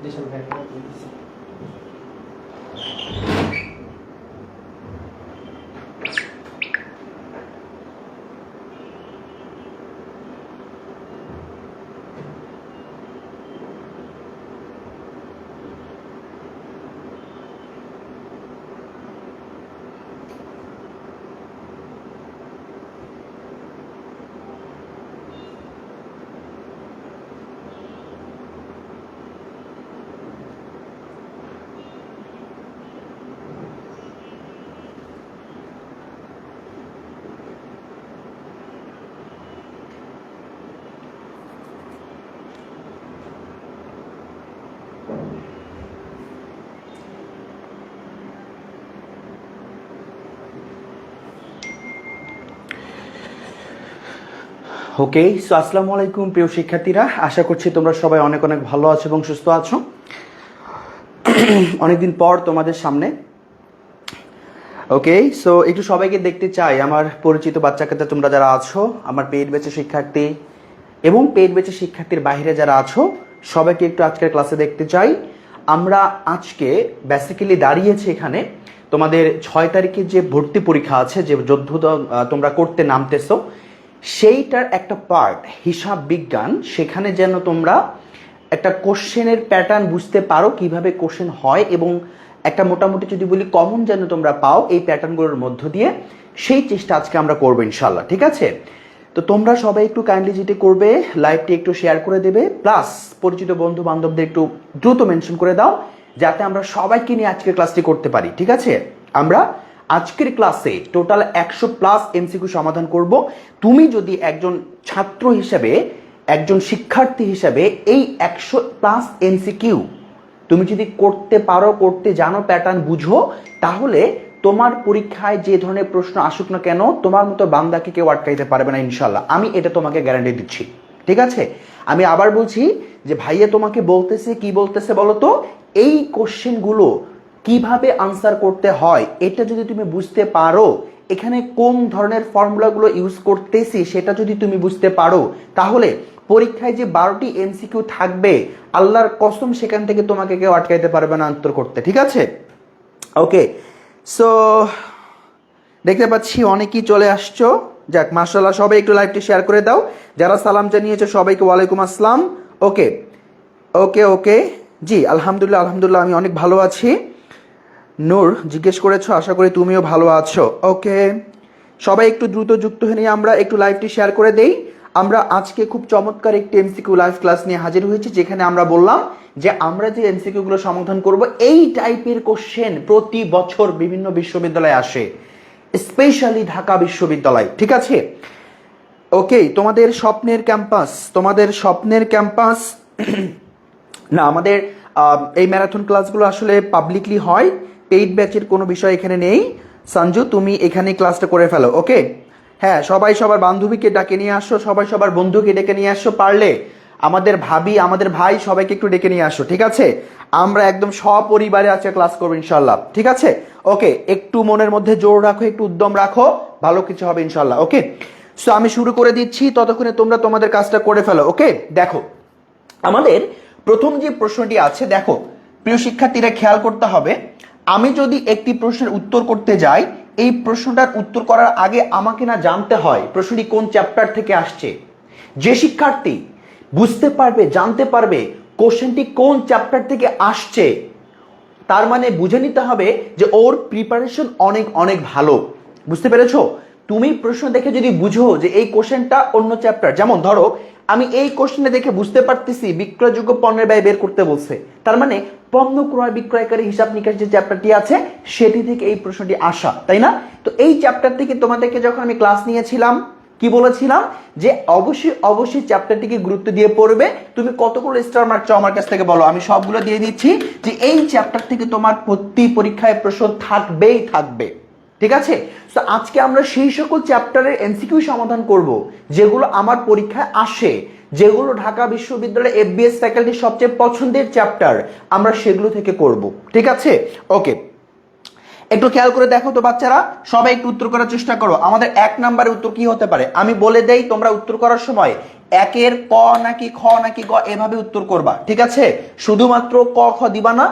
দেশের ভাই ওকে, সো আসসালামু আলাইকুম প্রিয় শিক্ষার্থীরা, আশা করছি তোমরা সবাই অনেক অনেক ভালো আছো এবং সুস্থ আছো। অনেকদিন পর তোমাদের সামনে। ওকে, সো একটু সবাইকে দেখতে চাই, আমার পরিচিত বাচ্চা কাচ্চা তোমরা যারা আছো, আমার পেইড ব্যাচের শিক্ষার্থী এবং পেইড ব্যাচের শিক্ষার্থীর বাইরে যারা আছো, সবাইকে একটু আজকের ক্লাসে দেখতে চাই। আমরা আজকে বেসিক্যালি দাঁড়িয়েছি এখানে তোমাদের 6 তারিখে যে ভর্তি পরীক্ষা আছে, যে যুদ্ধ তোমরা করতে নামতেছো, সেইটার একটা পার্ট হিসাব বিজ্ঞান। সেখানে যেন তোমরা একটা কোশ্চেনের প্যাটার্ন বুঝতে পারো, কিভাবে কোশ্চেন হয়, এবং একটা মোটামুটি যদি বলি কমন যেন তোমরা পাও এই প্যাটার্নগুলোর মধ্য দিয়ে, সেই চেষ্টা আজকে আমরা করবো ইনশাল্লাহ। ঠিক আছে? তো তোমরা সবাই একটু কাইন্ডলি যেটি করবে, লাইভটি একটু শেয়ার করে দেবে, প্লাস পরিচিত বন্ধু বান্ধবদের একটু দ্রুত মেনশন করে দাও, যাতে আমরা সবাইকে নিয়ে আজকের ক্লাসটি করতে পারি। ঠিক আছে? আমরা আজকের ক্লাসে টোটাল 100+ এমসিকিউ সমাধান করব। তুমি যদি একজন ছাত্র হিসেবে, একজন শিক্ষার্থী হিসেবে এই 100+ এমসিকিউ তুমি যদি করতে পারো, করতে জানো, প্যাটার্ন বুঝো, তাহলে তোমার পরীক্ষায় যে ধরনের প্রশ্ন আসুক না কেন, তোমার মতো বান্দাকে কেউ আটকাইতে পারবে না ইনশাল্লাহ। আমি এটা তোমাকে গ্যারান্টি দিচ্ছি। ঠিক আছে? আমি আবার বলছি যে ভাইয়া তোমাকে বলতেছে, কি বলতেছে বলো তো, এই কোশ্চেনগুলো কিভাবে আনসার করতে হয় এটা যদি তুমি বুঝতে পারো, এখানে কোন ধরনের ফর্মুলাগুলো ইউজ করতেছি সেটা যদি তুমি বুঝতে পারো, তাহলে পরীক্ষায় যে 12টি এমসিকিউ থাকবে, আল্লাহর কসম সেখান থেকে তোমাকে কেউ আটকাইতে পারবে না আনসার করতে। ঠিক আছে? ওকে, সো দেখতে পাচ্ছি অনেকেই চলে আসছো। যাক, মাশাআল্লাহ, সবাই একটু লাইভটি শেয়ার করে দাও। যারা সালাম জানিয়েছো সবাইকে ওয়ালাইকুম আসসালাম। ওকে ওকে ওকে, জি আলহামদুলিল্লাহ, আলহামদুলিল্লাহ আমি অনেক ভালো আছি। নূর জিজ্ঞেস করেছো, আশা করি তুমিও ভালো আছো। ওকে, সবাই একটু দ্রুত যুক্ত হয়ে নিয়ে আমরা একটু লাইভটি শেয়ার করে দেই। আমরা আজকে খুব চমৎকার একটি এমসিকিউ লাইভ ক্লাস নিয়ে হাজির হয়েছি, যেখানে আমরা বললাম যে আমরা যে এমসিকিউ গুলো সমাধান করব, এই টাইপের কোশ্চেন প্রতি বছর বিভিন্ন বিশ্ববিদ্যালয়ে আসে, স্পেশালি ঢাকা বিশ্ববিদ্যালয়। ঠিক আছে? ওকে, তোমাদের স্বপ্নের ক্যাম্পাস, তোমাদের স্বপ্নের ক্যাম্পাস না, আমাদের এই ম্যারাথন ক্লাসগুলো আসলে পাবলিকলি হয়, পেইড ব্যাচের কোনো বিষয় এখানে নেই। সঞ্জু, তুমি এখানে ক্লাসটা করে ফেলো। ওকে, হ্যাঁ, সবাই সবার বান্ধবীকে ডাকে নিয়ে আসো, সবাই সবার বন্ধুকে ডেকে নিয়ে আসো, পারলে আমাদের ভাবি, আমাদের ভাই, সবাইকে একটু ডেকে নিয়ে আসো। ঠিক আছে? আমরা একদম সপরিবারে আজকে ক্লাস করবো ইনশাল্লাহ। ঠিক আছে? ওকে, একটু মনের মধ্যে জোর রাখো, একটু উদ্যম রাখো, ভালো কিছু হবে ইনশাল্লাহ। ওকে, সো আমি শুরু করে দিচ্ছি, ততক্ষণে তোমরা তোমাদের কাজটা করে ফেলো। ওকে, দেখো আমাদের প্রথম যে প্রশ্নটি আছে, দেখো প্রিয় শিক্ষার্থীরা খেয়াল করতে হবে, আমি যদি একটি প্রশ্নের উত্তর করতে যাই, এই প্রশ্নটার উত্তর করার আগে আমাকে না জানতে হয় প্রশ্নটি কোন চ্যাপ্টার থেকে আসছে। যে শিক্ষার্থী বুঝতে পারবে, জানতে পারবে কোশ্চেনটি কোন চ্যাপ্টার থেকে আসছে, তার মানে বুঝে নিতে হবে যে ওর প্রিপারেশন অনেক অনেক ভালো। বুঝতে পেরেছো? তুমি প্রশ্ন দেখে যদি বুঝো যে এই কোশ্চেনটা অন্য চ্যাপ্টার, যেমন ধরো আমি এই কোশ্চেনে দেখে বুঝতে পারতেছি বিক্রয়যোগ্য পণ্যের ব্যয় বের করতে বলছে, তার মানে পণ্য ক্রয় বিক্রয়কারী হিসাব নিকাশ যে চ্যাপ্টারটি আছে সেটি থেকে এই প্রশ্নটি আসা, তাই না? তো এই চ্যাপ্টার থেকে তোমাদেরকে যখন আমি ক্লাস নিয়েছিলাম, কি বলেছিলাম যে অবশ্যই অবশ্যই চ্যাপ্টারটিকে গুরুত্ব দিয়ে পড়বে। তুমি কতগুলো স্টার মার্ক চাও আমার কাছ থেকে বলো, আমি সবগুলো দিয়ে দিচ্ছি, যে এই চ্যাপ্টার থেকে তোমার প্রতি পরীক্ষায় প্রশ্ন থাকবেই থাকবে। ঠিক আছে? তো আজকে আমরা সেই সকল চ্যাপ্টারের এমসিকিউ সমাধান করব যেগুলো আমার পরীক্ষায় আসে, যেগুলো ঢাকা বিশ্ববিদ্যালয়ের এফবিএস ফ্যাকাল্টির সবচেয়ে পছন্দের চ্যাপ্টার, আমরা সেগুলো থেকে করব। ঠিক আছে? ওকে, একটু খেয়াল করে দেখো তো বাচ্চারা, সবাই একটু উত্তর করার চেষ্টা করো। আমাদের 1 নম্বরের উত্তর কি হতে পারে আমি বলে দেই, তোমরা উত্তর করার সময় একের ক নাকি খ নাকি গ এভাবে উত্তর করবা, ঠিক আছে? শুধুমাত্র ক খ দিবা না,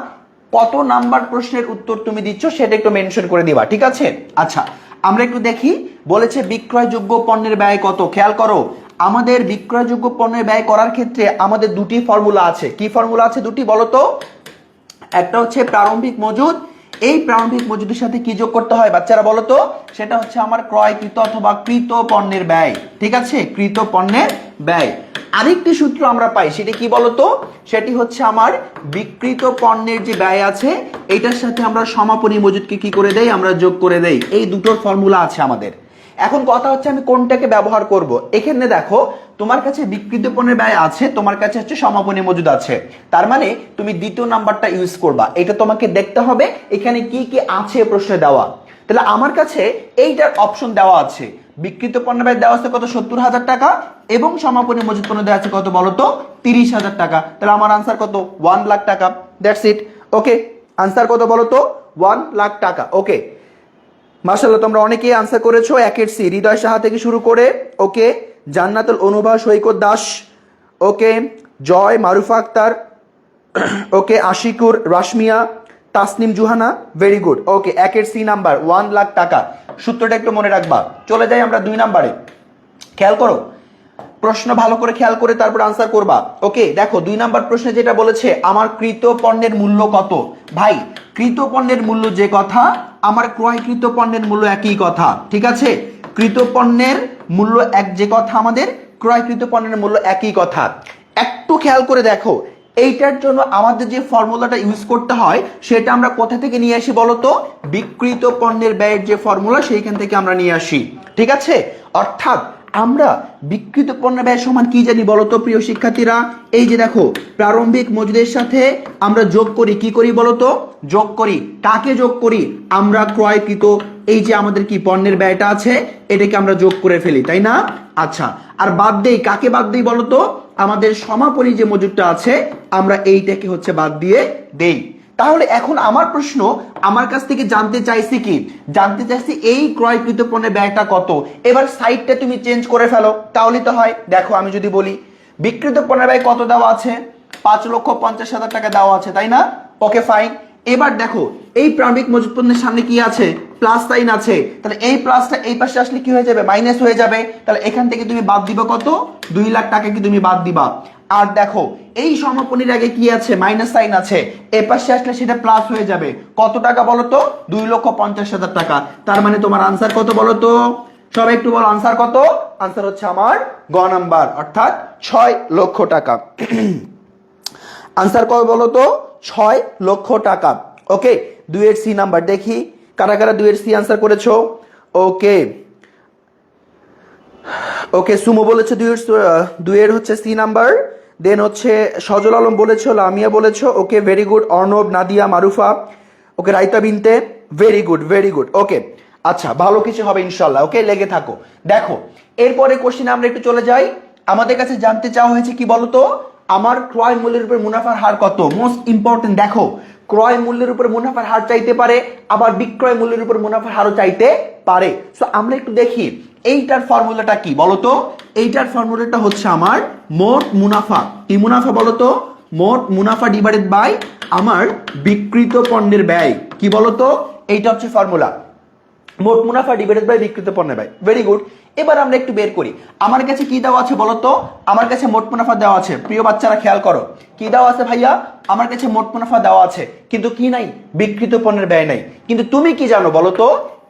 কত নাম্বার প্রশ্নের উত্তর তুমি দিচ্ছ সেটা একটু মেনশন করে দিবা, ঠিক আছে? আচ্ছা, আমরা একটু দেখি, বলেছে বিক্রয়যোগ্য পণ্যের ব্যয় কত। খেয়াল করো, আমাদের বিক্রয়যোগ্য পণ্যের ব্যয় করার ক্ষেত্রে আমাদের দুটি ফর্মুলা আছে। কি ফর্মুলা আছে দুটি বলো তো? একটা হচ্ছে প্রারম্ভিক মজুদ, এই প্রারম্ভিক মজুদের সাথে কি যোগ করতে হয় বাচ্চারা বলো তো? সেটা হচ্ছে আমার ক্রয়কৃত অথবা কৃত পণ্যের ব্যয়, ঠিক আছে? কৃত পণ্যের ব্যয়। আরেকটি সূত্র আমরা পাই, সেটি কি বলতো? সেটি হচ্ছে আমার বিক্রিত পণ্যের যে ব্যয় আছে এটার সাথে আমরা সমাপনী মজুদকে কি করে দেই? আমরা যোগ করে দেই। এই দুটোর ফর্মুলা আছে আমাদের। এখন কথা হচ্ছে আমি কোনটাকে ব্যবহার করব। এখানে দেখো, তোমার কাছে বিক্রিত পণ্যের ব্যয় আছে, তোমার কাছে হচ্ছে সমাপনী মজুদ আছে, তার মানে তুমি দ্বিতীয় নাম্বারটা ইউজ করবা। এটা তোমাকে দেখতে হবে এখানে কি কি আছে প্রশ্নে দেওয়া। তাহলে আমার কাছে এইটার অপশন দেওয়া আছে, বিক্রিত পণ্যের ব্যয় দেওয়া আছে কত? 70,000 টাকা, এবং সমাপনী মজুদ পণ্য দেওয়া আছে কত বলো তো? 30,000 টাকা। তাহলে আমার আনসার কত? 1 লাখ টাকা। That's it. ওকে, আনসার কত বলো তো? 1 লাখ টাকা। ওকে, মাশাআল্লাহ, তোমরা অনেকেই আনসার করেছো। একের সি হৃদয় সাহা থেকে শুরু করে, ওকে, জান্নাতুল অনুভা সৈকত দাস, ওকে, জয় মারুফা আক্তার, ওকে, আশিকুর রাশমিয়া, তাসনিম জুহানা, ভেরি গুড। ওকে, একের সি নাম্বার 1 লাখ টাকা। সূত্রটা একটু মনে রাখবা। চলে যাই আমরা 2 নাম্বারে। খেয়াল করো, প্রশ্ন ভালো করে খেয়াল করে তারপর আনসার করবা। ওকে, দেখো 2 নাম্বার প্রশ্নে যেটা বলেছে, আমার কৃত পণ্যের মূল্য কত। ভাই, কৃত পণ্যের মূল্য যে কথা, আমার ক্রয়কৃত পণ্যের মূল্য একই কথা, ঠিক আছে? কৃত পণ্যের মূল্য এক যে কথা, আমাদের ক্রয়কৃত পণ্যের মূল্য একই কথা। একটু খেয়াল করে দেখো, এইটার জন্য আমাদের যে ফর্মুলাটা ইউজ করতে হয় সেটা আমরা কোথা থেকে নিয়ে আসি বলতো? বিক্রিত পণ্যের ব্যয়ের যে ফর্মুলা সেইখান থেকে আমরা নিয়ে আসি, ঠিক আছে? অর্থাৎ আমরা বিক্রিত পণ্যের ব্যয় সমান কি জানি বলতো প্রিয় শিক্ষার্থীরা? এই যে দেখো, প্রারম্ভিক মজুদের সাথে আমরা যোগ করি, কি করি বলতো? যোগ করি। কাকে যোগ করি? আমরা ক্রয়কৃত এই যে আমাদের কি পণ্যের ব্যয়টা আছে এটাকে আমরা যোগ করে ফেলি, তাই না? আচ্ছা, আর বাদ দেই, কাকে বাদ দেই বলতো? আমাদের সমাপনী যে মজুদটা আছে আমরা এইটাকে হচ্ছে বাদ দিয়ে দেই। তাহলে এখন আমার প্রশ্ন, আমার কাছ থেকে জানতে চাইছি কি? জানতে চাইছি এই ক্রয়কৃত পণ্যের ব্যয়টা কত। এবার সাইডটা তুমি চেঞ্জ করে ফেলো, তাহলে তো হয়। দেখো, আমি যদি বলি বিক্রিত পণ্যের ব্যয় কত দেওয়া আছে? 5,50,000 টাকা দেওয়া আছে, তাই না? ওকে, ফাইন। এবার দেখো, এই প্রারম্ভিক মজুদ পণ্যের সামনে কি আছে? প্লাস সাইন আছে। তাহলে এই প্লাসটা এই পাশে আসলে কি হয়ে যাবে? মাইনাস হয়ে যাবে। তাহলে এখান থেকে তুমি বাদ দিবা কত? 2 লাখ টাকা কি তুমি বাদ দিবা। আর দেখো, এই সমাপনীর আগে কি আছে? মাইনাস সাইন আছে। এ পাশে আসলে সেটা প্লাস হয়ে যাবে। কত টাকা বলো তো? 2,50,000 টাকা। তার মানে তোমার আনসার কত বলো তো? সবাই একটু বলো, আনসার কত? আনসার হচ্ছে আমার গ নাম্বার, অর্থাৎ 6 লক্ষ টাকা। আনসার কত বলো তো? 6 লক্ষ টাকা। ওকে, 2 এর সি নাম্বার দেখি, কারা কারা 2 এর সি আনসার করেছো? ওকে, ওকে, সুমো বলেছে 2 এর হচ্ছে সি নাম্বার। দেন হচ্ছে সজল আলম বলেছো, লামিয়া বলেছো, ওকে, ভেরি গুড। অর্ণব, নাদিয়া, মারুফা, ওকে, রাইতা বিনতে, ভেরি গুড, ভেরি গুড। ওকে, আচ্ছা, ভালো কিছু হবে ইনশাল্লাহ। ওকে, লেগে থাকো। দেখো, এরপরে কোশ্চেনে আমরা একটু চলে যাই। আমাদের কাছে জানতে চাওয়া হয়েছে কি বলতো? আমার ক্রয় মূল্যের উপর মুনাফার হার কত। Most important. দেখো, ক্রয় মূল্যের উপর মুনাফার হার চাইতে পারে, আবার বিক্রয় মূল্যের উপর মুনাফার হারও চাইতে পারে। সো আমরা একটু দেখি এইটার ফর্মুলাটা কি বলতো? এইটার ফর্মুলাটা হচ্ছে আমার মোট মুনাফা। কি মুনাফা বলতো? মোট মুনাফা ডিভাইডেড বাই আমার বিক্রিত পণ্যের ব্যয়। কি বলতো? এইটা হচ্ছে ফর্মুলা, মোট মুনাফা ডিভাইডেড বাই বিক্রিত পণ্যের ব্যয়। Very good. এবার আমরা একটু বের করি, আমার কাছে কি দেওয়া আছে বলতো? আমার কাছে মোট মুনাফা দেওয়া আছে। প্রিয় বাচ্চারা খেয়াল করো, কি দেওয়া আছে ভাইয়া? আমার কাছে মোট মুনাফা দেওয়া আছে, কিন্তু কি নাই? বিক্রিত পণ্যের ব্যয় নাই। কিন্তু তুমি কি জানো বলতো?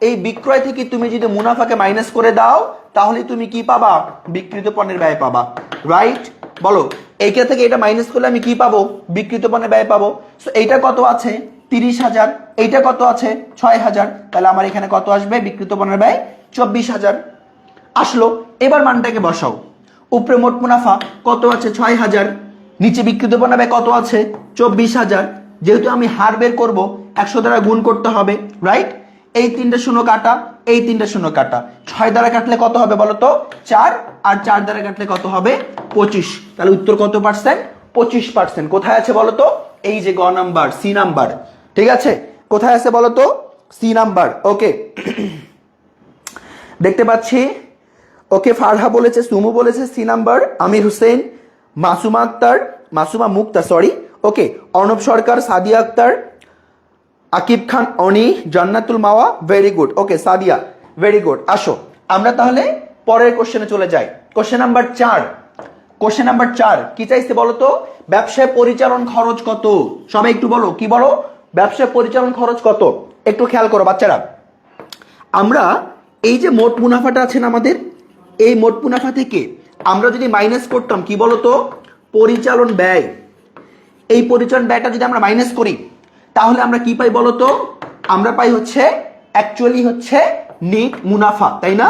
এই বিক্রয় থেকে তুমি যদি মুনাফাকে মাইনাস করে দাও তাহলে তুমি কি পাবা? বিক্রিত পণ্যের ব্যয় পাবা, রাইট? বলো, এইটা থেকে এটা মাইনাস করলে আমি কি পাবো? বিক্রিত পণ্যের ব্যয় পাবো। সো এইটা কত আছে? 30,000। এইটা কত আছে? 6,000। তাহলে আমার এখানে কত আসবে? বিক্রিত পণ্যের ব্যয় 24,000 আসলো। এবার মানটাকে বসাও, উপরে মোট মুনাফা কত আছে? 6,000, নিচে বিক্রিত পণ্যের ব্যয় কত আছে? 24,000। যেহেতু আমি হার বের করবো, 100 দ্বারা গুণ করতে হবে, রাইট? এই 3টে শূন্য কাটা, এই 3টে শূন্য কাটা, 6 দ্বারা কাটলে কত হবে বলতো? 4, আর 4 দ্বারা কাটলে কত হবে? 25। তাহলে উত্তর কত পার্সেন্ট? 25%। কোথায় আছে বলতো? এই যে গ নাম্বার, সি নাম্বার, ঠিক আছে? কোথায় আছে বলতো? C number. ওকে, দেখতে পাচ্ছি। ওকে, ফারহা বলেছে, সুমু বলেছে সি নাম্বার, আমির হোসেন, মাসুমা আক্তার, মাসুমা মুক্তা সরি, ওকে, অর্ণব সরকার, সাদিয়া আক্তার, আকিব খান অনি, জান্নাতুল মাওয়া, ভেরি গুড। ওকে সাদিয়া, ভেরি গুড। আসো আমরা তাহলে পরের কোশ্চেনে চলে যাই। কোশ্চেন নাম্বার 4, কোশ্চেন নাম্বার 4 কি চাইছে বলো তো? ব্যবসায় পরিচালন খরচ কত? সবাই একটু বলো, কি বলো? ব্যবসায় পরিচালন খরচ কত? একটু খেয়াল করো বাচ্চারা। আমরা এই যে মোট মুনাফাটা আছে না আমাদের, এই মোট মুনাফা থেকে আমরা যদি মাইনাস করতাম কি বলতো? পরিচালন ব্যয়। এই পরিচালন ব্যয়টা যদি আমরা মাইনাস করি তাহলে আমরা কি পাই বলতো? আমরা পাই হচ্ছে অ্যাকচুয়ালি হচ্ছে নিট মুনাফা, তাই না?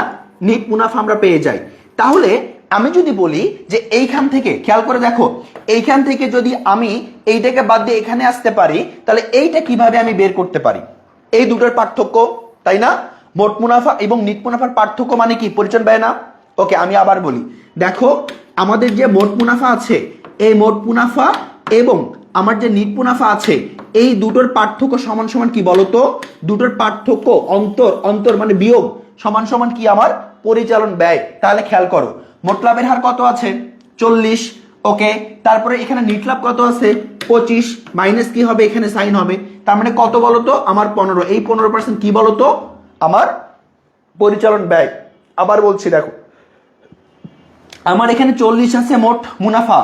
নিট মুনাফা আমরা পেয়ে যাই। তাহলে আমি যদি বলি যে এইখান থেকে খেয়াল করে দেখো, এইখান থেকে যদি আমি এইটাকে বাদ দিয়ে এখানে আসতে পারি তাহলে এইটা কিভাবে আমি বের করতে পারি? এই দুটোর পার্থক্য, তাই না? মোট মুনাফা এবং নিট মুনাফার পার্থক্য মানে কি? পরিচালন ব্যয় না? ওকে আমি আবার বলি, দেখো আমাদের যে মোট মুনাফা আছে, এই মোট মুনাফা এবং আমার যে নিট মুনাফা আছে, এই দুটোর পার্থক্য সমান সমান কি বলতো? দুটোর পার্থক্য অন্তর মানে বিয়োগ সমান সমান কি আমার? পরিচালন ব্যয়। তাহলে খেয়াল করো, মোট লাভের হার কত আছে? 40। ওকে, তারপরে এখানে নিট লাভ কত আছে? 25, মাইনাস কি হবে? এখানে সাইন হবে, তার মানে কত বলতো? আমার 15। এই 15% কি বলতো? আমার পরিচালন ব্যয়। আবার বলছি দেখো, আমার এখানে 40 আছে মোট মুনাফা,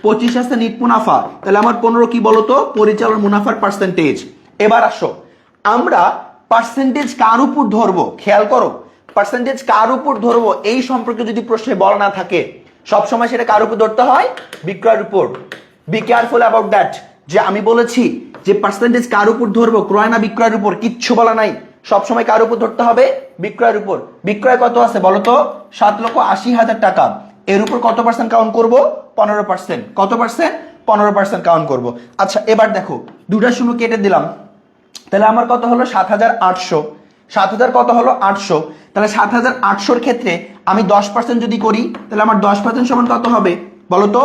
25 আছে নিট মুনাফা, তাহলে আমার 15 কি বলতো? পরিচালন মুনাফার পার্সেন্টেজ। এবার আসো আমরা পার্সেন্টেজ কার উপর ধরবো? খেয়াল করো, পার্সেন্টেজ কার উপর ধরবো এই সম্পর্কে যদি প্রশ্নে বলা না থাকে, সবসময় সেটা কার উপর ধরতে হয়? বিক্রয়ের উপর। বি কেয়ারফুল অ্যাবাউট দ্যাট, যে আমি বলেছি যে পার্সেন্টেজ কার উপর ধরবো, ক্রয় না বিক্রয়ের উপর, কিচ্ছু বলা নাই। সবসময় কার উপর ধরতে হবে? বিক্রয়ের উপর। বিক্রয় কত আছে বলতো? 7,80,000 টাকা। এর উপর কত পার্সেন্ট কাউন্ট করবো? 15%। কত পার্সেন্ট? 15% কাউন্ট করবো। আচ্ছা এবার দেখো, দুটা শূন্য কেটে দিলাম, তাহলে আমার কত হলো? 7,800। 7,000 কত হলো? 800। তাহলে 7,800-র ক্ষেত্রে আমি 10% যদি করি তাহলে আমার 10% সমান কত হবে বলতো?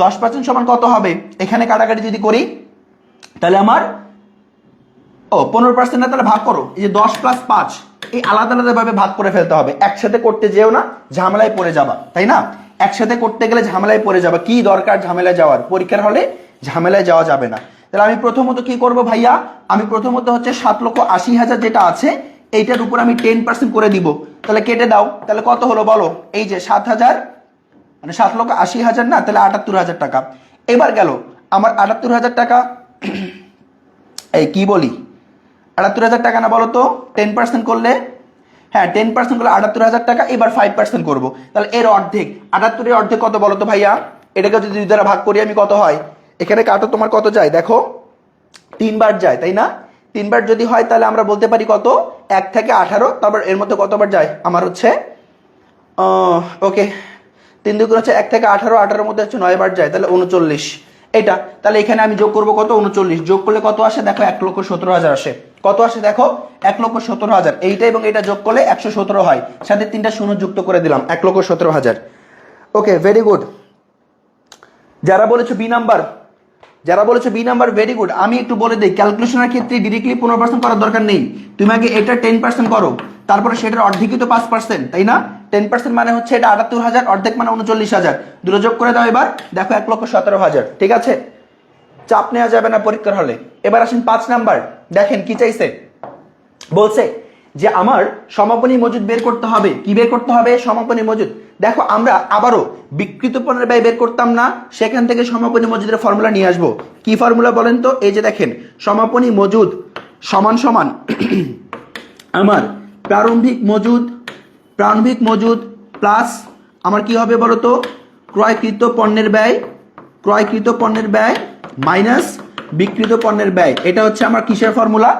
10% সমান কত হবে? এখানে কাটাকাটি যদি করি তাহলে আমার 15% না, তাহলে ভাগ করো। এই যে 10 + 5, এই আলাদা আলাদা ভাবে ভাগ করে ফেলতে হবে, একসাথে করতে যেও না, ঝামেলায় পড়ে যাবা, তাই না? একসাথে করতে গেলে ঝামেলায় পড়ে যাবা। কি দরকার ঝামেলায় যাওয়ার? পরীক্ষার হলে ঝামেলায় যাওয়া যাবে না। তাহলে আমি প্রথমত কি করব ভাইয়া? আমি প্রথমত হচ্ছে 7,80,000 যেটা আছে এইটার উপর আমি 10% করে দিব। তাহলে কেটে দাও, তাহলে কত হলো বলো? এই যে 7,000 মানে 7,80,000 না, তাহলে 78,000 টাকা। এবার গেল আমার 78,000 টাকা, এই কি বলি 78,000 টাকা না বলো তো? 10% করলে, হ্যাঁ 10% করলে 78,000 টাকা। এবার 5% করবো, তাহলে এর অর্ধেক। 78-এর অর্ধেক কত বলো তো ভাইয়া? এটাকে যদি 2 দ্বারা ভাগ করি আমি কত হয়? এখানে কাটো, তোমার কত যায় দেখো? 3 বার যায়, তাই না? 3 বার যদি হয় তাহলে আমরা বলতে পারি কত? 1 থেকে 18। তারপর এর মধ্যে কতবার যায় আমার? হচ্ছে ওকে 3 2 হচ্ছে 1 থেকে 18, 18-এর মধ্যে হচ্ছে 9 বার যায়, তাহলে 39 এটা। তাহলে এখানে আমি যোগ করবো কত? 39। যোগ করলে কত আসে দেখো? 1,17,000 আসে। কত আসে দেখো? 1,17,000। এইটা এবং এটা যোগ করলে 117 হয়, সাথে 3টা শূন্য যুক্ত করে দিলাম, 1,17,000। Okay very good. যারা বলেছো বি নাম্বার, যারা বলেছো বি নাম্বার, ভেরি গুড। আমি একটু বলে দিই, ক্যালকুলেশনের ক্ষেত্রে ডিরেক্টলি 15% করার দরকার নেই। তুমি আগে এটা 10% করো, তারপরে সেটার অর্ধেকই তো 5%, তাই না? 10% মানে হচ্ছে এটা 78,000, অর্ধেক মানে 39,000। দুটো যোগ করে দাও, এবার দেখো 1,17,000। ঠিক আছে, চাপ নেওয়া যাবে না পরীক্ষার হলে। এবার আসেন 5 নাম্বার, দেখেন কি চাইছে। বলছে যে আমার সমাপনী মজুদ বের করতে হবে। কি বের করতে হবে? সমাপনী মজুদ। দেখো আমরা আবারও বিক্রিত পণ্যের ব্যয় বের করতাম না, সেখান থেকে সমাপনী মজুদের ফর্মুলা নিয়ে আসবো। কি ফর্মুলা বলেন তো? এই যে দেখেন, সমাপনী মজুদ সমান সমান আমার প্রারম্ভিক মজুদ প্লাস আমার কি হবে বলতো? ক্রয়কৃত পণ্যের ব্যয় মাইনাস বিক্রিত পণ্যের ব্যয়। এটা হচ্ছে আমার কিসের ফর্মুলা?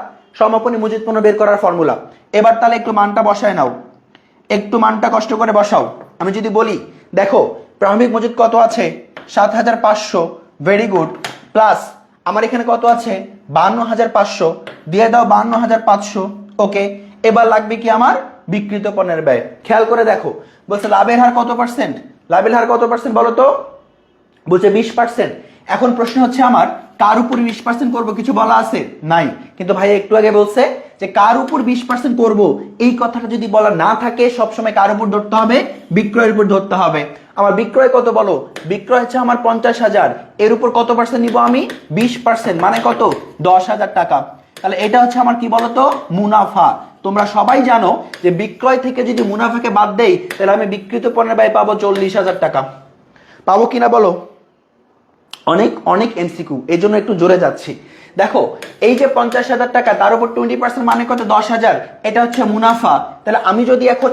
সমাপনী মজুদ পণ্য বের করার ফর্মুলা। এবার তাহলে একটু মানটা বসায় নাও, একটু মানটা কষ্ট করে বসাও। আমি যদি বলি দেখো প্রারম্ভিক মজুদ কত আছে? 7,500, ভেরি গুড, প্লাস আমার এখানে কত আছে? 52,500, দিয়ে দাও 52,500। ওকে, এবার লাগবে কি আমার? বিক্রিত পণ্যের ব্যয়। খেয়াল করে দেখো, বলছে লাভের হার কত পার্সেন্ট? লাভের হার কত পার্সেন্ট বলো তো? বলছে 20%। এখন প্রশ্ন হচ্ছে আমার কার উপর 20% করবো? কিছু বলা আছে? নাই। কিন্তু ভাই একটু আগে বলছে যে কার উপর 20% করব, এই কথাটা যদি বলা না থাকে সবসময় কার উপর ধরতে হবে, বিক্রয়ের উপর ধরতে হবে। আমার বিক্রয় কত বলো, বিক্রয় হচ্ছে আমার 50,000, এর উপর কত পার্সেন্ট নিব আমি, 20%, মানে কত, 10,000 টাকা। তাহলে এটা হচ্ছে আমার কি বলতো, মুনাফা। তোমরা সবাই জানো যে বিক্রয় থেকে যদি মুনাফাকে বাদ দেই তাহলে আমি বিক্রিত পণ্যের ব্যয় পাবো 40,000 টাকা। পাবো কিনা বলো? অনেক অনেক এমসিকিউ, এই জন্য একটু জোরে যাচ্ছি। দেখো এই যে 50,000 টাকা, তার উপর 20% মানে কত, 10,000, এটা হচ্ছে মুনাফা। তাহলে আমি যদি এখন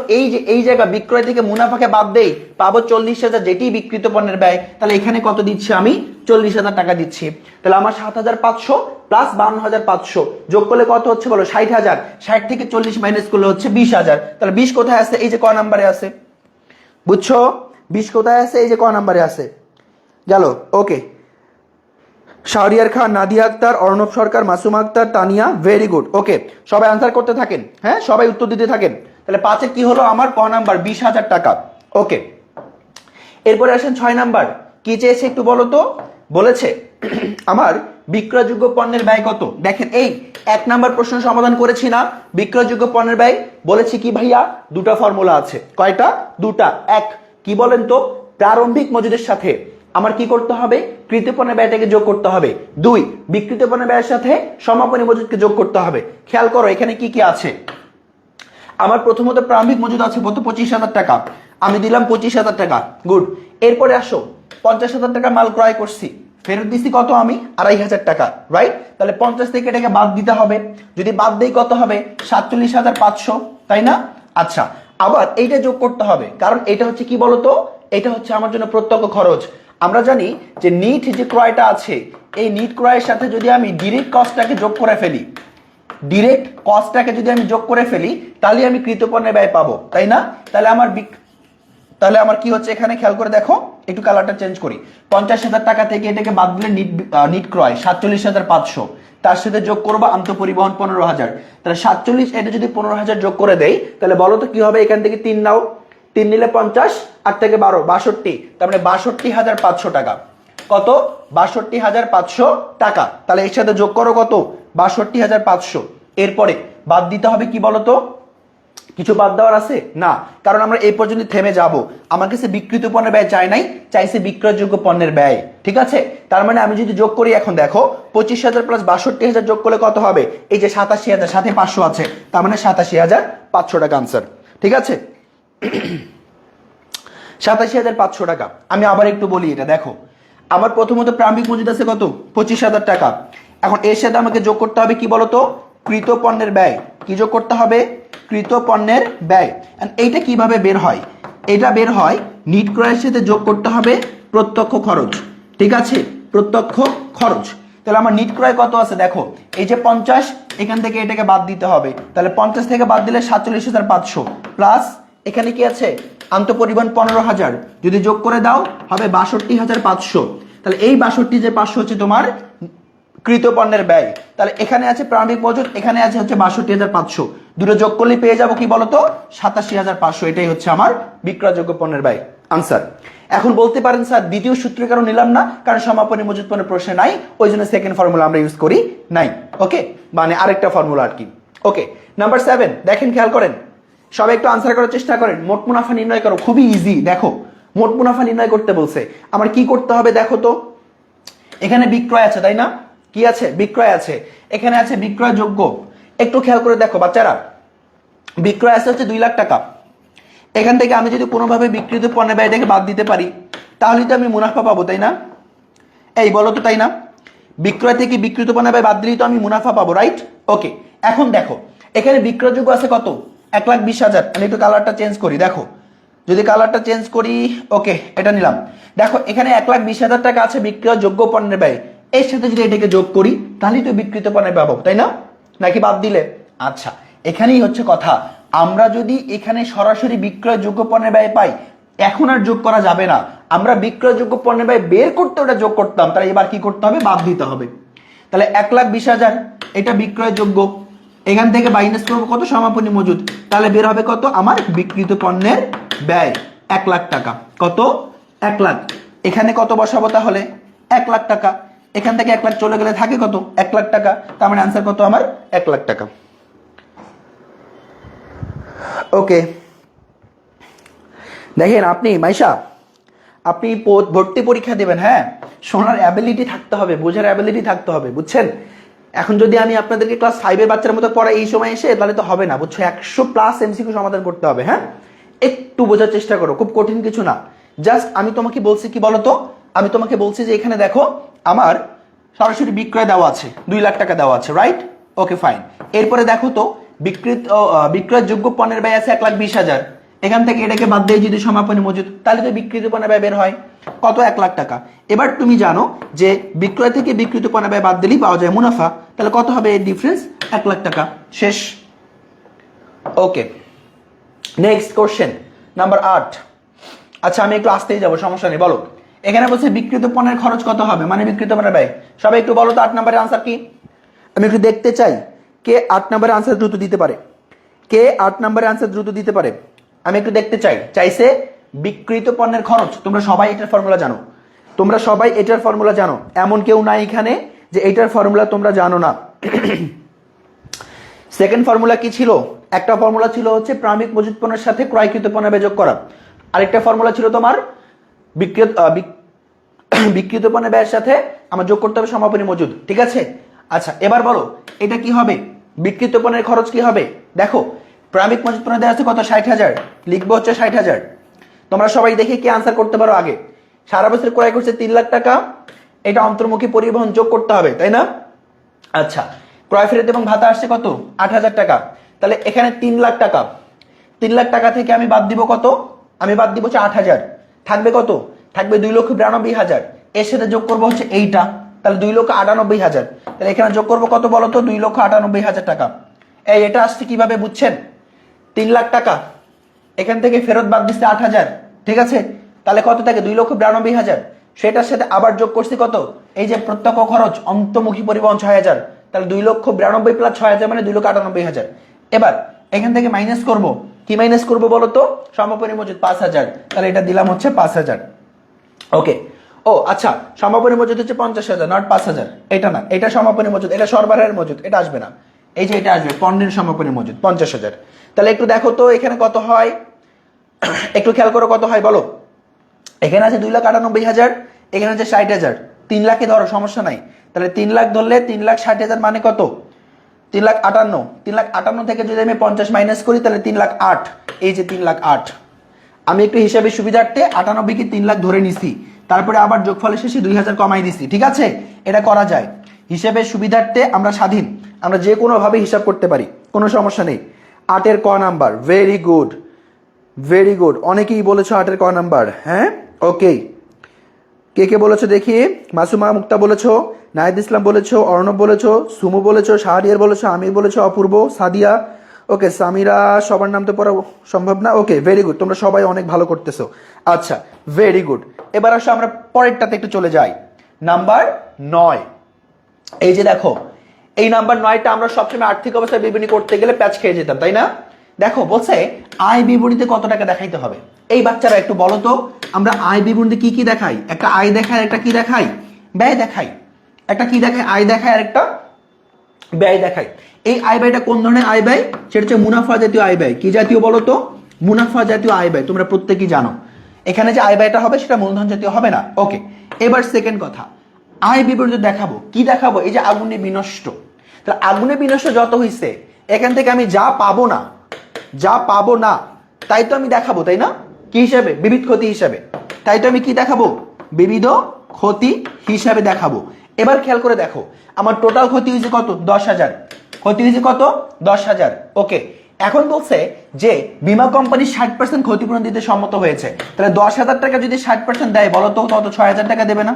এই জায়গা বিক্রয় থেকে মুনাফাকে বাদ দেই পাবো 40,000, যেটি বিক্রিত পণ্যের ব্যয়। তাহলে এখানে কত দিচ্ছি আমি, 40,000 টাকা দিচ্ছি। তাহলে আমার 7,500 প্লাস 52,500 যোগ করলে কত হচ্ছে বলো, 60,000। 60 থেকে 40 মাইনাস করলে হচ্ছে 20,000। তাহলে 20 কোথায় আছে, এই যে ক নাম্বারে আছে, বুঝছো? 20 কোথায় আছে, এই যে ক নাম্বারে আছে। গেল, ওকে। শাহরিয়ার খান, নাদিয়া আক্তার, অর্ণব সরকার, মাসুম আক্তার, তানিয়া, ভেরি গুড। ওকে, সবাই আনসার করতে থাকেন, হ্যাঁ সবাই উত্তর দিতে থাকেন। তাহলে 5-এ কি হলো আমার, ক নাম্বার, 20,000 টাকা। ওকে, এরপরে আসেন 6 নাম্বার, কি চেয়েছে একটু বলো তো। বলেছে আমার বিক্রয়যোগ্য পণ্যের ব্যয় কত। দেখেন এই 1 নাম্বার প্রশ্ন সমাধান করেছি না, বিক্রয়যোগ্য পণ্যের ব্যয়। বলেছি কি ভাইয়া, দুটা ফর্মুলা আছে। কয়টা? দুটা। এক, কি বলেন তো, প্রারম্ভিক মজুদের সাথে আমার কি করতে হবে, কৃত পণ্যের ব্যয়টাকে যোগ করতে হবে। 2, বিক্রিত পণ্যের ব্যয়ের সাথে সমাপনী মজুদকে যোগ করতে হবে। খেয়াল করো এখানে কি কি আছে। আমার প্রথমত প্রারম্ভিক মজুদ আছে কত, 25,000 টাকা, আমি দিলাম 25,000 টাকা, গুড। এরপরে আসো 50,000 টাকা মাল ক্রয় করছি, ফেরত দিছি কত আমি, 2,500 টাকা, রাইট। তাহলে 50 থেকে এটাকে বাদ দিতে হবে, যদি বাদ দেই কত হবে, 47,500, তাই না? আচ্ছা, আবার এইটা যোগ করতে হবে, কারণ এটা হচ্ছে কি বলতো, এটা হচ্ছে আমার জন্য প্রত্যক্ষ খরচ। আমরা জানি যে নিট যে ক্রয়টা আছে, এই নিট ক্রয়ের সাথে যদি আমি ডিরেক্ট কস্টটাকে যোগ করে ফেলি, ডিরেক্ট কস্টটাকে যদি আমি যোগ করে ফেলি তাহলে আমি কৃতপণ্যের ব্যয় পাবো, তাই না? তাহলে আমার কি হচ্ছে এখানে, খেয়াল করে দেখো, একটু কালারটা চেঞ্জ করি। 50,000 টাকা থেকে এটাকে বাদ দিলে নিট ক্রয় 47,500, তার সাথে যোগ করবো আন্তঃপরিবহন 15,000, তাহলে 47, এটা যদি 15,000 যোগ করে দেই তাহলে বলো তো কি হবে, এখান থেকে 3 নাও, 3 নিলে 50, 8 থেকে 12, 62, তার মানে 62,500 টাকা। কত? 62,500 টাকা। তাহলে এর সাথে যোগ করো কত, 62,500। এরপরে বাদ দিতে হবে কি বলতো, কিছু বাদ দেওয়ার আছে না, কারণ আমরা এই পর্যন্ত থেমে যাব। আমার কাছে বিক্রিত পণ্যের ব্যয় চাই নাই, চাইছে বিক্রয়যোগ্য পণ্যের ব্যয়, ঠিক আছে? তার মানে আমি যদি যোগ করি, এখন দেখো 25,000 প্লাস 62,000 যোগ করলে কত হবে, এই যে 87,000, সাথে 500 আছে, তার মানে 87,500 টাকা আনসার, ঠিক আছে? 87,500 টাকা। আমি আবার একটু বলি, এটা দেখো আমার প্রথমত প্রারম্ভিক মজুদ আছে কত, 25,000 টাকা। এখন এর সাথে আমাকে যোগ করতে হবে কি বলতো, কৃত পণ্যের ব্যয়। কি যোগ করতে হবে, কৃত পণ্যের ব্যয়। এইটা কিভাবে বের হয়, এটা বের হয় নিট ক্রয়ের সাথে যোগ করতে হবে প্রত্যক্ষ খরচ, ঠিক আছে? প্রত্যক্ষ খরচ। তাহলে আমার নিট ক্রয় কত আছে দেখো, এই যে 50, এখান থেকে এটাকে বাদ দিতে হবে, তাহলে 50 থেকে বাদ দিলে 47,500 প্লাস এখানে কি আছে, আন্তঃপরিবহন 15,000, যদি যোগ করে দাও হবে 62,500। তাহলে এই 62,500 হচ্ছে তোমার কৃত পণ্যের ব্যয়। তাহলে এখানে আছে প্রারম্ভিক মজুদ, এখানে আছে হচ্ছে 62,500, দুটো যোগ করলে পেয়ে যাবো কি বলতো, 87,500। এটাই হচ্ছে আমার বিক্রয়যোগ্য পণ্যের ব্যয়, আনসার। এখন বলতে পারেন স্যার দ্বিতীয় সূত্র কেন নিলাম না, কারণ সমাপনী মজুদ পণ্যের প্রশ্নে নাই, ওই জন্য সেকেন্ড ফর্মুলা আমরা ইউজ করি নাই। ওকে, মানে আরেকটা ফর্মুলা আর কি। ওকে, নাম্বার 7 দেখেন, খেয়াল করেন, সবাই একটু আনসার করার চেষ্টা করেন। মোট মুনাফা নির্ণয় করো, খুবই ইজি। দেখো মোট মুনাফা নির্ণয় করতে বলছে, আমার কি করতে হবে দেখো তো, এখানে বিক্রয় আছে তাই না, কি আছে, বিক্রয় আছে, এখানে আছে বিক্রয় যোগ্য। একটু খেয়াল করে দেখো বাচ্চারা, বিক্রয় আছে হচ্ছে 2 লাখ টাকা, এখান থেকে আমি যদি কোনোভাবে বিক্রিত পণ্যের ব্যয়টাকে বাদ দিতে পারি তাহলে তো আমি মুনাফা পাবো, তাই না? এই বলো তো, তাই না? বিক্রয় থেকে বিক্রিত পণ্যের ব্যয় বাদ দিলেই তো আমি মুনাফা পাবো, রাইট? ওকে, এখন দেখো এখানে বিক্রয়যোগ্য আছে কত, 1,20,000। আমি একটু কালারটা চেঞ্জ করি, দেখো যদি কালারটা চেঞ্জ করি, ওকে এটা নিলাম। দেখো এখানে 1,20,000 টাকা আছে বিক্রয়যোগ্য পণ্যের ব্যয়, এর সাথে যদি এটাকে যোগ করি তাহলেই তো বিক্রিত পণ্যের ব্যয় পাবো, তাই না? নাকি বাদ দিলে? আচ্ছা, এখানেই হচ্ছে কথা, আমরা যদি এখানে সরাসরি বিক্রয়যোগ্য পণ্যের ব্যয় পাই, এখন আর যোগ করা যাবে না। আমরা বিক্রয়যোগ্য পণ্যের ব্যয় বের করতে ওটা যোগ করতাম, তাহলে এবার কি করতে হবে, বাদ দিতে হবে। তাহলে 1,20,000 এটা বিক্রয়যোগ্য, এখান থেকে মাইনাস করবো কত, সমাপনী মজুদ, তাহলে বের হবে কত আমার বিক্রিত পণ্যের ব্যয়, 1 লাখ টাকা। কত, 1 লাখ। এখানে কত বসাবো তাহলে, 1 লাখ টাকা। এখান থেকে 1 লাখ চলে গেলে থাকে কত, 1 লাখ টাকা। তার মানে আনসার কত আমার, 1 লাখ টাকা। ওকে, দেখেন আপনি মাইশা, আপনি ভর্তি পরীক্ষা দেবেন, হ্যাঁ, শোনার অ্যাবিলিটি থাকতে হবে, বোঝার অ্যাবিলিটি থাকতে হবে, বুঝছেন? এখন যদি আমি আপনাদেরকে ক্লাস 5-এর বাচ্চার মতো পড়াই এই সময় এসে, তাহলে তো হবে না, বুঝছো? 100+ এমসিকিউ সমাধান করতে হবে, হ্যাঁ? একটু বোঝার চেষ্টা করো, খুব কঠিন কিছু না। জাস্ট আমি তোমাকে বলছি কি বলতো, আমি তোমাকে বলছি যে এখানে দেখো আমার সরাসরি বিক্রয় দেওয়া আছে, 2 লাখ টাকা দেওয়া আছে, রাইট? Okay fine. এরপরে দেখো তো বিক্রয়যোগ্য পণ্যের ব্যয় আছে 1,20,000। এখান থেকে এটাকে বাদ দিয়ে যদি সমাপনী মজুদ, তাহলে তো বিক্রিত পণ্যের ব্যয় বের হয় কত? 1 লাখ টাকা। এবার তুমি জানো যে বিক্রয় থেকে বিক্রিত পণ্যের ব্যয় বাদ দিলেই পাওয়া যায় মুনাফা, তাহলে কত হবে এর ডিফারেন্স? 1 লাখ টাকা। শেষ। ওকে, নেক্সট কোশ্চেন নাম্বার 8। আচ্ছা আমি একটু আসতেই যাবো, সমস্যা নেই, বলো। এখানে বলছে বিক্রিত পণ্যের খরচ কত হবে, মানে বিক্রিত পণ্যের ব্যয়। সবাই একটু বলো তো 8 নম্বরের আনসার কি? আমি একটু দেখতে চাই কে 8 নম্বরের আনসার দ্রুত দিতে পারে, কে 8 নম্বরের আনসার দ্রুত দিতে পারে। আমি একটু দেখতে চাইছে বিক্রিত পণ্যের খরচ। তোমরা সবাই এটার ফর্মুলা জানো, তোমরা সবাই এটার ফর্মুলা জানো, এমন কেউ নাই এখানে যে এটার ফর্মুলা তোমরা জানো না। সেকেন্ড ফর্মুলা কি ছিল? একটা ফর্মুলা ছিল হচ্ছে প্রাথমিক মজুত পণ্যের সাথে ক্রয়কৃত পণ্য ব্যয় যোগ করা। আরেকটা ফর্মুলা ছিল তোমার বিক্রিত পণ্যের ব্যয়ের সাথে আমার যোগ করতে হবে সমাপনী মজুদ, ঠিক আছে? আচ্ছা এবার বলো এটা কি হবে, বিক্রিত পণ্যের খরচ কি হবে? দেখো প্রাথমিক মজুত পণ্য দেওয়া আছে কত? 60,000, লিখবো হচ্ছে 60,000। তোমরা সবাই দেখে কি আনসার করতে পারো আগে? সারা বছর ক্রয় করছে 3 লাখ টাকা, এটা অন্তর্মুখী পরিবহন যোগ করতে হবে, তাই না? আচ্ছা ক্রয় ফেরত এবং ভাতা আসছে কত? 8,000 টাকা। তাহলে এখানে 3 লাখ টাকা, 3 লাখ টাকা থেকে আমি বাদ দিব কত? আমি বাদ দিব হচ্ছে 8,000, থাকবে কত? থাকবে 2,92,000। এর সাথে যোগ করবো হচ্ছে এইটা, তাহলে 2,98,000। তাহলে এখানে যোগ করবো কত বলো তো? 2,98,000 টাকা। এই এটা আসছে কিভাবে বুঝছেন? 3 লাখ টাকা, এখান থেকে ফেরত বাদ দিচ্ছে 8,000, ঠিক আছে? তাহলে কত থাকে? 2,92,000। সেটার সাথে আবার যোগ করছি কত? এই যে প্রত্যক্ষ খরচ অন্তর্মুখী পরিবহন 6,000, তাহলে 2,92,000 প্লাস 6,000 মানে 2,98,000। এবার এখান থেকে মাইনাস করব, কি মাইনাস করব বলো তো? সমাপনী মজুদ 5,000, তাহলে এটা দিলাম হচ্ছে 5,000। ওকে, ও আচ্ছা সমাপনী মজুদ হচ্ছে 50,000, নট 5,000। এটা না, এটা সমাপনী মজুদ, এটা সরবরাহের মজুদ, এটা আসবে না। এই যে এটা আসবে পণ্যের সমাপনী মজুদ 50,000। তাহলে একটু দেখো তো এখানে কত হয়, একটু খেয়াল করো কত হয় বলো। এখানে আছে 2,98,000, এখানে আছে 60,000। 3 লাখে ধরো, সমস্যা নাই। তাহলে 3 লাখ ধরলে 3,60,000 মানে কত? 3,58,000। 3,58,000 থেকে যদি আমি 50 মাইনাস করি তাহলে 3,08,000। এই যে 3,08,000, আমি একটু হিসাবে সুবিধার্থে 98 কে 3 লাখ ধরে নিছি, তারপরে আবার যোগফলের শেষে 2,000 কমাই দিছি, ঠিক আছে? এটা করা যায়, হিসেবের সুবিধার্থে আমরা স্বাধীন, আমরা যে কোনো ভাবে হিসাব করতে পারি, কোনো সমস্যা নেই। 8-এর ক number, very good, very good. অনেকেই বলেছো 8-এর ক নাম্বার, হ্যাঁ ওকে। কে কে বলেছো দেখি? মাসুমা মুক্তা বলেছো, নাহিদ ইসলাম বলেছো, অর্ণব বলেছো, সুমু বলেছো, শাহরিয়ার বলেছো, আমির বলেছো, অপূর্ব, সাদিয়া, ওকে, সামিরা, সবার নাম তো পড়া সম্ভব না। ওকে ভেরি গুড, তোমরা সবাই অনেক ভালো করতেছো। আচ্ছা ভেরি গুড, এবার আসো আমরা পরেরটাতে একটু চলে যাই। নাম্বার 9, এই যে দেখো এই নাম্বার 9টা আমরা সবসময় আর্থিক অবস্থা বিবরণী করতে গেলে প্যাচ খেয়ে যেতাম, তাই না? দেখো বলছে আয় বিবরণীতে কত টাকা দেখাইতে হবে। এই বাচ্চারা একটু বলো তো, আমরা আয় বিবরণীতে কি কি দেখাই? একটা আয় দেখায়, একটা কি দেখাই? ব্যয় দেখাই। একটা কি দেখায়? আয় দেখায়, আর একটা ব্যয় দেখায়। এই আয় ব্যয়টা কোন ধরনের আয় ব্যয়? সেটা হচ্ছে মুনাফা জাতীয় আয় ব্যয়। কি জাতীয় বলো তো? মুনাফা জাতীয় আয় ব্যয়। তোমরা প্রত্যেকেই জানো এখানে যে আয় ব্যয়টা হবে সেটা মূলধন জাতীয় হবে না। ওকে, এবার সেকেন্ড কথা, আয় বিবরণী দেখাবো, কি দেখাবো? এই যে আগুনে বিনষ্ট, তাহলে আগুনে বিনষ্ট যত হইছে এখান থেকে আমি যা পাবো না, যা পাবো না তাই তো আমি দেখাবো, তাই না? কি হিসাবে? বিবিধ ক্ষতি হিসাবে। তাই তো আমি কি দেখাবো? বিবিধ ক্ষতি হিসাবে দেখাবো। এবার খেয়াল করে দেখো আমার টোটাল ক্ষতি হয়েছে কত? 10,000। ক্ষতি হয়েছে কত? 10,000। ওকে, এখন বলছে যে বীমা কোম্পানি 60% ক্ষতিপূরণ দিতে সম্মত হয়েছে, তাহলে 10,000 টাকা যদি 60% দেয় বলো তো তত 6,000 টাকা দেবে না?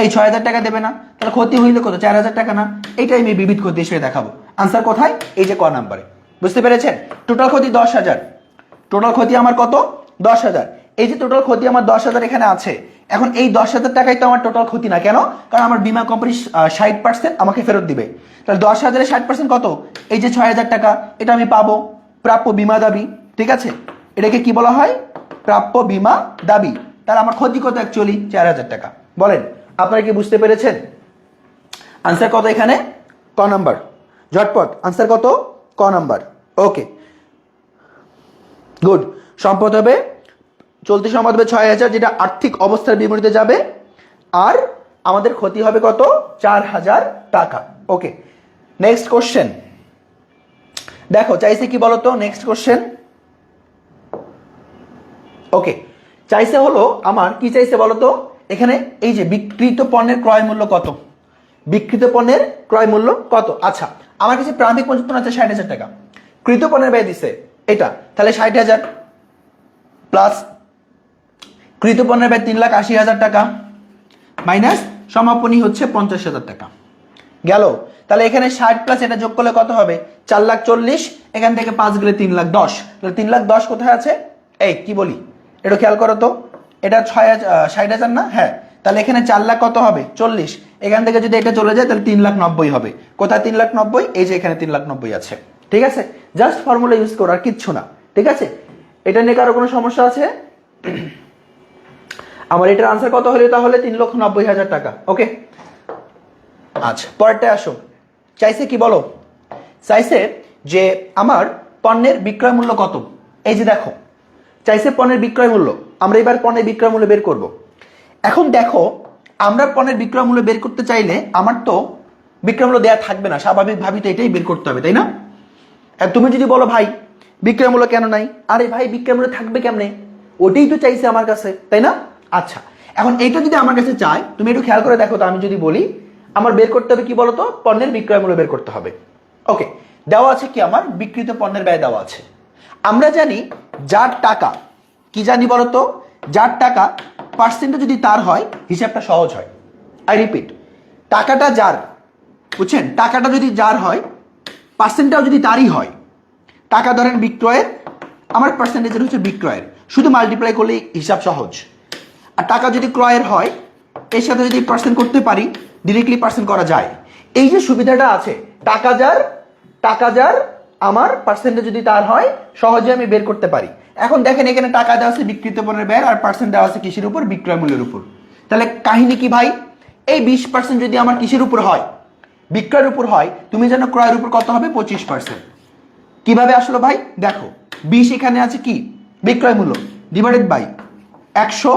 এই 6,000 টাকা দেবে না? তাহলে ক্ষতি হইলে কত? 4,000 টাকা না? এটাই আমি বিবিধ ক্ষতি হিসেবে দেখাবো। আনসার কোথায়? এই যে ক নাম্বারে। বুঝতে পেরেছেন? টোটাল ক্ষতি 10,000, টোটাল ক্ষতি আমার কত? 10,000। এই যে টোটাল ক্ষতি আমার 10,000 এখানে আছে, এখন এই 10,000 টাকাই তো আমার টোটাল ক্ষতি না, কেন? কারণ আমার বীমা কোম্পানি 60% আমাকে ফেরত দিবে। তাহলে 10,000-এর 60% কত? এই যে 6,000 টাকা, এটা আমি পাবো, প্রাপ্য বীমা দাবি, ঠিক আছে? এটাকে কি বলা হয়? প্রাপ্য বীমা দাবি। তাহলে আমার ক্ষতি কত অ্যাকচুয়ালি? 4,000 টাকা। বলেন আপনারা কি বুঝতে পেরেছেন? আনসার কত এখানে? ক নাম্বার। ঝটপট আনসার কত? ক নাম্বার। Okay good. সম্পদ হবে, চলতি সম্পদ হবে ৬,০০০, যেটা আর্থিক অবস্থার বিপরীতে যাবে, আর আমাদের ক্ষতি হবে কত? ৪,০০০ টাকা। ওকে, নেক্সট কোশ্চেন দেখো চাইছে কি বলতো, নেক্সট কোশ্চেন। ওকে, চাইছে হলো আমার কি চাইছে বলতো, এখানে এই যে বিক্রিত পণ্যের ক্রয় মূল্য কত, বিক্রিত পণ্যের ক্রয় মূল্য কত। আচ্ছা, আমার কাছে প্রারম্ভিক মজুত পণ্য আছে ৬০,০০০ টাকা, কৃত পণ্যের ব্যয় দিছে এটা, তাহলে ৬০,০০০ প্লাস কৃত পণ্যের ব্যয় ৩,৮০,০০০ টাকা মাইনাস সমাপনী হচ্ছে ৫০,০০০ টাকা গেল। তাহলে এখানে ৬০ প্লাস এটা যোগ করলে কত হবে? ৪,৪০,০০০, এখান থেকে ৫ গেলে ৩,১০,০০০। তাহলে ৩,১০,০০০ কোথায় আছে? এই কি বলি, এটা খেয়াল করো তো, এটা ৬০,০০০ না? হ্যাঁ, তাহলে এখানে ৪,০০,০০০ কত হবে? ৪০, এখান থেকে যদি এটা চলে যায় তাহলে ৩,৯০,০০০ হবে। কোথায় ৩,৯০,০০০? এই যে এখানে ৩,৯০,০০০ আছে। ঠিক আছে, জাস্ট ফর্মুলা ইউজ করো, আর কিচ্ছু না। ঠিক আছে, এটা নিয়ে কারো কোনো সমস্যা আছে? আমার এটার আনসার কত হলো তাহলে? ৩,৯০,০০০ টাকা। ওকে, আচ্ছা পরেরটা আসো। চাইছে কি বলো, চাইছে যে আমার পণ্যের বিক্রয় মূল্য কত। এই যে দেখো, চাইছে পণ্যের বিক্রয় মূল্য। আমরা এবার পণ্যের বিক্রয় মূল্য বের করব। এখন দেখো, আমরা পণ্যের বিক্রয় মূল্য বের করতে চাইলে আমার তো বিক্রয় মূল্য দেওয়া থাকবে না, স্বাভাবিকভাবেই তো এটাই বের করতে হবে, তাই না? তুমি যদি বলো ভাই বিক্রয় মূল্য কেন নাই, আরে ভাই বিক্রয় মূল্য থাকবে কেমনে, ওটাই তো চাইছে আমার কাছে, তাই না? আচ্ছা, এখন এইটা যদি আমার কাছে চাই, তুমি একটু খেয়াল করে দেখো তো, আমি যদি বলি আমার বের করতে হবে কি বলতো, পণ্যের বিক্রয় মূল্য বের করতে হবে। ওকে, দেওয়া আছে কি আমার বিক্রিত পণ্যের ব্যয় দেওয়া আছে। আমরা জানি যার টাকা, কি জানি বলতো, যার টাকা পার্সেন্টে যদি তার হয় হিসাবটা সহজ হয়। আই রিপিট, টাকাটা যার, বুঝছেন, টাকাটা যদি যার হয় পার্সেন্টটাও যদি তারই হয়। টাকা ধরেন বিক্রয়ের, আমার পার্সেন্টেজের হচ্ছে বিক্রয়ের, শুধু মাল্টিপ্লাই করলে হিসাব সহজ। আর টাকা যদি ক্রয়ের হয়, এর সাথে যদি পার্সেন্ট করতে পারি, ডিরেক্টলি পার্সেন্ট করা যায়। এই যে সুবিধাটা আছে, টাকা যার আমার পার্সেন্টেজ যদি তার হয়, সহজে আমি বের করতে পারি। এখন দেখেন এখানে টাকা দেওয়া আছে বিক্রিত পণ্যের ব্যয়, আর পার্সেন্ট দেওয়া আছে কিসের উপর? বিক্রয় মূল্যের উপর। তাহলে কাহিনী কি ভাই, এই 20% যদি আমার কিসের উপর হয়? বিক্রয়ের উপর হয়, তুমি জানো ক্রয়ের উপর কত হবে? 25%। কিভাবে আসলো ভাই? দেখো 20 এখানে আছে কি বিক্রয় মূল্য, ডিভাইডেড বাই 100,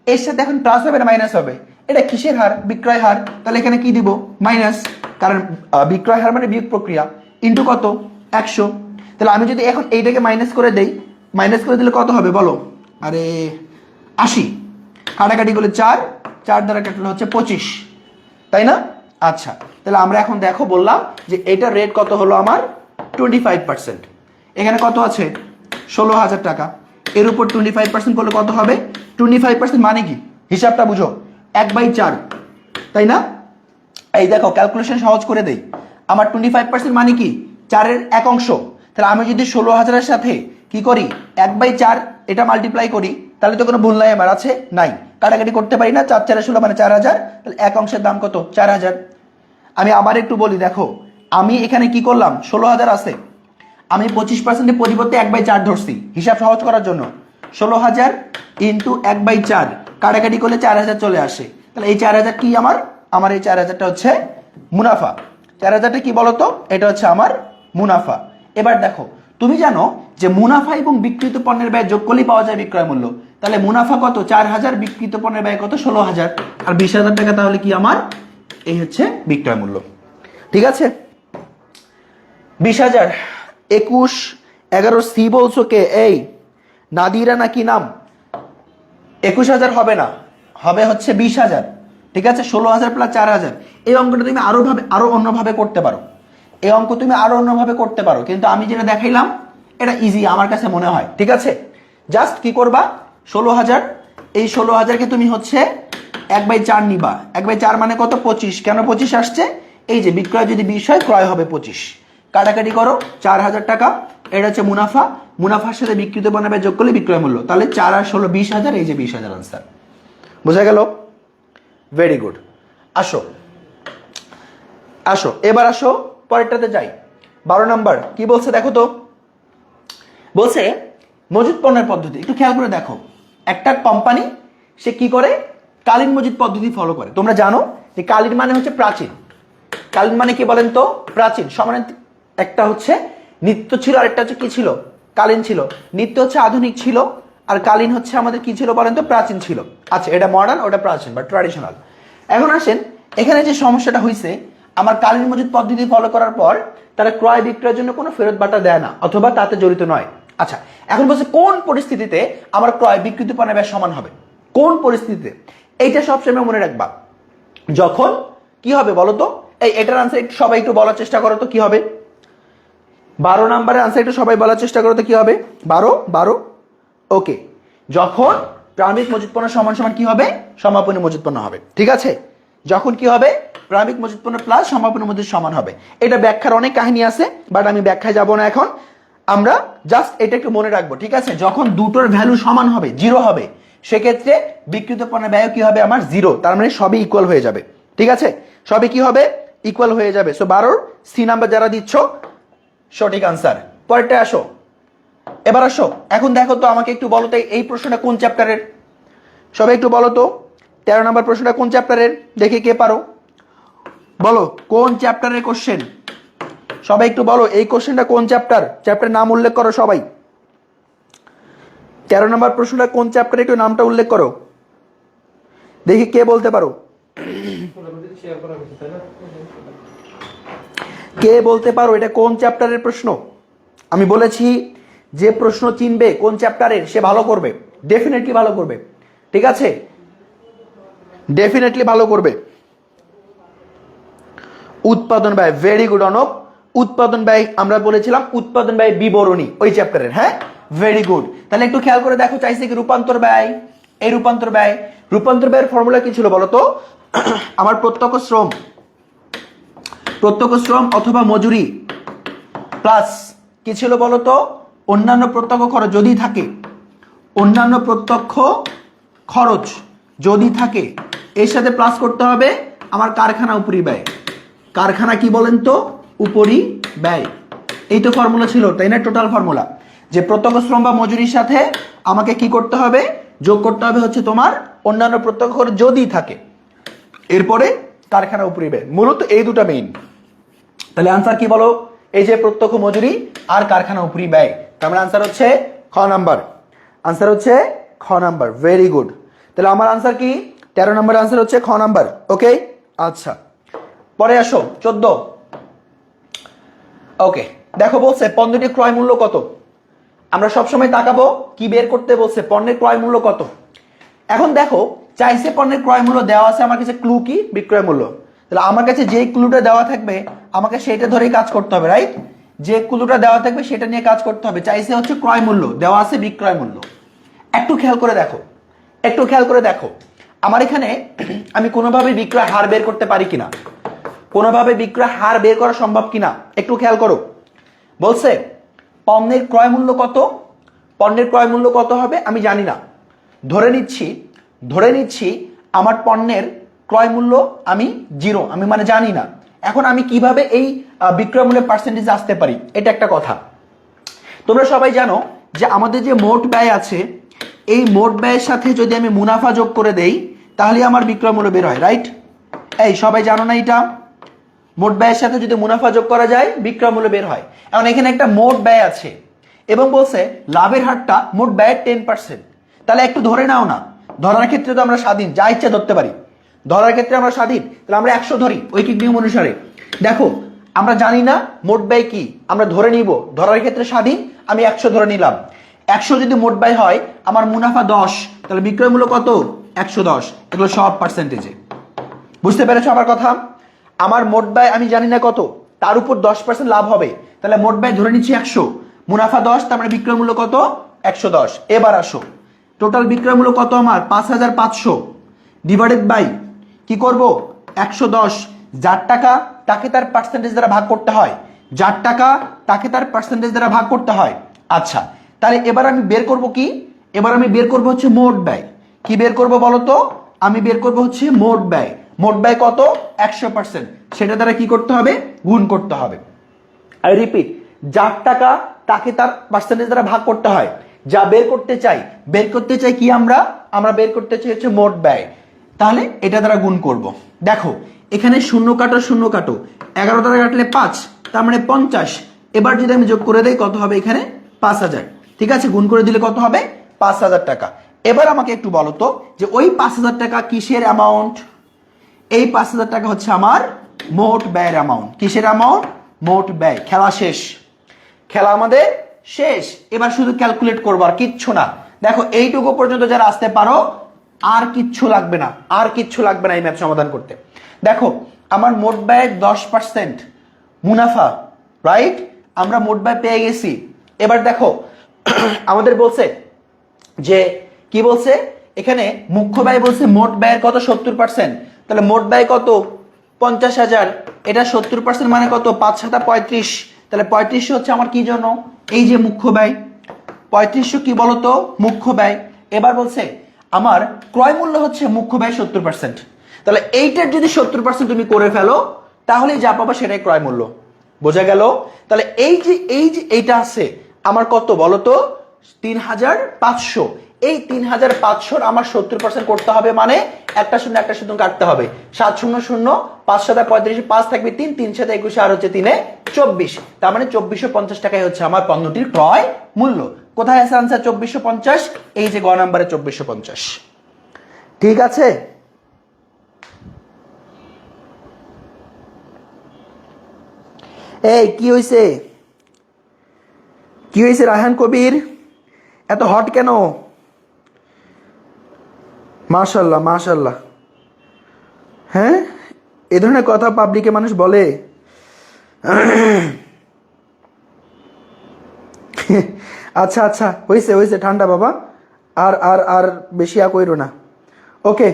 এর সাথে এখন প্লাস হবে না মাইনাস হবে? এটা কিসের হার? বিক্রয় হার। তাহলে এখানে কি দিব? মাইনাস, কারণ বিক্রয় হার মানে বিয়োগ প্রক্রিয়া, ইন্টু কত? 100। তাহলে আমি যদি এখন এইটাকে মাইনাস করে দেই, মাইনাস করে দিলে কত হবে বলো? আরে 80, কাটাকাটি করলে 4 দ্বারা কাটলে হচ্ছে 25, তাই না? আচ্ছা, তাহলে আমরা এখন দেখো বললাম যে এটার রেট কত হলো আমার? 25%। এখানে কত আছে? 16,000 টাকা। এর উপর 25% করলে কত হবে? 25% মানে কি, হিসাবটা বুঝো, 1/4, তাই না? এই দেখো ক্যালকুলেশন সহজ করে দেই, আমার 25% মানে কি? 4-এর 1 অংশ। তাহলে আমি যদি 16,000-এর সাথে কি করি? 1/4 এটা মাল্টিপ্লাই করি, তাহলে তো কোনো ভুল নাই আমার, আছে? নাই, কাটাকাটি করতে পারি না, 4-4-16 মানে 4,000। তাহলে 1 অংশের দাম কত? 4,000। আমি আবার একটু বলি, দেখো আমি এখানে কি করলাম, 16,000 আছে, আমি 25% পরিবর্তে 1/4 ধরছি হিসাব সহজ করার জন্য। 16,000 ইন্টু 1/4, কাটাকাটি করলে 4,000 চলে আসে। তাহলে এই 4,000 কি আমার এই 4,000টা হচ্ছে মুনাফা। 4,000টা কি বলতো? এটা হচ্ছে আমার মুনাফা। এবার দেখো, তুমি জানো যে মুনাফা এবং বিক্রিত পণ্যের ব্যয় যোগ করলেই পাওয়া যায় বিক্রয় মূল্য। তাহলে মুনাফা কত? 4,000, বিক্রিত পণ্যের ব্যয় কত? 16,000, আর 20,000 টাকা তাহলে কি আমার? এই হচ্ছে বিক্রয় মূল্য। ঠিক আছে, 20,000। 21, 11 সি বলছো কে? এই নাদিরা নাকি নাম? 21,000 হবে না, হবে হচ্ছে 20,000। ঠিক আছে, 16,000 প্লাস 4,000। এই অঙ্কটা তুমি আরো অন্যভাবে করতে পারো, এই অঙ্ক তুমি আরো অন্যভাবে করতে পারো, কিন্তু আমি যেটা দেখাইলাম এটা ইজি আমার কাছে মনে হয়। ঠিক আছে, জাস্ট কি করবা, 16,000, এই 16,000-কে তুমি হচ্ছে 1/4 নিবা। 1/4 মানে কত? 25। কেন 25 আসছে? এই যে বিক্রয় যদি 20 হয়, ক্রয় হবে 25, কাটাকাটি করো 4,000 টাকা, এটা হচ্ছে মুনাফা। মুনাফার সাথে বিক্রিত পণ্যের ব্যয় যোগ করলে বিক্রয় মূল্য, তাহলে 4 আর 16 20,000, এই যে 20,000 আনসার। বোঝা গেল? Very good. আসো এবার আসো পরেরটাতে যাই। 12 নাম্বার কি বলছে দেখো তো, বলছে মজুত পণ্যের পদ্ধতি। একটু খেয়াল করে দেখো, একটা কোম্পানি সে কি করে? কালীন মজুত পদ্ধতি ফলো করে। তোমরা জানো যে কালীন মানে হচ্ছে প্রাচীন। কালীন মানে কি বলেন তো? প্রাচীন। সমানে একটা হচ্ছে নিত্য ছিল, আর একটা হচ্ছে কি ছিল? কালীন ছিল। নিত্য হচ্ছে আধুনিক ছিল, আর কালীন হচ্ছে আমাদের কি ছিল বলেন তো, প্রাচীন ছিল। আচ্ছা, এটা মডার্ন, ওটা প্রাচীন বা ট্র্যাডিশনাল। এখন আসেন, এখানে যে সমস্যাটা হয়েছে, আমার কালীন মজুদ পদ্ধতি ফলো করার পর তারা ক্রয় বিক্রয়ের জন্য কোনো ফেরত বাটা দেয় না অথবা তাতে জড়িত নয়। আচ্ছা, এখন বলছে কোন পরিস্থিতিতে আমার ক্রয় বিক্রিত পণ্যের ব্যয় সমান হবে, কোন পরিস্থিতিতে? এইটা সবসময় মনে রাখবা। যখন কি হবে বলতো, এটার আনসার একটু সবাই একটু বলার চেষ্টা করো তো, কি হবে? 12 নম্বরের আনসার একটু সবাই বলার চেষ্টা করো তো, কি হবে? 12। ওকে, যখন প্রারম্ভিক মজুত পণ্য সমান সমান কি হবে, সমাপনী মজুত পণ্য হবে। ঠিক আছে, যখন কি হবে, প্রারম্ভিক মজুত পণ্য প্লাস সমাপনী মজুত সমান হবে। এটা ব্যাখ্যার অনেক কাহিনী আছে, বাট আমি ব্যাখ্যায় যাব না এখন। আমরা জাস্ট এটা একটু মনে রাখবো, ঠিক আছে? যখন দুটোর ভ্যালু সমান হবে, 0 হবে, সেক্ষেত্রে বিক্রিত পণ্যের ব্যয় কি হবে আমার 0, তার মানে সবই ইকুয়াল হয়ে যাবে। ঠিক আছে, সবই কি হবে, ইকুয়াল হয়ে যাবে। সো 12 সি নাম্বার যারা দিচ্ছ সঠিক আনসার। পরেরটা আসো, এবার আসো, এখন দেখো তো, আমাকে একটু বলো তো এই প্রশ্নটা কোন চ্যাপ্টারের, সবাই একটু বলো তো। 13 নম্বর প্রশ্নটা কোন চ্যাপ্টারের, দেখি কে পারো, বলো কোন চ্যাপ্টারের কোশ্চেন, সবাই একটু বলো এই কোশ্চেনটা কোন চ্যাপ্টার, চ্যাপ্টারের নাম উল্লেখ করো সবাই। 13 নম্বর প্রশ্নটা কোন চ্যাপ্টারে, একটু নামটা উল্লেখ করো, দেখি কে বলতে পারো, কে বলতে পারো এটা কোন চ্যাপ্টারের প্রশ্ন? আমি বলেছি যে প্রশ্ন চিনবে কোন চ্যাপ্টারের সে ভালো করবে, ডেফিনেটলি ভালো করবে। ঠিক আছে, ডেফিনেটলি ভালো করবে। উৎপাদন ব্যয়, ভেরি গুড অনব। উৎপাদন ব্যয় আমরা বলেছিলাম উৎপাদন ব্যয় বিবরণী, ওই চ্যাপ্টারের। হ্যাঁ, ভেরি গুড। তাহলে একটু খেয়াল করে দেখো, চাইছে কি রূপান্তর ব্যয়, এই রূপান্তর ব্যয়। রূপান্তর ব্যয়ের ফর্মুলা কি ছিল বলতো? আমার প্রত্যক্ষ শ্রম অথবা মজুরি প্লাস কি ছিল বলতো, অন্যান্য প্রত্যক্ষ খরচ যদি থাকে, অন্যান্য প্রত্যক্ষ খরচ যদি থাকে, এর সাথে প্লাস করতে হবে আমার কারখানা উপরি ব্যয়। কারখানা কি বলেন তো, উপরি ব্যয়। এই তো ফর্মুলা ছিল, তাই না? টোটাল ফর্মুলা, যে প্রত্যক্ষ শ্রম বা মজুরির সাথে আমাকে কি করতে হবে, যোগ করতে হবে হচ্ছে তোমার অন্যান্য প্রত্যক্ষ খরচ যদি থাকে, এরপরে কারখানা উপরি ব্যয়। মূলত এই দুটা মেইন। তাহলে আনসার কি বলো, এই যে প্রত্যক্ষ মজুরি আর কারখানা উপরি ব্যয়, তার মানে আনসার হচ্ছে খ নাম্বার। আনসার হচ্ছে খ নাম্বার, ভেরি গুড। তাহলে আমার আনসার কি, 13 নম্বর আনসার হচ্ছে খ নাম্বার। ওকে, আচ্ছা, পরে আসো 14। ওকে, দেখো বলছে পণ্যটির ক্রয় মূল্য কত। আমরা সবসময় তাকাবো কি বের করতে বলছে, পণ্যের ক্রয় মূল্য কত। এখন দেখো, চাইছে পণ্যের ক্রয় মূল্য দেওয়া আছে, আমার কাছে ক্লু কি, বিক্রয় মূল্য। তাহলে আমার কাছে যে ক্লুটা দেওয়া থাকবে আমাকে সেটা ধরেই কাজ করতে হবে, রাইট? যে ক্লুটা দেওয়া থাকবে সেটা নিয়ে কাজ করতে হবে। চাইছে হচ্ছে ক্রয় মূল্য, দেওয়া আছে বিক্রয় মূল্য। একটু খেয়াল করে দেখো, একটু খেয়াল করে দেখো, আমার এখানে আমি কোনোভাবে বিক্রয় হার বের করতে পারি কিনা, কোনোভাবে বিক্রয় হার বের করা সম্ভব কিনা, একটু খেয়াল করো। বলছে পণ্যের ক্রয় মূল্য কত, পণ্যের ক্রয় মূল্য কত হবে আমি জানি না। ধরে নিচ্ছি আমার পণ্যের ক্রয় মূল্য আমি 0, আমি মানে জানি না। এখন আমি কিভাবে এই বিক্রয় মূল্যের পার্সেন্টেজ আসতে পারি, এটা একটা কথা। তোমরা সবাই জানো যে আমাদের যে মোট ব্যয় আছে, এই মোট ব্যয়ের সাথে যদি আমি মুনাফা যোগ করে দেই তাহলে আমার বিক্রয় মূল্য বের হয়, রাইট? এই সবাই জানো না এটা? মোট ব্যয়ের সাথে যদি মুনাফা যোগ করা যায় বিক্রয় মূল্য বের হয়। এখন এখানে একটা মোট ব্যয় আছে এবং বলছে লাভের হারটা মোট ব্যয়ের 10%। তাহলে একটু ধরে নাও না, ধরার ক্ষেত্রে তো আমরা স্বাধীন, যা ইচ্ছা ধরতে পারি, ধরার ক্ষেত্রে আমরা স্বাধীন। তাহলে আমরা 100 ধরি ঐকিক নিয়ম অনুসারে। দেখো আমরা জানি না মোট ব্যয় কি, আমরা ধরে নিব, ধরার ক্ষেত্রে স্বাধীন, আমি 100 ধরে নিলাম। 100 যদি মোট ব্যয় হয়, আমার মুনাফা 10, তাহলে বিক্রয় মূল্য কত, 110। এগুলো সব পার্সেন্টেজে। বুঝতে পেরেছো আমার কথা? আমার মোট ব্যয় আমি জানি না কত, তার উপর 10% লাভ হবে, তাহলে মোট ব্যয় ধরে নিচ্ছি 100, মুনাফা 10, তার মানে বিক্রয় মূল্য কত, 110। এবার আসো, টোটাল বিক্রয় মূল্য কত আমার, 5500 ডিভাইডেড বাই কি করব, 110। যার টাকা তাকে তার পার্সেন্টেজ দ্বারা ভাগ করতে হয়, যার টাকা তাকে তার পার্সেন্টেজ দ্বারা ভাগ করতে হয়। আচ্ছা, তাহলে এবার আমি বের করব কি, এবার আমি বের করব হচ্ছে মোট ব্যয়। কি বের করব বলো তো, আমি বের করব হচ্ছে মোট ব্যয়। মোট ব্যয় কত, 100%, সেটা দ্বারা কি করতে হবে, গুণ করতে হবে। আই রিপিট, যার টাকা তাকে তার পার্সেন্টেজ দ্বারা ভাগ করতে হয়। যা বের করতে চাই কি, আমরা বের করতে চাই হচ্ছে মোট ব্যয়। তাহলে এটা দ্বারা গুণ করব। দেখো এখানে শূন্য কাটো, 11 দ্বারা কাটলে 5, তার মানে 50। এবার যদি আমি যোগ করে দেই কত হবে, এখানে 5,000, ঠিক আছে, গুণ করে দিলে কত হবে? 5,000 টাকা। এবার আমাকে একটু বলো তো যে ওই 5,000 টাকা কিসের অ্যামাউন্ট? এই 5,000 টাকা হচ্ছে আমার মোট ব্যয়ের অ্যামাউন্ট। কিসের অ্যামাউন্ট? মোট ব্যয়। খেলা শেষ, খেলা আমাদের শেষ। এবার শুধু ক্যালকুলেট করবো, আর কিচ্ছু না। দেখো এইটুকু পর্যন্ত যারা আসতে পারো আর কিচ্ছু লাগবে না, আর কিচ্ছু লাগবে না এই ম্যাথ সমাধান করতে। দেখো আমার মোট ব্যয়ের 10% মুনাফা, রাইট? আমরা মোট ব্যয় পেয়ে গেছি। এবার দেখো আমাদের বলছে যে কি বলছে এখানে, মুখ্য ব্যয় বলছে মোট ব্যয়ের কত? 70%। তাহলে মোট ব্যয় কত? 50,000। এটা 70% মানে কত? 5 × 7 = 35। তাহলে 3500 হচ্ছে আমার কি জন্য? এই যে মুখ্য ব্যয়। 3500 কি বলতো? মুখ্য ব্যয়। এবার বলছে আমার ক্রয় মূল্য হচ্ছে মুখ্য ব্যয় 70%। তাহলে এইটার যদি 70% তুমি করে ফেলো তাহলে যা পাবা সেটাই ক্রয় মূল্য। বোঝা গেল? তাহলে এই যে এইটা আছে আমার কত বলতো? 3,500। এই 3,500 আমার 70% করতে হবে, মানে একটা শূন্য কাটতে হবে। 7 0 0, 5 × 7 = 35, 5 থাকবে 3, 3 × 7 = 21, আর হচ্ছে 3 × 24। তার মানে 2450 টাকাই হচ্ছে আমার পণ্যটির ক্রয় মূল্য। কোথায় আছে আনসার? 2450। এই যে গ নাম্বারে 2450। ঠিক আছে? এই কি হয়েছে? কি হয়েছে রায়হান কবির? এত হট কেন? মাশাল্লাহ মাশাল্লাহ। হ্যাঁ, এ ধরনের কথা পাবলিকে মানুষ বলে? আচ্ছা আচ্ছা, হয়েছে হয়েছে, ঠান্ডা বাবা, আর আর আর বেশি কইরো না। ওকে,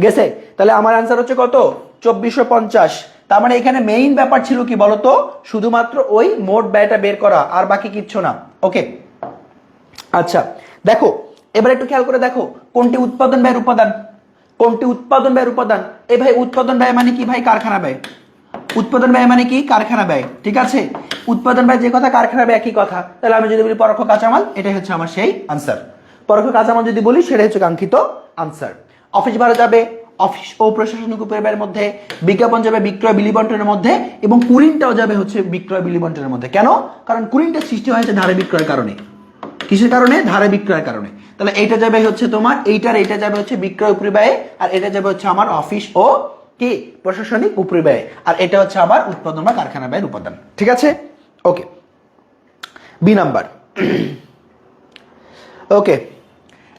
গেছে। তাহলে আমার অ্যান্সার হচ্ছে কত? 2450। তার মানে এখানে মেইন ব্যাপার ছিল কি বলতো? শুধুমাত্র ওই মোট ব্যয়টা বের করা, আর বাকি কিচ্ছু না। ওকে, আচ্ছা দেখো এবার একটু খেয়াল করে দেখো কোনটি উৎপাদন ব্যয়ের উপাদান, কোনটি উৎপাদন ব্যয়ের উপাদান। এই ভাই উৎপাদন ব্যয় মানে কি ভাই? কারখানা ব্যয়। উৎপাদন ব্যয় মানে কি? কারখানা ব্যয়। ঠিক আছে, উৎপাদন ব্যয় যে কথা, কারখানা ব্যয় একই কথা। তাহলে আমি যদি বলি পরোক্ষ কাঁচামাল, এটাই হচ্ছে আমার সেই আনসার। পরোক্ষ কাঁচামাল যদি বলি সেটাই হচ্ছে কাঙ্ক্ষিত আনসার। অফিস ভাড়া যাবে অফিস ও প্রশাসনিক উপব্যয়ের মধ্যে, বিজ্ঞাপন যাবে বিক্রয় বিলি বন্টনের মধ্যে, এবং কুরিনটাও যাবে হচ্ছে বিক্রয় বিলি বন্টনের মধ্যে। কেন? কারণ কুরিনটা সৃষ্টি হয়েছে ধারে বিক্রয়ের কারণে। কিসের কারণে? ধারে বিক্রয়ের কারণে। তাহলে এইটা যাবে হচ্ছে তোমার এইটা যাবে হচ্ছে বিক্রয় উপরিব্যয়, আর এটা যাবে হচ্ছে আমার অফিস ও কি প্রশাসনিক উপরিব্যয়, আর এটা হচ্ছে আমার উৎপাদন বা কারখানা ব্যয়ের উপাদান। ঠিক আছে? ওকে, বি নাম্বার। ওকে,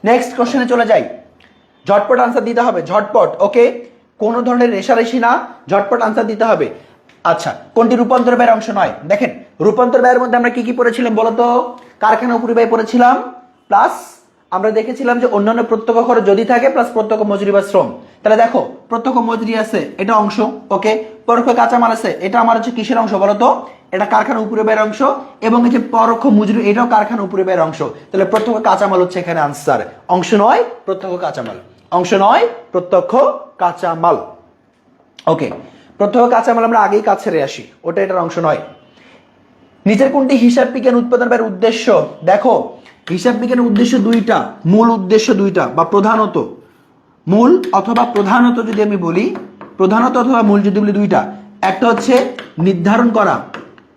নেক্সট কোশ্চেনে চলে যাই। ঝটপট আনসার দিতে হবে, ঝটপট। ওকে, কোন ধরনের রেশারেশি না, ঝটপট আনসার দিতে হবে। আচ্ছা, কোনটি রূপান্তর ব্যয়ের অংশ নয়? দেখেন রূপান্তর ব্যয়ের মধ্যে আমরা কি কি পড়েছিলাম বলতো? কারখানা উপরিব্যয় পড়েছিলাম, প্লাস আমরা দেখেছিলাম যে অন্যান্য প্রত্যক্ষ খরচ যদি থাকে, প্লাস প্রত্যক্ষ মজুরি বা শ্রম। তাহলে দেখো প্রত্যক্ষ মজুরি আছে, এটা অংশ। ওকে, পরোক্ষ কাঁচামাল আছে, এটা আমার হচ্ছে কিসের অংশ বলতো? এটা কারখানা উপরিব্যয়ের অংশ। এবং এই যে পরোক্ষ মজুরি, এটাও কারখানা উপরিব্যয়ের অংশ। তাহলে প্রত্যক্ষ কাঁচামাল হচ্ছে এখানে আনসার। অংশ নয় প্রত্যক্ষ কাঁচামাল, অংশ নয় প্রত্যক্ষ কাঁচামাল। ওকে, প্রত্যক্ষ কাঁচামাল আমরা আগেই কাজ ছেড়ে আসি, ওটা এটার অংশ নয়। নিচের কোনটি হিসাব বিজ্ঞান উৎপাদন ব্যয়ের উদ্দেশ্য? দেখো হিসাব বিজ্ঞানের উদ্দেশ্য দুইটা, মূল উদ্দেশ্য দুইটা, বা প্রধানত মূল অথবা প্রধানত যদি আমি বলি, প্রধানত অথবা মূল যদি বলি দুইটা। একটা হচ্ছে নির্ধারণ করা,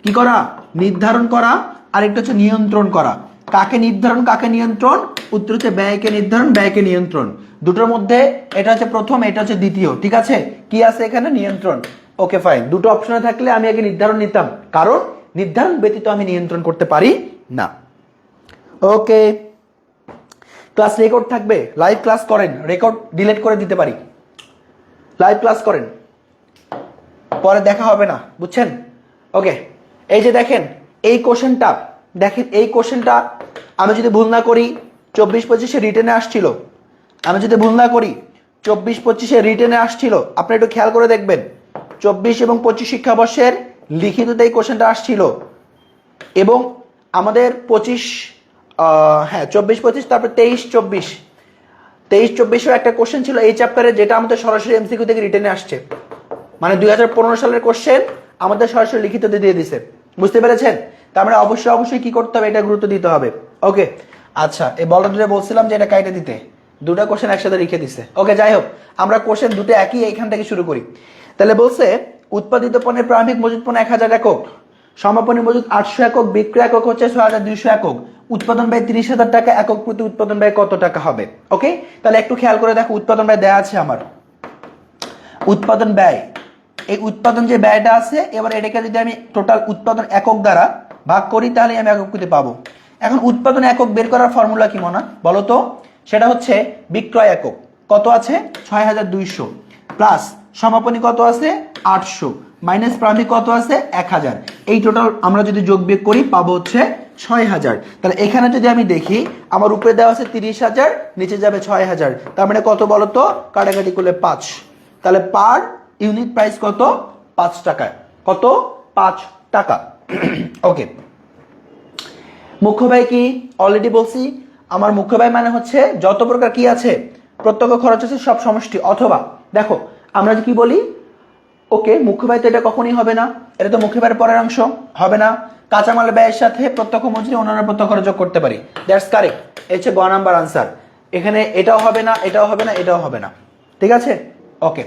কি করা? নির্ধারণ করা। আরেকটা হচ্ছে নিয়ন্ত্রণ করা। কাকে নির্ধারণ কাকে নিয়ন্ত্রণ? উত্তর হচ্ছে ব্যয়কে নির্ধারণ ব্যয়কে নিয়ন্ত্রণ। দুটোর মধ্যে এটা হচ্ছে প্রথম, এটা হচ্ছে দ্বিতীয়। ঠিক আছে, কি আছে এখানে? নিয়ন্ত্রণ। ওকে ফাইন, দুটো অপশনে থাকলে আমি আগে নির্ধারণ নিতাম, কারণ নির্ধারণ ব্যতীত আমি নিয়ন্ত্রণ করতে পারি না। ওকে, ক্লাস রেকর্ড থাকবে, লাইভ ক্লাস করেন, রেকর্ড ডিলিট করে দিতে পারি। লাইভ ক্লাস করেন, পরে দেখা হবে না, বুঝছেন? ওকে, এই যে দেখেন এই কোশ্চেনটা, দেখেন এই কোশ্চেনটা আমি যদি ভুল না করি 24-25 রিটেনে আসছিল। আমি যদি ভুল না করি 24-25 রিটেনে আসছিল। আপনি একটু খেয়াল করে দেখবেন 24 এবং 25 শিক্ষাবর্ষের লিখিততে এই কোশ্চেনটা আসছিল। এবং আমাদের 24-25, তারপর 23-24 একটা কোশ্চেন ছিল এই চ্যাপ্টারে, যেটা আমাদের সরাসরি এমসিকিউ থেকে রিটেনে আসছে। মানে 2015 সালের কোশ্চেন আমাদের সরাসরি লিখিততে দিয়ে দিছে। বুঝতে পেরেছেন? তার মানে অবশ্যই কি করতে হবে? এটা গুরুত্ব দিতে হবে। ওকে, আচ্ছা, এই বলটা বলছিলাম যে এটা কাইটে দিতে, দুটা কোশ্চেন একসাথে লিখে দিছে। ওকে, যাই হোক, আমরা কোশ্চেন দুটো একই এইখান থেকে শুরু করি। তাহলে বলছে উৎপাদিত পণ্যের প্রারম্ভিক মজুত পণ্য 1000 একক, সমাপনী মজুদ 800 একক, বিক্রয় একক হচ্ছে 6200 একক, উৎপাদন ব্যয় 30,000 টাকা, একক প্রতি উৎপাদন ব্যয় কত টাকা হবে? ওকে, তাহলে একটু খেয়াল করে দেখো, উৎপাদন ব্যয় দেয়া আছে আমার, উৎপাদন ব্যয়, এই উৎপাদন যে ব্যয়টা আছে, এবার এটাকে যদি আমি টোটাল উৎপাদন একক দ্বারা ভাগ করি তাহলে আমি একক প্রতি পাবো। এখন উৎপাদন একক বের করার ফর্মুলা কি মনে বলো তো? সেটা হচ্ছে বিক্রয় একক কত আছে 6200 প্লাস সমাপনী কত আছে 800 মাইনাস প্রারম্ভিক কত আছে 1000, এই টোটাল আমরা যদি যোগ বিয়োগ করি পাবো হচ্ছে 6000। তাহলে এখানে যদি আমি দেখি আমার উপরে দেওয়া আছে 30,000, নিচে যাবে 6000, তার মানে কত বলো তো? কাটাকাটি করলে 5, তাহলে পার ইউনিট প্রাইস কত? 5 টাকা। কত? 5 টাকা। ওকে, মুখ্য ব্যয় কি? অলরেডি বলছি, আমার মুখ্য ব্যয় মানে হচ্ছে যত প্রকার কি আছে প্রত্যক্ষ খরচ আছে সব সমষ্টি, অথবা দেখো আমরা কি বলি, ওকে মুখ্য ব্যয় তো এটা কখনই হবে না, এটা তো মুখ্য ব্যয়ের পরের অংশ হবে না, কাঁচামাল ব্যয়ের সাথে প্রত্যক্ষ মজুরি অন্যান্য প্রত্যক্ষ খরচ যোগ করতে পারি, দ্যাটস কারেক্ট, এই হচ্ছে গ নাম্বার আনসার। এখানে এটাও হবে না, এটাও হবে না, এটাও হবে না, ঠিক আছে? ওকে,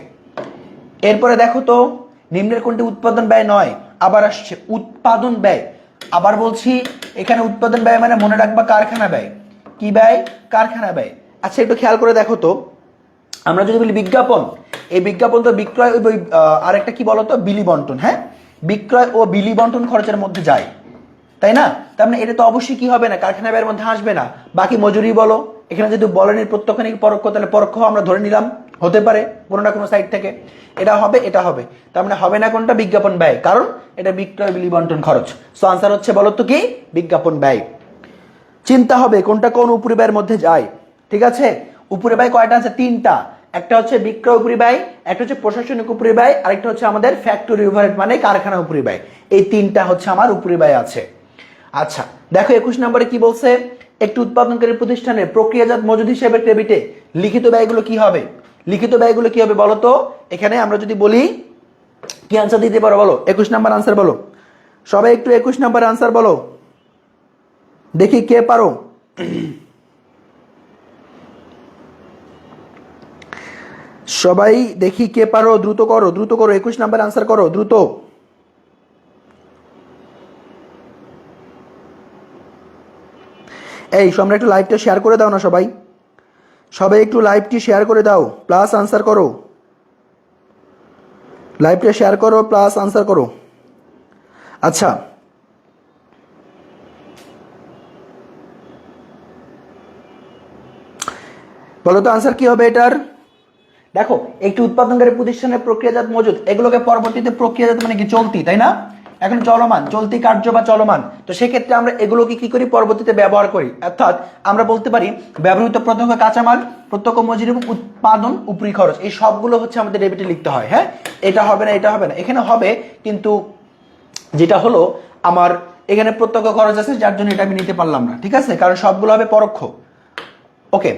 এরপরে দেখো তো নিম্নের কোনটি উৎপাদন ব্যয় নয়? আবার আসছে উৎপাদন ব্যয়, আবার বলছি এখানে উৎপাদন ব্যয় মানে মনে রাখবা কারখানা ব্যয়। কি ব্যয়? কারখানা ব্যয়। আচ্ছা একটু খেয়াল করে দেখো তো, আমরা যদি বলি বিজ্ঞাপন, এই বিজ্ঞাপন তো বিক্রয় আর একটা কি বলতো বিলি বন্টন, হ্যাঁ বিক্রয় ও বিলি বন্টন খরচের মধ্যে যায়, তাই না? তার মানে এটা তো অবশ্যই কি হবে না, কারখানা ব্যয়ের মধ্যে আসবে না। বাকি মজুরি বলো, এখানে যদি বলেনি প্রত্যক্ষ নাকি পরোক্ষ, তাহলে পরোক্ষ আমরা ধরে নিলাম, হতে পারে কোনো না কোনো সাইড থেকে, এটা হবে এটা হবে, তার মানে হবে না কোনটা? বিজ্ঞাপন ব্যয়, কারণ এটা বিক্রয় বিলি বন্টন খরচ। সো আনসার হচ্ছে বলো তো কি? বিজ্ঞাপন ব্যয়। চিন্তা হবে কোনটা কোন উপরি ব্যয়ের মধ্যে যায়, ঠিক আছে? উপরি ব্যয় কয়টা আছে? 3টা, একটা হচ্ছে বিক্রয় উপরি ব্যয়, একটা হচ্ছে প্রশাসনিক উপরি ব্যয়, আরেকটা হচ্ছে আমাদের ফ্যাক্টরি ওভারহেড মানে কারখানা উপরি ব্যয়। এই 3টা হচ্ছে আমার উপরি ব্যয় আছে। আচ্ছা দেখো 21 নম্বরে কি বলছে, একটি উৎপাদনকারী প্রতিষ্ঠানের প্রক্রিয়াজাত মজুদ হিসেবে ডেবিটে লিখিত ব্যয়গুলো কি হবে? লিখিত ব্যয়গুলো কি হবে বলো তো? এখানে আমরা যদি বলি কি আনসার দিতে পারো বলো? 21 নম্বর আনসার বলো সবাই, একটু 21 নম্বর আনসার বলো দেখি কে পারো। সবাই দেখি কে পারো, দ্রুত করো দ্রুত করো, 21 নাম্বার আনসার করো দ্রুত। এই তোমরা একটু লাইভটা শেয়ার করে দাও না সবাই, সবাই একটু লাইভটি শেয়ার করে দাও, প্লাস আনসার করো, লাইভটা শেয়ার করো প্লাস আনসার করো। আচ্ছা বলো তো আনসার কি হবে এটার? দেখো একটি উৎপাদনকারী প্রতিষ্ঠানের প্রক্রিয়াজাত মজুদ, এগুলোকে পরবর্তীতে প্রক্রিয়াজাত মানে কি চলতি, তাই না? এখন চলমান, চলতি কার্য বা চলমান, তো সেক্ষেত্রে আমরা এগুলোকে কি করি? পরবর্তীতে ব্যবহার করি। অর্থাৎ আমরা বলতে পারি ব্যবহৃত প্রত্যক্ষ কাঁচামাল, প্রত্যক্ষ মজুরি এবং উৎপাদন উপরি খরচ, এই সবগুলো হচ্ছে আমাদের ডেবিটে লিখতে হয়। হ্যাঁ, এটা হবে না, এটা হবে না, এখানে হবে, কিন্তু যেটা হলো আমার এখানে প্রত্যক্ষ খরচ আছে, যার জন্য এটা আমি নিতে পারলাম না, ঠিক আছে? কারণ সবগুলো হবে পরোক্ষ। ওকে,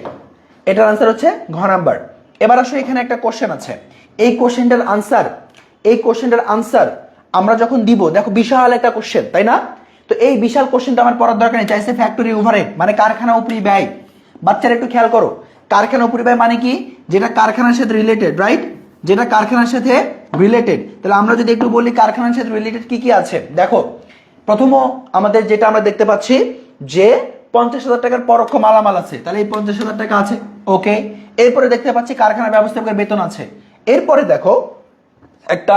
এটার আনসার হচ্ছে ঘ নাম্বার। এবার আসো এখানে একটা কোশ্চেন আছে, এই কোশ্চেনটার আনসার আমরা যখন দিব, দেখো বিশাল একটা কোশ্চেন, তাই না? তো এই বিশাল কোশ্চেনটা আমার পড়ার দরকার নেই, চাইছে ফ্যাক্টরি ওভারহেড মানে কারখানা উপরি ব্যয়। বাচ্চারা একটু খেয়াল করো, কারখানা উপরি ব্যয় মানে কি? যেটা কারখানার সাথে রিলেটেড, রাইট? যেটা কারখানার সাথে রিলেটেড। তাহলে আমরা যদি একটু বলি কারখানার সাথে রিলেটেড কি কি আছে, দেখো প্রথম আমাদের যেটা আমরা দেখতে পাচ্ছি যে 50,000 টাকার পরোক্ষ মালামাল আছে, তাহলে এই 50,000 টাকা আছে। ওকে, এরপরে দেখতে পাচ্ছি কারখানা ব্যবস্থাপকের বেতন আছে। এরপরে দেখো একটা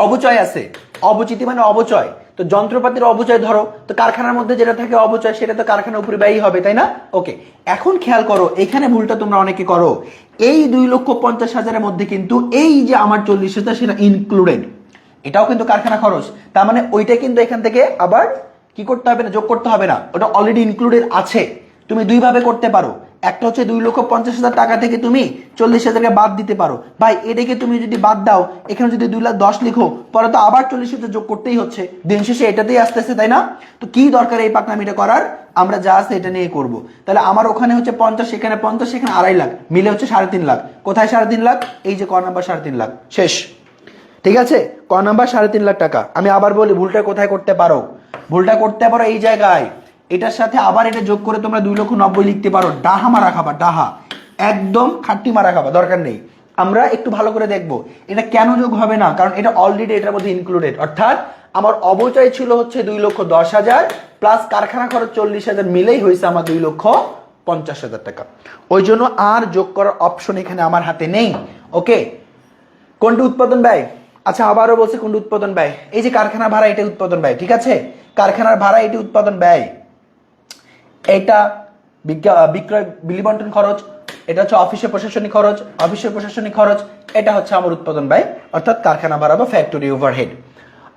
অবচয় আছে, অবচিতি মানে অবচয়, তো যন্ত্রপাতির অবচয় ধরো, তো কারখানার মধ্যে যেটা থাকে অবচয়, সেটা তো কারখানা উপরি ব্যয়ই হবে, তাই না? ওকে, এখন খেয়াল করো এখানে ভুলটা তোমরা অনেকে করো, এই 2,50,000-এর মধ্যে কিন্তু এই যে আমার 40,000 সেটা ইনক্লুডেড, এটাও কিন্তু কারখানা খরচ, তার মানে ওইটা কিন্তু এখান থেকে আবার কি করতে হবে না, যোগ করতে হবে না, ওটা অলরেডি ইনক্লুডেড আছে। তুমি দুই ভাবে করতে পারো, একটা হচ্ছে 2,50,000 টাকা থেকে তুমি 40,000-কে বাদ দিতে পারো। ভাই এটাকে তুমি যদি বাদ দাও, এখানে যদি 2,10,000 লিখো, পরে তো আবার 40,000 যোগ করতেই হচ্ছে, দিন শেষে এটাতেই আসতেছে, তাই না? তো কি দরকার এই পাকনামিটা করার, আমরা যা আছে এটা নিয়ে করব। তাহলে আমার ওখানে হচ্ছে 50, এখানে 50, এখানে 2.5 লাখ, মিলে হচ্ছে 3.5 লাখ। কোথায় 3.5 লাখ? এই যে ক নাম্বার 3.5 লাখ, শেষ। ঠিক আছে, ক নাম্বার 3.5 লাখ টাকা। আমি আবার বলি ভুলটা কোথায় করতে পারো, ভুলটা করতে পারো এই জায়গায়, এটার সাথে আবার এটা যোগ করে তোমরা 2,90,000 লিখতে পারো, ডাহা মারা খাবা, ডাহা একদম খাট্টি মারা খাবা, দরকার নেই। আমরা একটু ভালো করে দেখবো এটা কেন যোগ হবে না, কারণ এটা অলরেডি এটার মধ্যে ইনক্লুডেড, অর্থাৎ আমার অবচয় ছিল হচ্ছে 2,10,000 প্লাস কারখানা খরচ 40,000 মিলেই হয়েছে আমার 2,50,000 টাকা। ওই জন্য আর যোগ করার অপশন এখানে আমার হাতে নেই। ওকে, কোনটি উৎপাদন ব্যয়? আচ্ছা আবারও বলছি কোনটি উৎপাদন ব্যয়? এই যে কারখানা ভাড়া, এটা উৎপাদন ব্যয়, ঠিক আছে? কারখানার ভাড়া এটি উৎপাদন ব্যয়, এটা বিক্রয় বিলি বন্টন খরচ, এটা হচ্ছে অফিসের প্রশাসনিক খরচ, অফিসের প্রশাসনিক খরচ, এটা হচ্ছে আমার উৎপাদন ব্যয় অর্থাৎ কারখানা ভাড়া বা ফ্যাক্টরি ওভারহেড।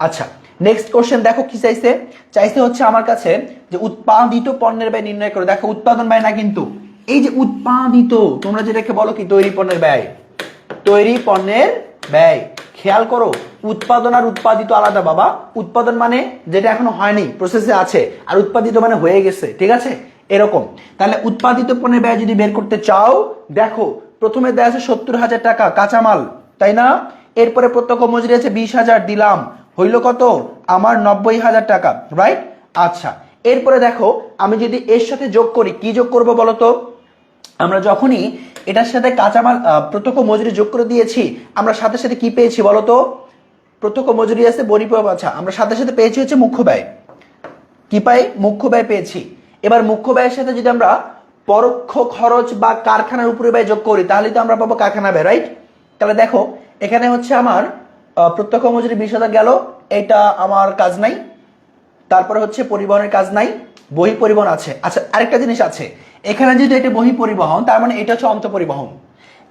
আচ্ছা নেক্সট কোশ্চেন দেখো কি চাইছে, চাইছে হচ্ছে আমার কাছে যে উৎপাদিত পণ্যের ব্যয় নির্ণয় করো। দেখো উৎপাদন ব্যয় না কিন্তু, এই যে উৎপাদিত, তোমরা যেটাকে বলো কি তৈরি পণ্যের ব্যয়, তৈরি পণ্যের ব্যয়। খেয়াল করো উৎপাদন আর উৎপাদিত আলাদা বাবা। উৎপাদন মানে যেটা এখনো হয়নি, প্রসেসে আছে, আর উৎপাদিত মানে হয়ে গেছে, ঠিক আছে? এরকম। তাহলে উৎপাদিত পণ্যের ব্যয় যদি বের করতে চাও, দেখো প্রথমে দেয়া আছে 70,000 টাকা কাঁচামাল, তাই না? এরপরে প্রত্যক্ষ মজুরি আছে 20,000 দিলাম, হইল কত আমার 90,000 টাকা, রাইট? আচ্ছা এরপরে দেখো আমি যদি এর সাথে যোগ করি, কি যোগ করব বলো তো? আমরা যখনই এটার সাথে কাঁচামাল প্রত্যক্ষ মজুরি যোগ করে দিয়েছি, আমরা সাথে সাথে কি পেয়েছি বলতো? প্রত্যক্ষ মজুরি আছে পরিপূরক। আচ্ছা আমরা সাথে সাথে পেয়েছি হচ্ছে মুখ্য ব্যয়। কি পাই? মুখ্য ব্যয় পেয়েছি। এবার মুখ্য ব্যয়ের সাথে যদি আমরা পরোক্ষ খরচ বা কারখানার উপরে ব্যয় যোগ করি, তাহলে তো আমরা পাবো কারখানা ব্যয়, রাইট? তাহলে দেখো এখানে হচ্ছে আমার প্রত্যক্ষ মজুরি 20,000 গেল, এটা আমার কাজ নাই। তারপরে হচ্ছে পরিবহনের কাজ নাই, বহি পরিবহন আছে। আচ্ছা আরেকটা জিনিস আছে, এখানে যদি এটা বহি পরিবহন, তার মানে এটা হচ্ছে অন্ত পরিবহন।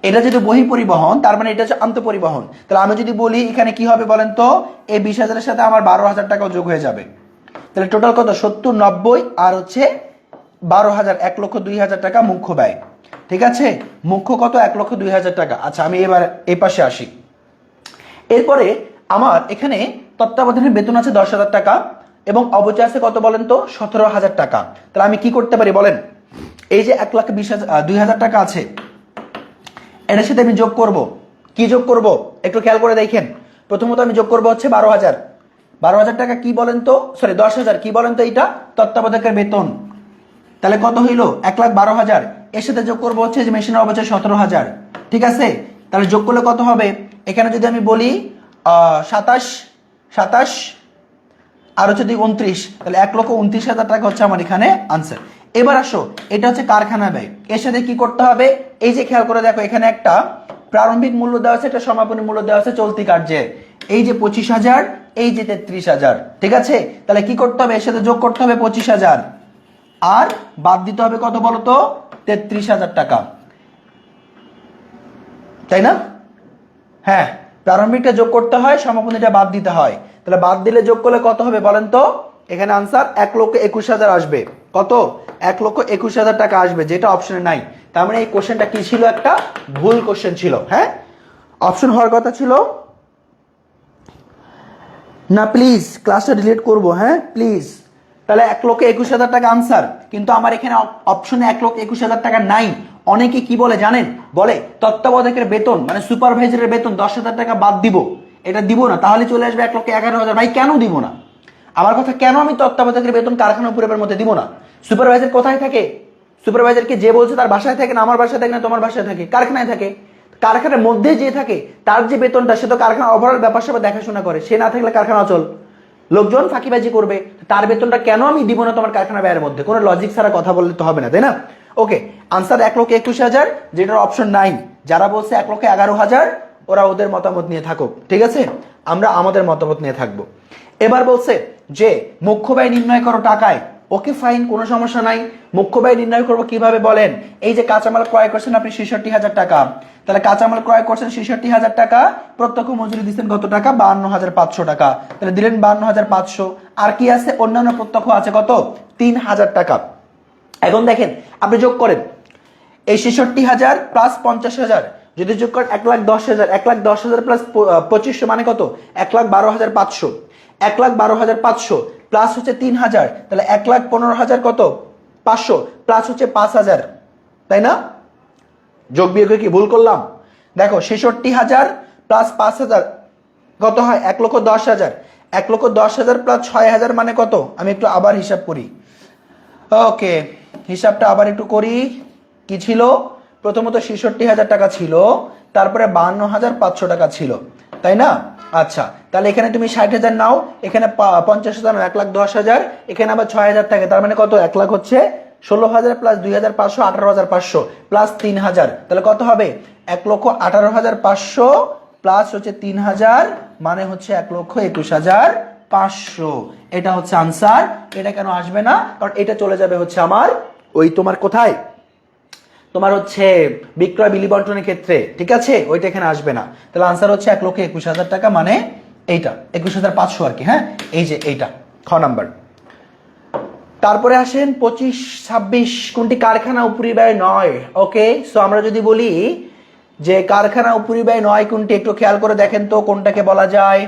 এটা যদি বহি পরিবহন, তার মানে এটা হচ্ছে আন্ত পরিবহন। তাহলে আমি যদি বলি এখানে কি হবে বলেন তো? এই 20,000 এর সাথে আমার 12,000 টাকাও যোগ হয়ে যাবে। তাহলে টোটাল কত? 70, 90 আর হচ্ছে 12,000, 1,02,000 টাকা মুখ্য ব্যয়, ঠিক আছে? মুখ্য কত? 1,02,000 টাকা। আচ্ছা আমি এবার এই পাশে আসি। এরপরে আমার এখানে তত্ত্বাবধানের বেতন আছে 10,000 টাকা এবং অবচয় আছে কত বলেন তো? 17,000 টাকা। তাহলে আমি কি করতে পারি বলেন? এই যে 1,20,000 টাকা আছে, এটার সাথে আমি যোগ করব। কি যোগ করব একটু খেয়াল করে দেখেন। প্রথমত আমি যোগ করব হচ্ছে 12,000। 12,000 টাকা কি বলেন তো? সরি 10,000 কি বলেন তো? এইটা তত্ত্বাবধায়কের বেতন। তাহলে কত হইল? 1,12,000। এর সাথে যোগ করবো হচ্ছে যে মেশিনের অবচয় 17,000, ঠিক আছে? তাহলে যোগ করলে কত হবে? এখানে যদি আমি বলি 27 আর হচ্ছে 29, তাহলে 1,29,000 টাকা হচ্ছে আমার এখানে আনসার। এবার আসো, এটা হচ্ছে কারখানা ব্যয়। এর সাথে কি করতে হবে? এই যে খেয়াল করে দেখো, এখানে একটা প্রারম্ভিক মূল্য দেওয়া আছে, একটা সমাপনী মূল্য দেওয়া আছে চলতি কার্যে। এই যে 25,000, এই যে 33,000, ঠিক আছে? তাহলে কি করতে হবে? এর সাথে যোগ করতে হবে 25,000 আর বাদ দিতে হবে কত বলতো? 33,000 টাকা, তাই না? হ্যাঁ, প্রারম্ভিকটা যোগ করতে হয়, সমাপনীটা বাদ দিতে হয়। তাহলে বাদ দিলে যোগ করলে কত হবে বলেন তো? এখানে আনসার 1,21,000 আসবে। কত? 1,21,000 টাকা আসবে, যেটা অপশনে নাই। তার মানে এই কোশ্চেনটা কি ছিল? একটা ভুল কোশ্চেন ছিল। হ্যাঁ, অপশন হওয়ার কথা ছিল না। প্লিজ ক্লাসটা ডিলিট করবো, হ্যাঁ প্লিজ। তাহলে 1,21,000 টাকা আনসার, কিন্তু আমার এখানে অপশনে 1,21,000 টাকা নাই। অনেকে কি বলে জানেন? বলে তত্ত্বাবধায়কের বেতন মানে সুপারভাইজারের বেতন 10,000 টাকা বাদ দিব, এটা দিব না, তাহলে চলে আসবে 1,11,000। ভাই কেন দিব না? আমার কথা, কেন আমি তত্ত্বাবধায়কের বেতন কারখানা পরিবারের মধ্যে দিব না? সুপারভাইজার কোথায় থাকে? সুপারভাইজারকে যে বলছে তার বাসায় থাকে না, আমার বাসায় থাকে না, তোমার বাসায় থাকে, কারখানায় থাকে। কারখানার মধ্যে যে থাকে তার যে বেতনটা, সে তো কারখানা ওভারঅল ব্যাপার স্যাপার দেখাশোনা করে। সে না থাকলে কারখানা অচল, লোকজন ফাঁকিবাজি করবে। তার বেতনটা কেন আমি দিব না তোমার কারখানা ব্যয়ের মধ্যে? কোনো লজিক ছাড়া কথা বললে তো হবে না, তাই না? ওকে, আনসার 1,21,000, যেটার অপশন নাই। যারা বলছে 1,11,000, ওরা ওদের মতামত নিয়ে থাকুক, ঠিক আছে? আমরা আমাদের মতামত নিয়ে থাকবো। এবার বলছে যে মুখ্য ব্যয় নির্ণয় করো টাকায়। ওকে ফাইন, কোনো সমস্যা নাই। মুখ্য ব্যয় নির্ণয় করবো কিভাবে বলেন? এই যে কাঁচামাল ক্রয় করছেন আপনি 66,000 টাকা, তাহলে কাঁচামাল ক্রয় করছেন 66,000 টাকা, প্রত্যক্ষ মজুরি দিচ্ছেন কত টাকা? 52,500 টাকা। তাহলে দিলেন 52,500। আর কি আছে? অন্যান্য প্রত্যক্ষ আছে কত? 3,000 টাকা। এখন দেখেন, আপনি যোগ করেন এই 66,000 প্লাস 50,000, যদি যোগ করেন 1,10,000, 1,10,000 প্লাস 2500 মানে কত? 1,12,500। 1,12,500 প্লাস হচ্ছে 3,000, তাহলে 1,15,000 কত? 500 প্লাস হচ্ছে 5,000, তাই না? যোগ বিয়োগ কি ভুল করলাম? দেখো 66,000 প্লাস 5,000 কত হয়? 1,10,000। 1,10,000 প্লাস 6,000 মানে কত? আমি একটু আবার হিসাব করি। ওকে, হিসাবটা আবার একটু করি। কি ছিল? প্রথমত 66,000 টাকা ছিল, তারপরে 52,500 টাকা ছিল, তাই না? আচ্ছা, তাহলে এখানে তুমি 60,000 নাও, এখানে 50,000 1,10,000, এখানে আবার 6,000 থাকে, তার মানে কত? 1 লাখ হচ্ছে 16,000 প্লাস 2,500 18,500 প্লাস 3,000, তাহলে কত হবে? 1,18,500 প্লাস হচ্ছে 3,000, মানে হচ্ছে 1,21,500। এটা হচ্ছে আনসার। এটা কেন আসবে না? কারণ এটা চলে যাবে হচ্ছে আমার ওই তোমার কোথায়, তোমার হচ্ছে বিক্রয় বিলি বন্টনের ক্ষেত্রে, ঠিক আছে? ওইটা এখানে আসবে না। তাহলে আনসার হচ্ছে 1,21,000 টাকা, মানে এইটা 21,500 আর কি। হ্যাঁ, এই যে এইটা খ নাম্বার। তারপরে আসেন 25-26, কোনটি কারখানা উপরিব্যয় নয়? ওকে, সো আমরা যদি বলি যে কারখানা উপরিব্যয় নয় কোনটি, একটু খেয়াল করে দেখেন তো কোনটাকে বলা যায়।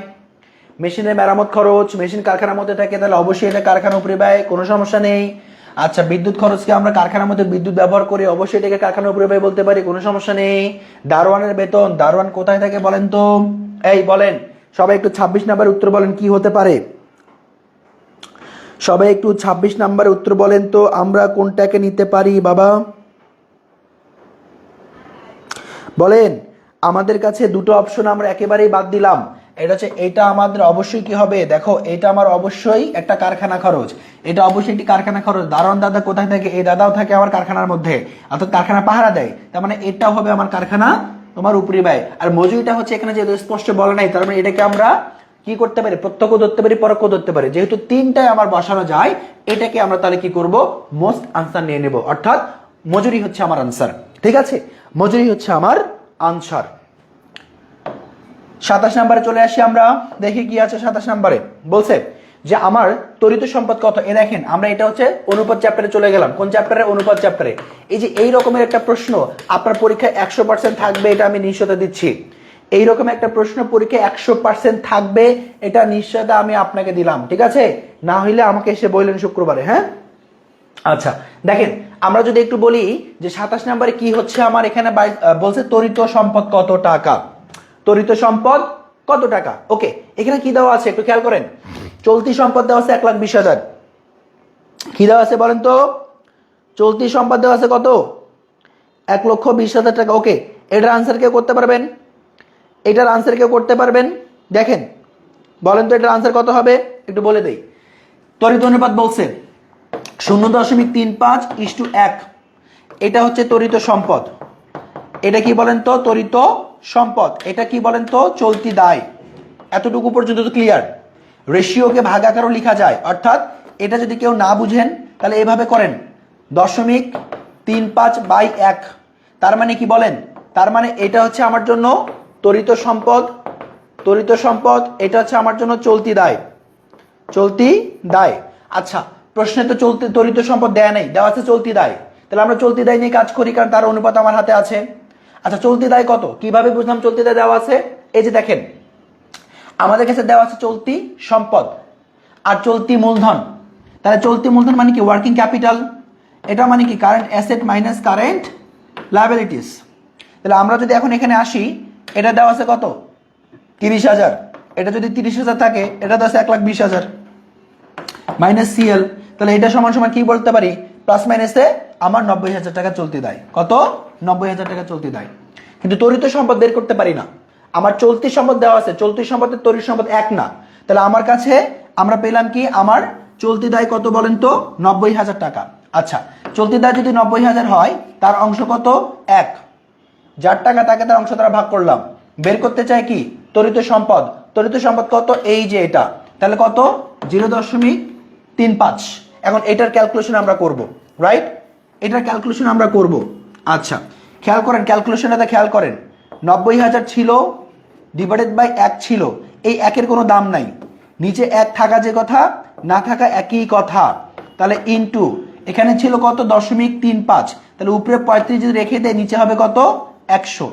মেশিনের মেরামত খরচ, মেশিন কারখানার মধ্যে থাকে, তাহলে অবশ্যই এটা কারখানা উপরিব্যয়, কোনো সমস্যা নেই। আচ্ছা, বিদ্যুৎ খরচকে আমরা কারখানার মধ্যে বিদ্যুৎ ব্যবহার করি, অবশ্যই এটাকে কারখানা উপরিব্যয় বলতে পারি, কোনো সমস্যা নেই। দারোয়ানের বেতন, দারোয়ান কোথায় থাকে বলেন তো? এই বলেন সবাই একটু 26 নাম্বার উত্তর বলেন কি হতে পারে? সবাই একটু 26 নাম্বারে উত্তর বলেন তো, আমরা কোনটাকে নিতে পারি বাবা? বলেন। আমাদের কাছে দুটো অপশন আমরা একেবারেই বাদ দিলাম। এটা হচ্ছে, এটা আমাদের অবশ্যই কি হবে? দেখো, এটা আমার অবশ্যই একটা কারখানা খরচ, এটা অবশ্যই একটি কারখানা খরচ। দারোয়ান দাদা কোথায় থাকে? এই দাদাও থাকে আমার কারখানার মধ্যে, অর্থাৎ কারখানা পাহারা দেয়, তার মানে এটাও হবে আমার কারখানা তোমার উপরি ব্যয়। আর মজুরিটা হচ্ছে এখানে যেহেতু স্পষ্ট বলা নাই, তার মানে এটাকে আমরা কি করতে পারি? প্রত্যক্ষ ধরতে পারি, পরোক্ষ ধরতে পারি। যেহেতু তিনটায় আমার বসানো যায়, এটাকে আমরা তাহলে কি করব? মোস্ট আনসার নিয়ে নেব, অর্থাৎ মজুরি হচ্ছে আমার আনসার। ঠিক আছে, মজুরি হচ্ছে আমার আনসার। 27 নম্বরে চলে আসি আমরা, দেখি কি আছে 27 নম্বরে। বলছে যে আমার তড়িৎ সম্পদ কত। এ দেখেন, আমরা এটা হচ্ছে অনুপাত চ্যাপ্টারে চলে গেলাম। কোন চ্যাপ্টারে? অনুপাত চ্যাপ্টারে। এই যে এই রকমের একটা প্রশ্ন আপনার পরীক্ষায় 100% থাকবে, এটা আমি নিশ্চয়তা দিচ্ছি। এইরকম একটা প্রশ্ন পরীক্ষায় 100% থাকবে, এটা নিশ্চয়তা আমি আপনাকে দিলাম, ঠিক আছে? না হইলে আমাকে এসে বললেন শুক্রবারে। হ্যাঁ, আচ্ছা দেখেন, আমরা যদি একটু বলি যে 27 নম্বরে কি হচ্ছে আমার, এখানে বলছে তড়িৎ সম্পদ কত টাকা। তড়িৎ সম্পদ কত টাকা? ওকে, এখানে কি দেওয়া আছে একটু খেয়াল করেন। চলতি সম্পদ দেওয়া আছে 1,20,000। কি দেওয়া আছে বলেন তো? চলতি সম্পদ দেওয়া আছে কত? 1,20,000 টাকা। ওকে, এটার আনসার কেউ করতে পারবেন? এটার আনসার কেউ করতে পারবেন? দেখেন, বলেন তো এটার আনসার কত হবে, একটু বলে দেই। তড়িৎ অনুপাত বলছে 0.35:1। এটা হচ্ছে তড়িৎ সম্পদ। এটা কি বলেন তো? তড়িৎ সম্পদ। এটা কি বলেন তো? চলতি দায়। এতটুকু পর্যন্ত তো ক্লিয়ার। রেশিওকে ভাগ আকারও লেখা যায়, অর্থাৎ এটা যদি কেউ না বুঝেন তাহলে এভাবে করেন, 0.35/1। তার মানে কি বলেন? তার মানে এটা হচ্ছে আমার জন্য তড়িৎ সম্পদ, তড়িৎ সম্পদ। এটা হচ্ছে আমার জন্য চলতি দায়, চলতি দায়। আচ্ছা, প্রশ্নে তো চলতি তড়িৎ সম্পদ দেয়া নেই, দেওয়া আছে চলতি দায়। তাহলে আমরা চলতি দায় নিয়ে কাজ করি, কারণ তার অনুপাত আমার হাতে আছে। আচ্ছা, চলতি দায় কত? কিভাবে বুঝলাম চলতি দায় দেওয়া আছে? এই যে দেখেন, আমাদের কাছে দেওয়া আছে চলতি সম্পদ আর চলতি মূলধন। তাহলে চলতি মূলধন মানে কি? Working capital. এটা মানে কি? Current asset minus current liabilities. তাহলে আমরা যদি এখন এখানে আসি, এটা দেওয়া আছে কত? 30,000। এটা যদি 30,000 থাকে, এটা দেওয়া আছে 1,20,000 মাইনাস সিএল। তাহলে এটা সমান সমান কি বলতে পারি? প্লাস মাইনাসে আমার 90,000 টাকা চলতি দায়। কত? 90,000 টাকা চলতি দায়। কিন্তু তড়িৎ সম্পদ বের করতে পারি না। আমার চলতি সম্পদ দেওয়া আছে, চলতি সম্পদের তড়িৎ সম্পদ এক না। তাহলে আমার কাছে আমরা পেলাম কি? আমার চলতি দায় কত বলেন তো? 90,000 টাকা। আচ্ছা, চলতি দায় যদি 90,000 হয়, তার অংশ কত? 1। যার টাকা তাকে তার অংশ দ্বারা ভাগ করলাম। বের করতে চাই কি? তড়িৎ সম্পদ। তড়িৎ সম্পদ কত? এই যে এটা। তাহলে কত? 0.35। এখন এটার ক্যালকুলেশন আমরা করব, রাইট? এটার ক্যালকুলেশন আমরা করব। আচ্ছা, খেয়াল করেন, ক্যালকুলেশনটাতে খেয়াল করেন। 90,000 ছিল, ডিভাইডেড বাই 1 ছিল। এই 1-এর কোনো দাম নাই, নিচে 1 থাকা যে কথা, না থাকা একই কথা। তাহলে ইনটু এখানে ছিল কত? 0.35। তাহলে উপরে 35 যদি রেখে দেয়, নিচে হবে কত? 100।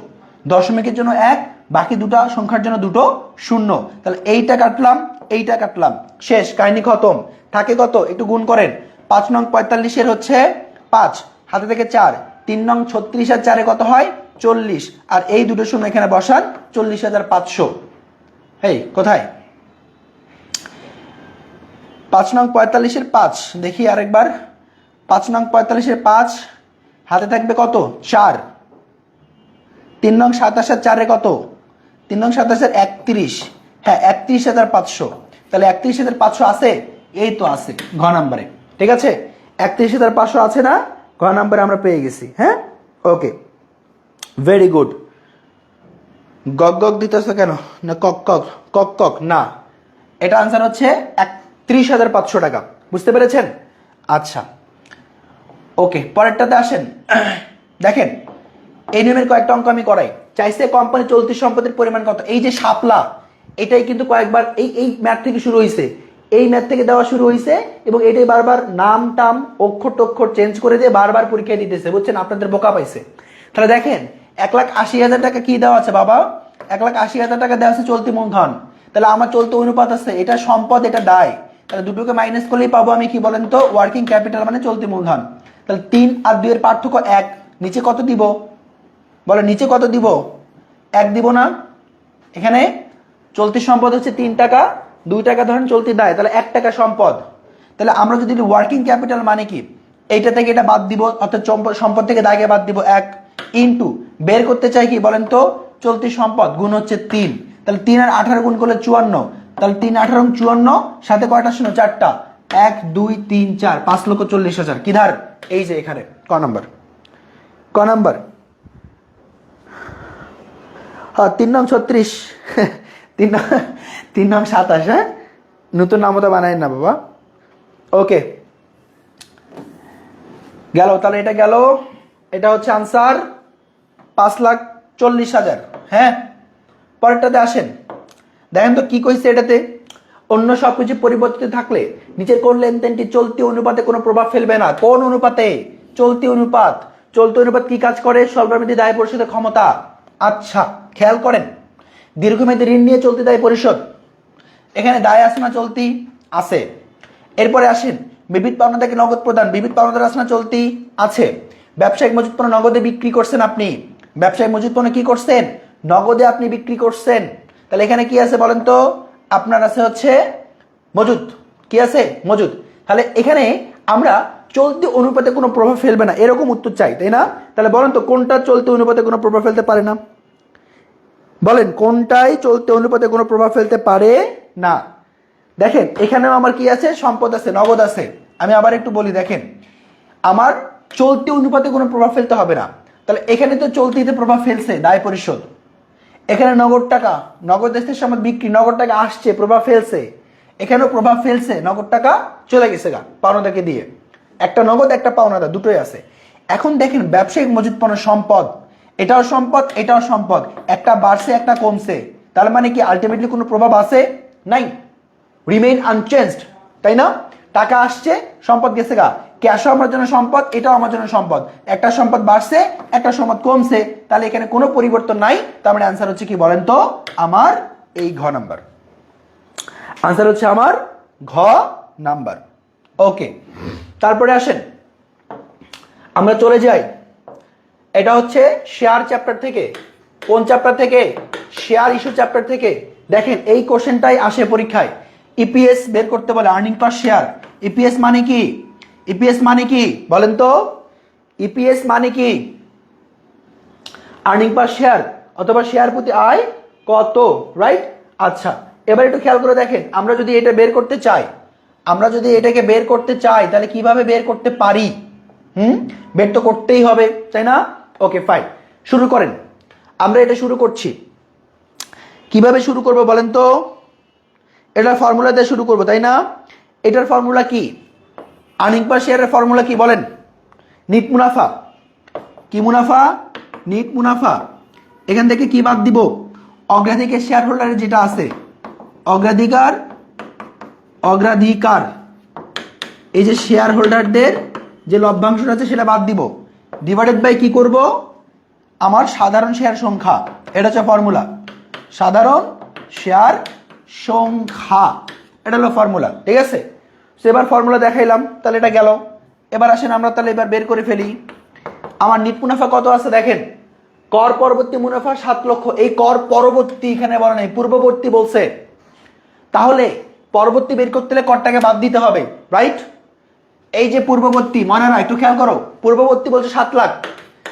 দশমিকের জন্য 1, বাকি দুটো সংখ্যার জন্য দুটো শূন্য। তাহলে এইটা কাটলাম, এইটা কাটলাম, শেষ, কাহিনী খতম। থাকে কত? একটু গুণ করেন। 5 নং 45-এর হচ্ছে 5, হাতে থেকে 4, 3 নং 36 আর 4-এ কত হয়? 40। আর এই দুটো শূন্য এখানে বসান, 40,500। এই কোথায়? 5 নং 45-এর 5, দেখি আরেকবার। 5 নং 45-এর 5, হাতে থাকবে কত? 4। 3 নং 27 আর 4-এ কত? 3 নং 27-এর 31। হ্যাঁ 31,500, তাহলে 31,500 আছে, এই তো আছে ঘ নাম্বারে, ঠিক আছে 31,500 আছে না, ঘ নাম্বারে আমরা পেয়ে গেছি। হ্যাঁ ওকে ভেরি গুড। গক গক দিতেছ কেন, না কক কক, কক কক না, এটা আনসার হচ্ছে 31,500 টাকা, বুঝতে পেরেছেন? আচ্ছা ওকে পরেরটাতে আসেন। দেখেন এই নিয়মের কয়েকটা অঙ্ক আমি করাই। চাইছে কোম্পানি চলতি সম্পত্তির পরিমাণ কত, এই যে শাপলা, এটাই কিন্তু কয়েকবার এই ম্যাথ থেকে শুরু হয়েছে, এই ম্যাথ থেকে দেওয়া শুরু হয়েছে, এবং এটাই বারবার নাম টাম অক্ষর টক্ষর চেঞ্জ করে দিয়ে বারবার পরীক্ষায় দিতেছে, বুঝছেন? আপনাদের বোকা পাইছে। তাহলে দেখেন 1,80,000 টাকা কি দেওয়া আছে বাবা, 1,80,000 টাকা দেওয়া আছে চলতি মূলধন, তাহলে আমার চলতি অনুপাত আছে, এটা সম্পদ এটা দায়, তাহলে দুটোকে মাইনাস করলেই পাবো আমি কি বলেন তো, ওয়ার্কিং ক্যাপিটাল মানে চলতি মূলধন। তাহলে 3 আর 2 এর পার্থক্য 1, নিচে কত দিব বলে, নিচে কত দিব, 1 দিব না, এখানে চলতি সম্পদ হচ্ছে 3 টাকা, 2 টাকা ধরেন চলতি দায়, তাহলে 1 টাকা সম্পদ। তাহলে আমরা যদি ওয়ার্কিং ক্যাপিটাল মানে কি, এইটা থেকে এটা বাদ দিব, অর্থাৎ সম্পদ থেকে দায়কে বাদ দিব 1, ইনটু বের করতে চাই কি বলেন তো, চলতি সম্পদ গুণ হচ্ছে 3, তাহলে 3 আর 18 গুণ করলে 54, তাহলে 3 18 54, সাথে কয়টা শূন্য, 4টা, 1 2 3 4, 5,40,000 কি ধার, এই যে এখানে ক নাম্বার, ক নাম্বার। হ্যাঁ 3 নং 36, 3 নং 27, হ্যাঁ নতুন নাম তো বানায় না বাবা। ওকে গেল, তাহলে এটা গেল, এটা হচ্ছে আনসার 5,40,000। হ্যাঁ পরেরটাতে আসেন, দেখেন তো কি কইছে এটাতে, অন্য সবকিছু পরিবর্তিত থাকলে নিচের কোন লেনদেনটি চলতি অনুপাতে কোনো প্রভাব ফেলবে না। কোন অনুপাতে, চলতি অনুপাত। চলতি অনুপাত কি কাজ করে, স্বল্পমেয়াদী দায় পরিশোধের ক্ষমতা। আচ্ছা খেয়াল করেন, দীর্ঘমেয়াদী ঋণ নিয়ে চলতি দায় পরিশোধ, এখানে দায় আছে না, চলতি আছে। এরপরে আসেন বিবিধ পাওনাদারকে নগদ প্রদান, বিবিধ পাওনাদার আছে না, চলতি আছে। ব্যবসায়িক মজুত পণ্য নগদে বিক্রি করছেন আপনি, ব্যবসায়িক মজুত পণ্য কি করছেন, নগদে আপনি বিক্রি করছেন, তাহলে এখানে কি আছে বলেন তো, আপনার আছে হচ্ছে মজুদ, কি আছে মজুদ। তাহলে এখানে আমরা চলতি অনুপাতে কোনো প্রভাব ফেলবে না এরকম উত্তর চাই, তাই না? তাহলে বলেন তো কোনটা চলতি অনুপাতে কোনো প্রভাব ফেলতে পারে না, বলেন কোনটাই চলতি অনুপাতে কোনো প্রভাব ফেলতে পারে না। দেখেন এখানেও আমার কি আছে, সম্পদ আছে, নগদ আছে। আমি আবার একটু বলি, দেখেন আমার চলতি অনুপাতে কোনো প্রভাব ফেলতে হবে না, তাহলে এখানে তো চলতিতে প্রভাব ফেলছে দায় পরিশোধ, এখানে নগদ টাকা, নগদ দেশের সময় বিক্রি, নগদ টাকা আসছে প্রভাব ফেলছে, এখানেও প্রভাব ফেলছে, নগদ টাকা চলে গেছে গা পাওনাদারকে দিয়ে, একটা নগদ একটা পাওনাদার দুটোই আছে। এখন দেখেন ব্যবসায়িক মজুত পণ্য সম্পদ, এটাও সম্পদ এটাও সম্পদ, একটা বাড়ছে একটা কমছে, তার মানে কি আলটিমেটলি কোনো প্রভাব আছে নাই, রিমেইন আনচেঞ্জড, তাই না? টাকা আসছে সম্পদ গেছে গা, ক্যাশও আমার জন্য সম্পদ এটাও আমার জন্য সম্পদ, একটা সম্পদ বাড়ছে একটা সম্পদ কমছে, তাহলে এখানে কোনো পরিবর্তন নাই, তার মানে আনসার হচ্ছে কি বলেন তো, আমার এই ঘ নাম্বার, আনসার হচ্ছে আমার ঘ নাম্বার। ওকে তারপরে আসেন আমরা চলে যাই, এটা হচ্ছে শেয়ার চ্যাপ্টার থেকে। কোন চ্যাপ্টার থেকে, শেয়ার ইস্যু চ্যাপ্টার থেকে। দেখেন এই কোশ্চেনটাই আসে পরীক্ষায়, ইপিএস বের করতে বলে, আর্নিং পার শেয়ার। ইপিএস মানে কি, ইপিএস মানে কি বলেন তো, ইপিএস মানে কি, আর্নিং পার শেয়ার অথবা শেয়ার প্রতি আয় কত, রাইট? আচ্ছা এবার একটু খেয়াল করে দেখেন, আমরা যদি এটা বের করতে চাই, আমরা যদি এটাকে বের করতে চাই তাহলে কিভাবে বের করতে পারি, বের তো করতেই হবে তাই না? ওকে ফাইন, শুরু করেন, আমরা এটা শুরু করছি। কিভাবে শুরু করব বলেন তো, এটার ফর্মুলা দিয়ে শুরু করব তাই না? এটার ফর্মুলা কি, আর্নিং পার শেয়ারের ফর্মুলা কি বলেন, নিট মুনাফা, কি মুনাফা, নিট মুনাফা। এখান থেকে কি বাদ দিব, অগ্রাধিকার শেয়ার হোল্ডারের যেটা আছে, অগ্রাধিকার, অগ্রাধিকার এই যে শেয়ার হোল্ডারদের যে লভ্যাংশটা আছে সেটা বাদ দিব, ডিভাইডেড বাই কি করব, আমার সাধারণ শেয়ার সংখ্যা, এটা হচ্ছে ফর্মুলা, সাধারণ শেয়ার সংখ্যা, এটা হলো ফর্মুলা, ঠিক আছে? এবার ফর্মুলা দেখাইলাম, তাহলে এটা গেল। এবার আসেন আমরা তাহলে এবার বের করে ফেলি, আমার নিট মুনাফা কত আছে দেখেন, কর পরবর্তী মুনাফা 7 লক্ষ, এই কর পরবর্তী এখানে বলা নেই, পূর্ববর্তী বলছে, তাহলে পরবর্তী বের করতে হলে করটাকে বাদ দিতে হবে, রাইট? এই যে পূর্ববর্তী, মনে না একটু খেয়াল করো, পূর্ববর্তী বলছে 7 লাখ,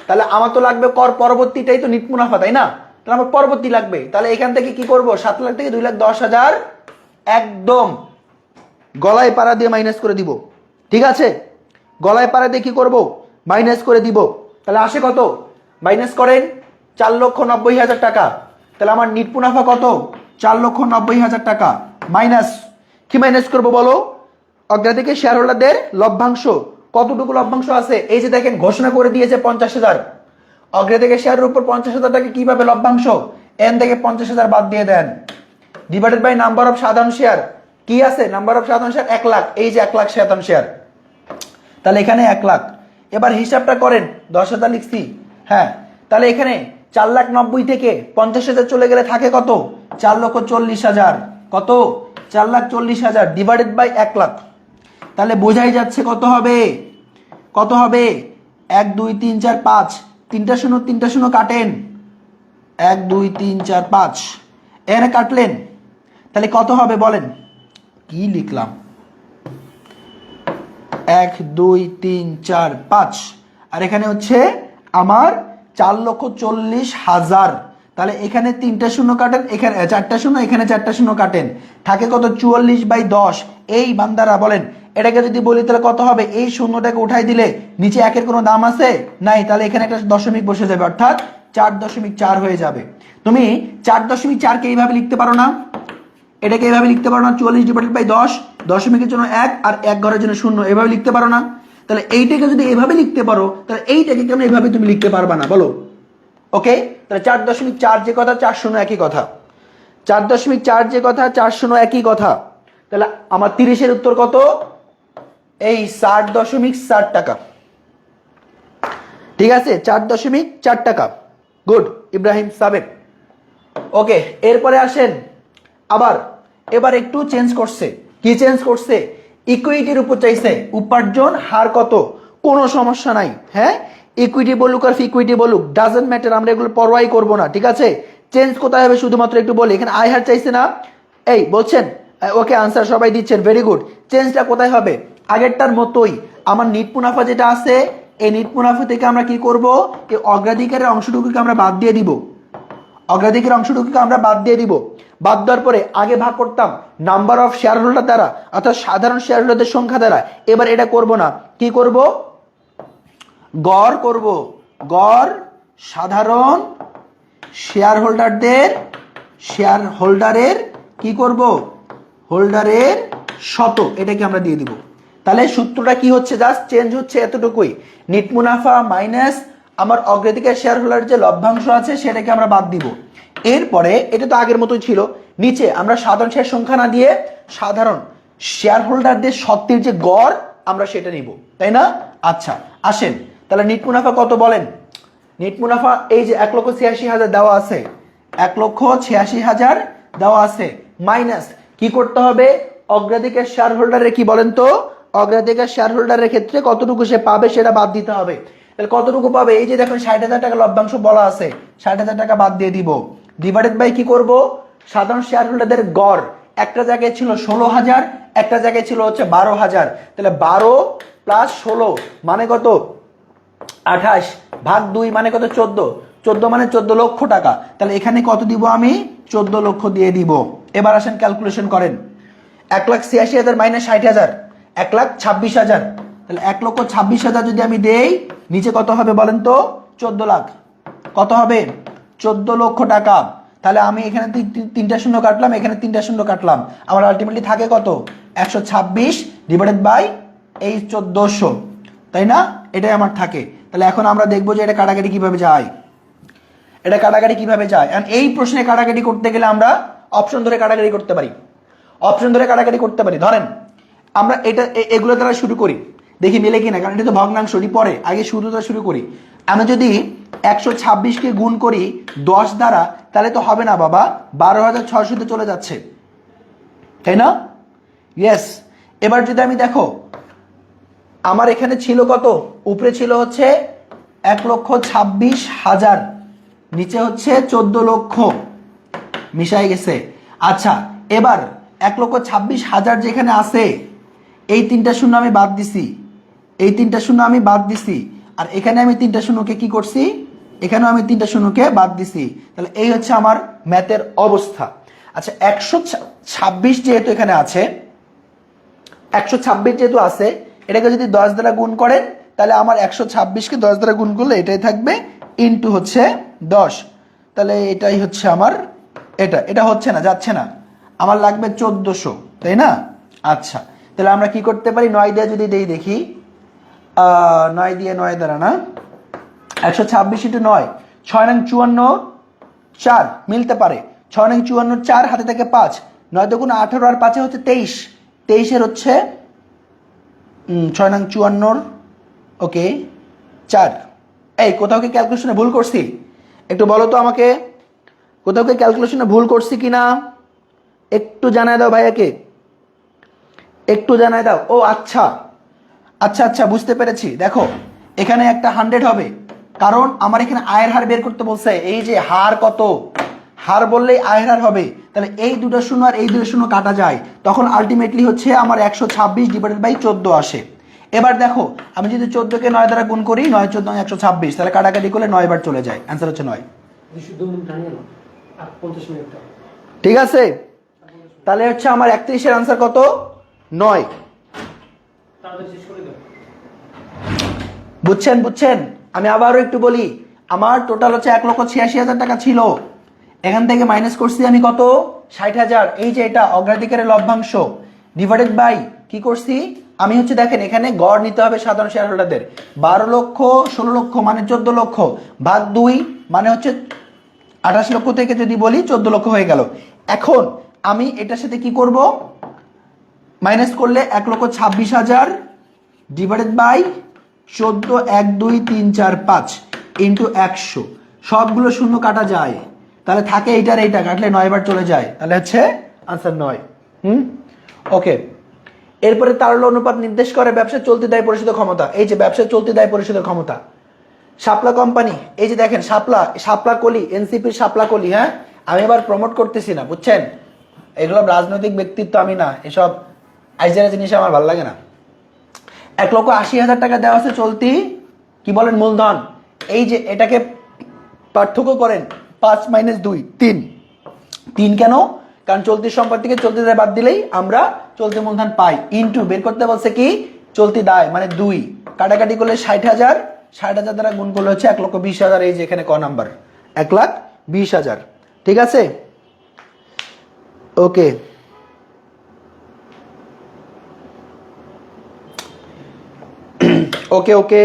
তাহলে আমার তো লাগবে কর পরবর্তীটাই তো নিট মুনাফা তাই না? তাহলে আমার পরবর্তী লাগবে। তাহলে এখান থেকে কি করব, 7 লাখ থেকে 2,10,000 একদম গলায় পাড়া দিয়ে মাইনাস করে দিব। ঠিক আছে, গলায় পাড়া দিয়ে কি করব, মাইনাস করে দিব। তাহলে আসে কত, মাইনাস করেন 4,90,000 টাকা। তাহলে আমার নিট মুনাফা কত, 4,90,000 টাকা। মাইনাস কি মাইনাস করব বলো, অগ্রাধিকার শেয়ার হোল্ডারদের লভ্যাংশ। কতটুকু লভ্যাংশ আছে, এই যে দেখেন ঘোষণা করে দিয়েছে 50,000। অগ্রাধিকার শেয়ারের উপর 50,000 টাকা কিভাবে লভ্যাংশ, এন থেকে 50,000 বাদ দিয়ে দেন, ডিভাইডেড বাই নাম্বার অফ সাধারণ শেয়ার। কি আছে, নাম্বার অফ সাধারণ শেয়ার 1 লাখ, এই যে 1 লাখ সাধারণ শেয়ার। তাহলে এখানে 1 লাখ। এবার হিসাবটা করেন, 10,000 লিখছি, হ্যাঁ। তাহলে এখানে 4,90,000 থেকে 50,000 চলে গেলে থাকে কত, 4,40,000। কত, 4,40,000 ডিভাইডেড বাই 1 লাখ। তাহলে বোঝাই যাচ্ছে কত হবে, কত হবে, 1 2 3 4 5, 3টা শূন্য 3টা শূন্য কাটেন, 1 2 3 4 5 এখানে কাটলেন। তাহলে কত হবে বলেন, কি লিখলাম, 1 2 3 4 5, আর এখানে হচ্ছে আমার 4,40,000। তাহলে এখানে 3টা শূন্য কাটেন, এখানে 4টা শূন্য, এখানে 4টা শূন্য কাটেন, থাকে কত, 44/10। এই বান্দারা বলেন, এটাকে যদি বলি তাহলে কত হবে, এই শূন্যটাকে উঠাই দিলে নিচে একের কোনো দাম আছে নাই, তাহলে এখানে একটা দশমিক বসে যাবে, অর্থাৎ 4.4 হয়ে যাবে। তুমি 4.4 কে এইভাবে লিখতে পারো না, এটাকে এইভাবে লিখতে পারো না, 44/10, দশমিকের জন্য 1 আর 1 ঘরের জন্য 0, এভাবে লিখতে পারো না। তাহলে এইটাকে যদি এভাবে লিখতে পারো, তাহলে এইটাকে কেন এভাবে তুমি লিখতে পারবা না বলো। ওকে, তাহলে 4.4 যে কথা, 4 শূন্য একই কথা, 4.4 যে কথা, 4 শূন্য একই কথা। তাহলে আমার 30-এর উত্তর কত, এই 60.4 টাকা। ঠিক আছে, 4.4 টাকা। গুড ইব্রাহিম সাবেক। ওকে, এরপরে আসেন আবার, এবার একটু চেঞ্জ করছে। কি চেঞ্জ করছে, ইকুইটির উপর চাইছে, উপার্জন হার কত, কোনো সমস্যা নাই, হ্যাঁ। ইকুইটি বলুক আর ইকুইটি বলুক, ডাজন্ট ম্যাটার, আমরা এগুলো পরোয়াই করব না। ঠিক আছে, চেঞ্জ কোথায় হবে শুধুমাত্র একটু বলি, এখানে আয় হার চাইছে না, এই বলছেন, ওকে আনসার সবাই দিচ্ছেন, ভেরি গুড। চেঞ্জটা কোথায় হবে, আগেরটার মতোই, আমার নিট মুনাফা যেটা আছে, এই নিট মুনাফা থেকে আমরা কি করব, এই অগ্রাধিকারের অংশটুকুকে আমরা বাদ দিয়ে দিব, অগ্রাধিকার অংশটুকুকে আমরা বাদ দিয়ে দিব। বাদ দেওয়ার পরে আগে ভাগ করতাম নাম্বার অফ শেয়ার হোল্ডার দ্বারা, অর্থাৎ সাধারণ শেয়ার হোল্ডারদের সংখ্যা দ্বারা। এবার এটা করব না, কি করব, গড় করব, গড় সাধারণ শেয়ার হোল্ডারের কি করব, হোল্ডারের শত, এটাকে আমরা দিয়ে দিব। তাহলে সূত্রটা কি হচ্ছে, জাস্ট চেঞ্জ হচ্ছে এতটুকুই, নিট মুনাফা মাইনাস আমার অগ্রাধিকার শেয়ার হোল্ডার যে লভ্যাংশ আছে সেটাকে আমরা বাদ দিব। এরপরে এটা তো আগের মতোই ছিল, নিচে আমরা সাধারণ শেয়ার সংখ্যা না দিয়ে সাধারণ শেয়ার হোল্ডারদের শর্তের যে গড় আমরা সেটা নিব, তাই না। আচ্ছা আসেন, তাহলে নিট মুনাফা কত বলেন, নিট মুনাফা এই যে 1,86,000 দেওয়া আছে, 1,86,000 দেওয়া আছে, মাইনাস কি করতে হবে, অগ্রাধিকার শেয়ার হোল্ডারের কি বলেন তো, অগ্রাধিকার শেয়ার হোল্ডারের ক্ষেত্রে কতটুকু সে পাবে সেটা বাদ দিতে হবে। তাহলে কতটুকু পাবে, এই যে দেখুন 60,000 টাকা লভ্যাংশ বলা আছে, 60,000 টাকা বাদ দিয়ে দিব, ডিভাইডেড বাই কি করব, সাধারণ শেয়ার হোল্ডারদের গড়, একটা জায়গায় ছিল 16,000, একটা জায়গায় ছিল হচ্ছে 12,000। তাহলে 12 প্লাস 16 মানে কত, 28 ভাগ 2 মানে কত, 14, 14 মানে 14 লক্ষ টাকা। তাহলে এখানে কত দিব আমি, 14 লক্ষ দিয়ে দিব। এবার আসেন ক্যালকুলেশন করেন, 1,86,000 মাইনাস 60,000, 1,26,000। তাহলে 1,26,000 যদি আমি দেই, নিচে কত হবে বলেন তো, 14 লাখ। কত হবে, 14 লক্ষ টাকা। তাহলে আমি এখানে 3টা শূন্য কাটলাম, এখানে 3টা শূন্য কাটলাম, আমার আলটিমেটলি থাকে কত, 126 ডিভাইডেড বাই এই 1400, তাই না, এটাই আমার থাকে। তাহলে এখন আমরা দেখবো যে এটা কাটাকাটি কিভাবে যায়, এটা কাটাকাটি কিভাবে যায়। এন্ড এই প্রশ্নে কাটাকাটি করতে গেলে আমরা অপশন ধরে কাটাকাটি করতে পারি, অপশন ধরে কাটাকাটি করতে পারি। ধরেন আমরা এটা এগুলো দ্বারা শুরু করি, দেখি মিলে কিনা, কারণ এটা তো ভগ্নাংশটি পরে, আগে শুরুটা শুরু করি। আমরা যদি 126কে গুণ করি 10 দ্বারা, তাহলে তো হবে না বাবা, 12,600 চলে যাচ্ছে, তাই না, ইয়েস। এবার যদি আমি দেখো, আমার এখানে ছিল কত, উপরে ছিল হচ্ছে 1,26,000, নিচে হচ্ছে 14 লক্ষ, মিশাই গেছে। আচ্ছা এবার 1,26,000 যেখানে আছে, এই 3টা শূন্য আমি বাদ দিছি, এই 3টা শূন্য আমি বাদ দিছি, আর এখানে আমি 3টা শূন্যকে কি করছি, এখানেও আমি 3টা শূন্যকে বাদ দিছি, তাহলে এই হচ্ছে আমার ম্যাথের অবস্থা। আচ্ছা 126 যেহেতু এখানে আছে, 126 যেহেতু আছে, এটাকে যদি 10 দ্বারা গুণ করেন তাহলে আমার 126কে 10 দ্বারা গুণ করলে এটাই থাকবে, ইন্টু হচ্ছে 10, তাহলে এটাই হচ্ছে আমার এটা হচ্ছে না, যাচ্ছে না, আমার লাগবে 1400, তাই না? আচ্ছা তাহলে আমরা কি করতে পারি, 9 দিয়ে যদি দেখি, 9 দিয়ে 9 দ্বারা না, 126 ইন্টু 9, 6 নং 54, 4 মিলতে পারে, 6 নং 54, 4 হাতে থেকে 5, 9 দুগুণ 18 আর 5 হচ্ছে 23, 23 হচ্ছে 6 নং 54, ওকে 4। এই কোথাও কি ক্যালকুলেশনে ভুল করছি? একটু বলো তো আমাকে, কোথাও কি ক্যালকুলেশনে ভুল করছি কিনা একটু জানায় দাও ভাইয়াকে, একটু জানায় দাও। ও আচ্ছা আচ্ছা আচ্ছা বুঝতে পেরেছি। দেখো এখানে একটা 100 হবে, কারণ আমার এখানে আয়ের হার বের করতে বলছে। এই যে হার কত, হার বললেই আয়ের হার হবে, তাহলে এই দুটো শূন্য আর এই দুটো শূন্য কাটা যায়, তখন আলটিমেটলি হচ্ছে আমার 126 ডিভাইডেড বাই 14 আসে। এবার দেখো আমি যদি 14কে 9 দ্বারা গুণ করি, 9 14 126, তাহলে কাটাকাটি করলে 9 বার চলে যায়, অ্যান্সার হচ্ছে 9। ঠিক আছে, তাহলে হচ্ছে আমার 31 এর আনসার কত, 9। বুঝছেন বুঝছেন? আমি আবারও একটু বলি, আমার টোটাল হচ্ছে 1,86,000 টাকা ছিল, এখান থেকে মাইনাস করছি আমি কত, 60,000। এই যে এটা অগ্রাধিকারের লভ্যাংশ ডিভাইডেড বাই কি করছি আমি হচ্ছে, দেখেন এখানে গড় নিতে হবে সাধারণ শেয়ার হোল্ডারদের, 12 লক্ষ 16 লক্ষ মানে 14 লক্ষ ভাগ 2 মানে হচ্ছে 28 লক্ষ থেকে যদি বলি 14 লক্ষ হয়ে গেল। এখন আমি এটার সাথে কি করব, মাইনাস করলে 1,26,000 ডিভাইডেড বাই 14, 1 2 3 4 5 ইন্টু 100, সবগুলো শূন্য কাটা যায়, তাহলে থাকে এইটার এইটা কাটলে 9 বার চলে যায়, তাহলে হচ্ছে আনসার 9। ওকে, এরপরে তারল্য অনুপাত নির্দেশ করে ব্যবসা চলতি দায় পরিশোধের ক্ষমতা। এই যে ব্যবসা চলতি দায় পরিশোধের ক্ষমতা, শাপলা কোম্পানি, এই যে দেখেন শাপলা কলি, এনসিপির শাপলা কলি। হ্যাঁ আমি এবার প্রমোট করতেছি না, বুঝছেন, এগুলো রাজনৈতিক ব্যক্তিত্ব আমি না, এসব আইজারা জিনিস আমার ভালো লাগে না। 1,80,000 টাকা দেওয়া আছে চলতি কি বলেন মূলধন। এই যে এটাকে পার্থক্য করেন, 5 - 2 3, 3 কেন, কারণ চলতি সম্পদ থেকে চলতি দায় বাদ দিলেই আমরা চলতি মূলধন পাই, ইন্টু বের করতে বলছে কি চলতি দায় মানে 2, কাটাকাটি করলে 60,000, 60,000 দ্বারা গুণ করলে হচ্ছে 1,20,000। এই যে এখানে ক নাম্বার, 1,20,000। ঠিক আছে, ওকে। ওকে ওকে,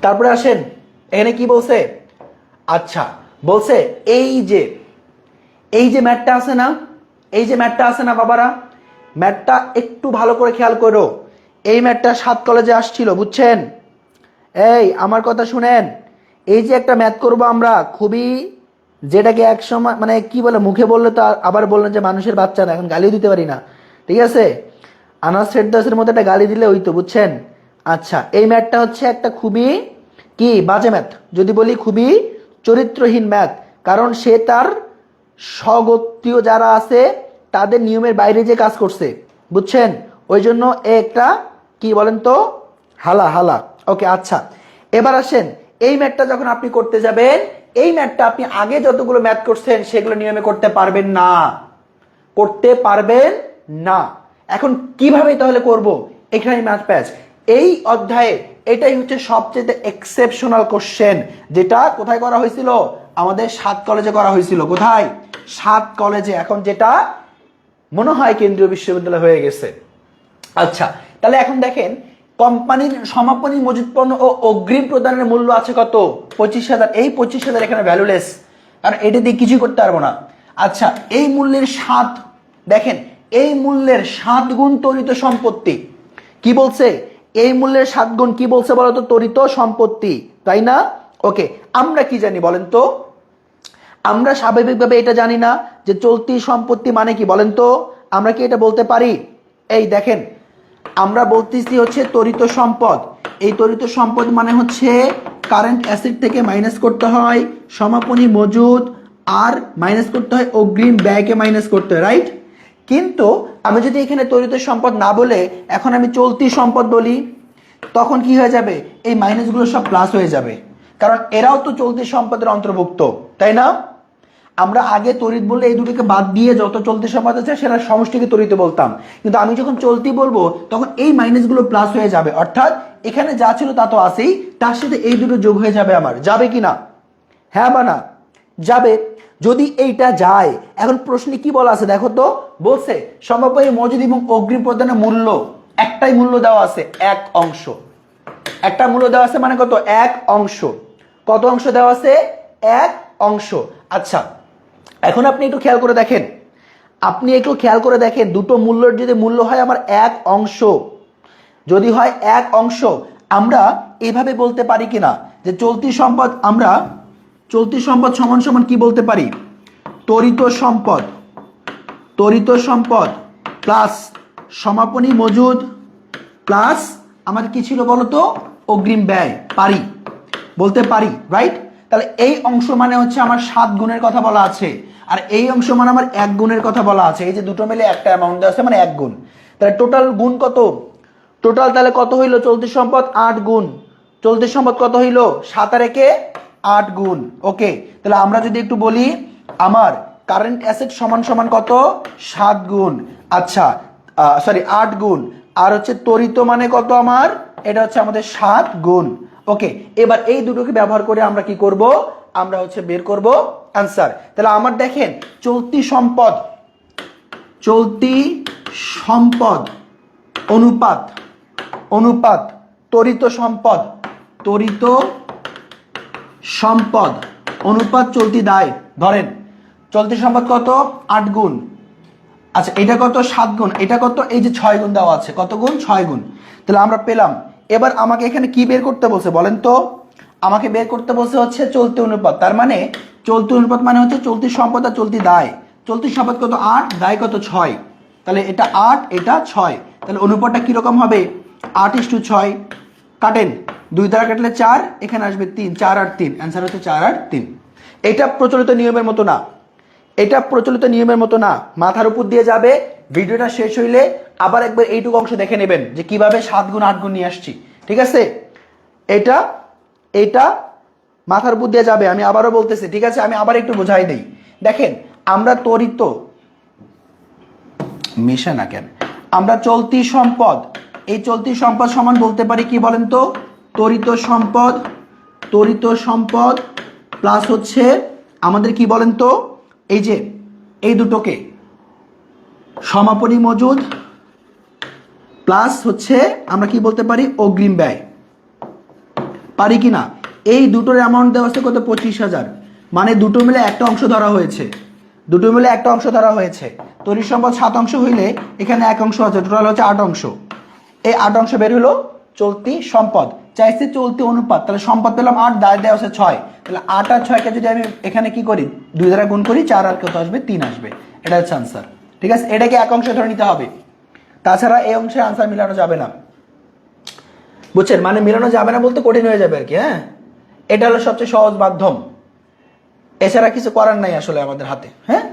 তারপরে আসেন এখানে কি বলছে। আচ্ছা বলছে এই যে ম্যাটটা আছে না, এই যে ম্যাটটা আছে না বাবারা, ম্যাটটা একটু ভালো করে খেয়াল করো। এই ম্যাটটা 7 কলেজে আসছিল, বুঝছেন? এই আমার কথা শুনেন, এই যে একটা ম্যাথ করব আমরা, খুবই যেটাকে এক সময় মানে কি বলে, মুখে বললে তো আবার বললেন যে মানুষের বাচ্চা না, এখন গালিও দিতে পারি না, ঠিক আছে? আনাস ফেরদাসের মধ্যে একটা গালি দিলে ওই তো, বুঝছেন? আচ্ছা এই ম্যাথটা হচ্ছে একটা খুবই কি বাজে ম্যাথ, যদি বলি খুবই চরিত্রহীন ম্যাথ, কারণ সে তার স্বগোত্রীয় যারা আছে তাদের নিয়মের বাইরে যে কাজ করছে, বুঝছেন? ওই জন্য একটা কি বলেন তো, হালা। ওকে আচ্ছা, এবার আসেন এই ম্যাথটা যখন আপনি করতে যাবেন, এই ম্যাথটা আপনি আগে যতগুলো ম্যাথ করছেন সেগুলো নিয়মে করতে পারবেন না, এখন কিভাবে তাহলে করব, এখানে ম্যাথ প্যাচ এই অধ্যায়ে এটাই হচ্ছে সবচেয়ে এক্সেপশনাল কোশ্চেন, যেটা কোথায় করা হয়েছিল, আমাদের 7 কলেজে করা হয়েছিল। কোথায়? 7 কলেজে, এখন যেটা মনে হয় কেন্দ্রীয় বিশ্ববিদ্যালয় হয়ে গেছে। আচ্ছা তাহলে এখন দেখেন, কোম্পানির সমাপনী মজুত পণ্য ও অগ্রিম প্রদানের মূল্য আছে কত, 25,000। এই 25,000 এখানে ভ্যালুলেস, কারণ এটা দিয়ে কিছুই করতে পারবো না। আচ্ছা এই মূল্যের 7, দেখেন এই মূল্যের 7 গুণ তরিত সম্পত্তি, কি বলছে এই মূল্যের 7 গুণ কি বলছে বলতো, তরিত সম্পত্তি, তাই না? ওকে, আমরা কি জানি বলেন তো, আমরা স্বাভাবিকভাবে এটা জানি না যে চলতি সম্পত্তি মানে কি, বলেন তো আমরা কি এটা বলতে পারি? এই দেখেন আমরা বলতেছি হচ্ছে তরিত সম্পদ, এই তরিত সম্পদ মানে হচ্ছে কারেন্ট অ্যাসেট থেকে মাইনাস করতে হয় সমাপনী মজুদ, আর মাইনাস করতে হয় অগ্রিম ব্যয়কে মাইনাস করতে হয়, রাইট? কিন্তু আমি যদি এখানে তরিত সম্পদ না বলে এখন আমি চলতি সম্পদ বলি, তখন কি হয়ে যাবে, এই মাইনাসগুলো সব প্লাস হয়ে যাবে। কারণ এরাও তো চলতি সম্পদের অন্তর্ভুক্ত, তাই না? আমরা আগে তড়িৎ বললে এই দুটোকে বাদ দিয়ে যত চলতি সম্পদ আছে সেটা সমষ্টিকে তড়িৎ বলতাম, কিন্তু আমি যখন চলতি বলবো তখন এই মাইনাসগুলো প্লাস হয়ে যাবে, অর্থাৎ এখানে যা ছিল তা তো আছেই, তার সাথে এই দুটো যোগ হয়ে যাবে আমার। যাবে কি না? হ্যাঁ বা না? যাবে। যদি এইটা যায়, এখন প্রশ্নে কি বলা আছে দেখো তো, বলছে সম্ভাব্য মজুদ এবং অগ্রিম প্রদানের মূল্য, একটাই মূল্য দেওয়া আছে, এক অংশ। একটা মূল্য দেওয়া আছে মানে কত? এক অংশ। কত অংশ দেওয়া আছে? এক অংশ। আচ্ছা, এখন আপনি একটু খেয়াল করে দেখেন, দুটো মূল্যের যদি মূল্য হয় আমার এক অংশ, যদি হয় এক অংশ, আমরা এইভাবে বলতে পারি কিনা যে চলতি সম্পদ, আমরা চলতি সম্পদ সমান সমান কি বলতে পারি? তড়িত সম্পদ প্লাস সমাপনী মজুদ প্লাস আমাদের কি ছিল বলতো? অগ্রিম ব্যয়। পারি, বলতে পারি, রাইট? তাহলে এই অংশ মানে হচ্ছে আমার 7 গুণের কথা বলা আছে, আর এই অংশ মানে আমার 1 গুণের কথা বলা আছে। এই যে দুটো মিলে একটা অ্যামাউন্ট দেওয়া আছে মানে 1 গুণ। তাহলে টোটাল গুণ কত? টোটাল তাহলে কত হইলো? চলতি সম্পদ 8 গুণ। চলতি সম্পদ কত হইলো? 7 আর 1 8 গুণ। ওকে, তাহলে আমরা যদি একটু বলি আমার কারেন্ট অ্যাসেট সমান সমান কত? 7 গুণ। আচ্ছা, সরি 8 গুণ। আর হচ্ছে তড়িত মানে কত আমার? এটা হচ্ছে আমাদের 7 গুণ। ওকে, এবার এই দুটোকে ব্যবহার করে আমরা কি করব? আমরা হচ্ছে বের করব অ্যান্সার। তাহলে আমার দেখেন চলতি সম্পদ অনুপাত তড়িত সম্পদ অনুপাত চলতি দায়। ধরেন চলতি সম্পদ কত? 8 গুণ। আচ্ছা, এটা কত? 7 গুণ। এটা কত? এই যে 6 গুণ দেওয়া আছে। কত গুণ? 6 গুণ। তাহলে আমরা পেলাম। এবার আমাকে এখানে কি বের করতে বলছে বলেন তো? আমাকে বের করতে বলছে হচ্ছে চলতি অনুপাত। তার মানে চলতি অনুপাত মানে হচ্ছে চলতি সম্পদ আর চলতি দায়। চলতি সম্পদ কত? 8, দায় কত? 6। তাহলে এটা 8, এটা 6। তাহলে অনুপাতটা কিরকম হবে? 8:6। কাটেন, 2 দ্বারা কাটলে 4, এখানে আসবে 3, 4 আর 3, অ্যান্সার হচ্ছে 4 আর 3। এটা প্রচলিত নিয়মের মতো না, মাথার উপর দিয়ে যাবে। ভিডিওটা শেষ হইলে আবার একবার এইটুকু অংশ দেখে নেবেন যে কিভাবে 7 গুণ 8 গুণ নিয়ে আসছি, ঠিক আছে? এটা মাথার উপর দিয়ে যাবে, আমি আবারও বলতেছি, ঠিক আছে? আমি আবার একটু বোঝাই দেই। দেখেন আমরা তড়িত মিশে না কেন, আমরা চলতি সম্পদ, এই চলতি সম্পদ সমান বলতে পারি কি বলেন তো? তড়িত সম্পদ প্লাস হচ্ছে আমাদের কি বলেন তো? এই যে এই দুটোকে সমাপনী মজুদ প্লাস হচ্ছে আমরা কি বলতে পারি? অগ্রিম ব্যয়। পারি কি না? এই দুটোর অ্যামাউন্ট দেওয়া আছে কত? 25,000। মানে দুটো মিলে একটা অংশ ধরা হয়েছে। তড়িৎ সম্পদ 7 অংশ হইলে এখানে 1 অংশ আছে, টোটাল হচ্ছে 8 অংশ। এই 8 অংশ বের হলো চলতি সম্পদ। চাইছে চলতি অনুপাত, তাহলে সম্পদ পেলাম 8, দায় দেওয়া আছে 6। তাহলে 8 আর 6 কে যদি আমি এখানে কি করি? 2 দ্বারা গুণ করি, 4 আর কত আসবে? 3 আসবে। এটা হচ্ছে আনসার, ঠিক আছে? এটাকে এক অংশে ধরে নিতে হবে, তাছাড়া এই অংশে আনসার মিলানো যাবে না। বুঝছেন? মানে মিলানো যাবে না বলতে কঠিন হয়ে যাবে আর কি। হ্যাঁ, এটা হলো সবচেয়ে সহজ মাধ্যম, এছাড়া কিছু করার নাই আসলে আমাদের হাতে। হ্যাঁ,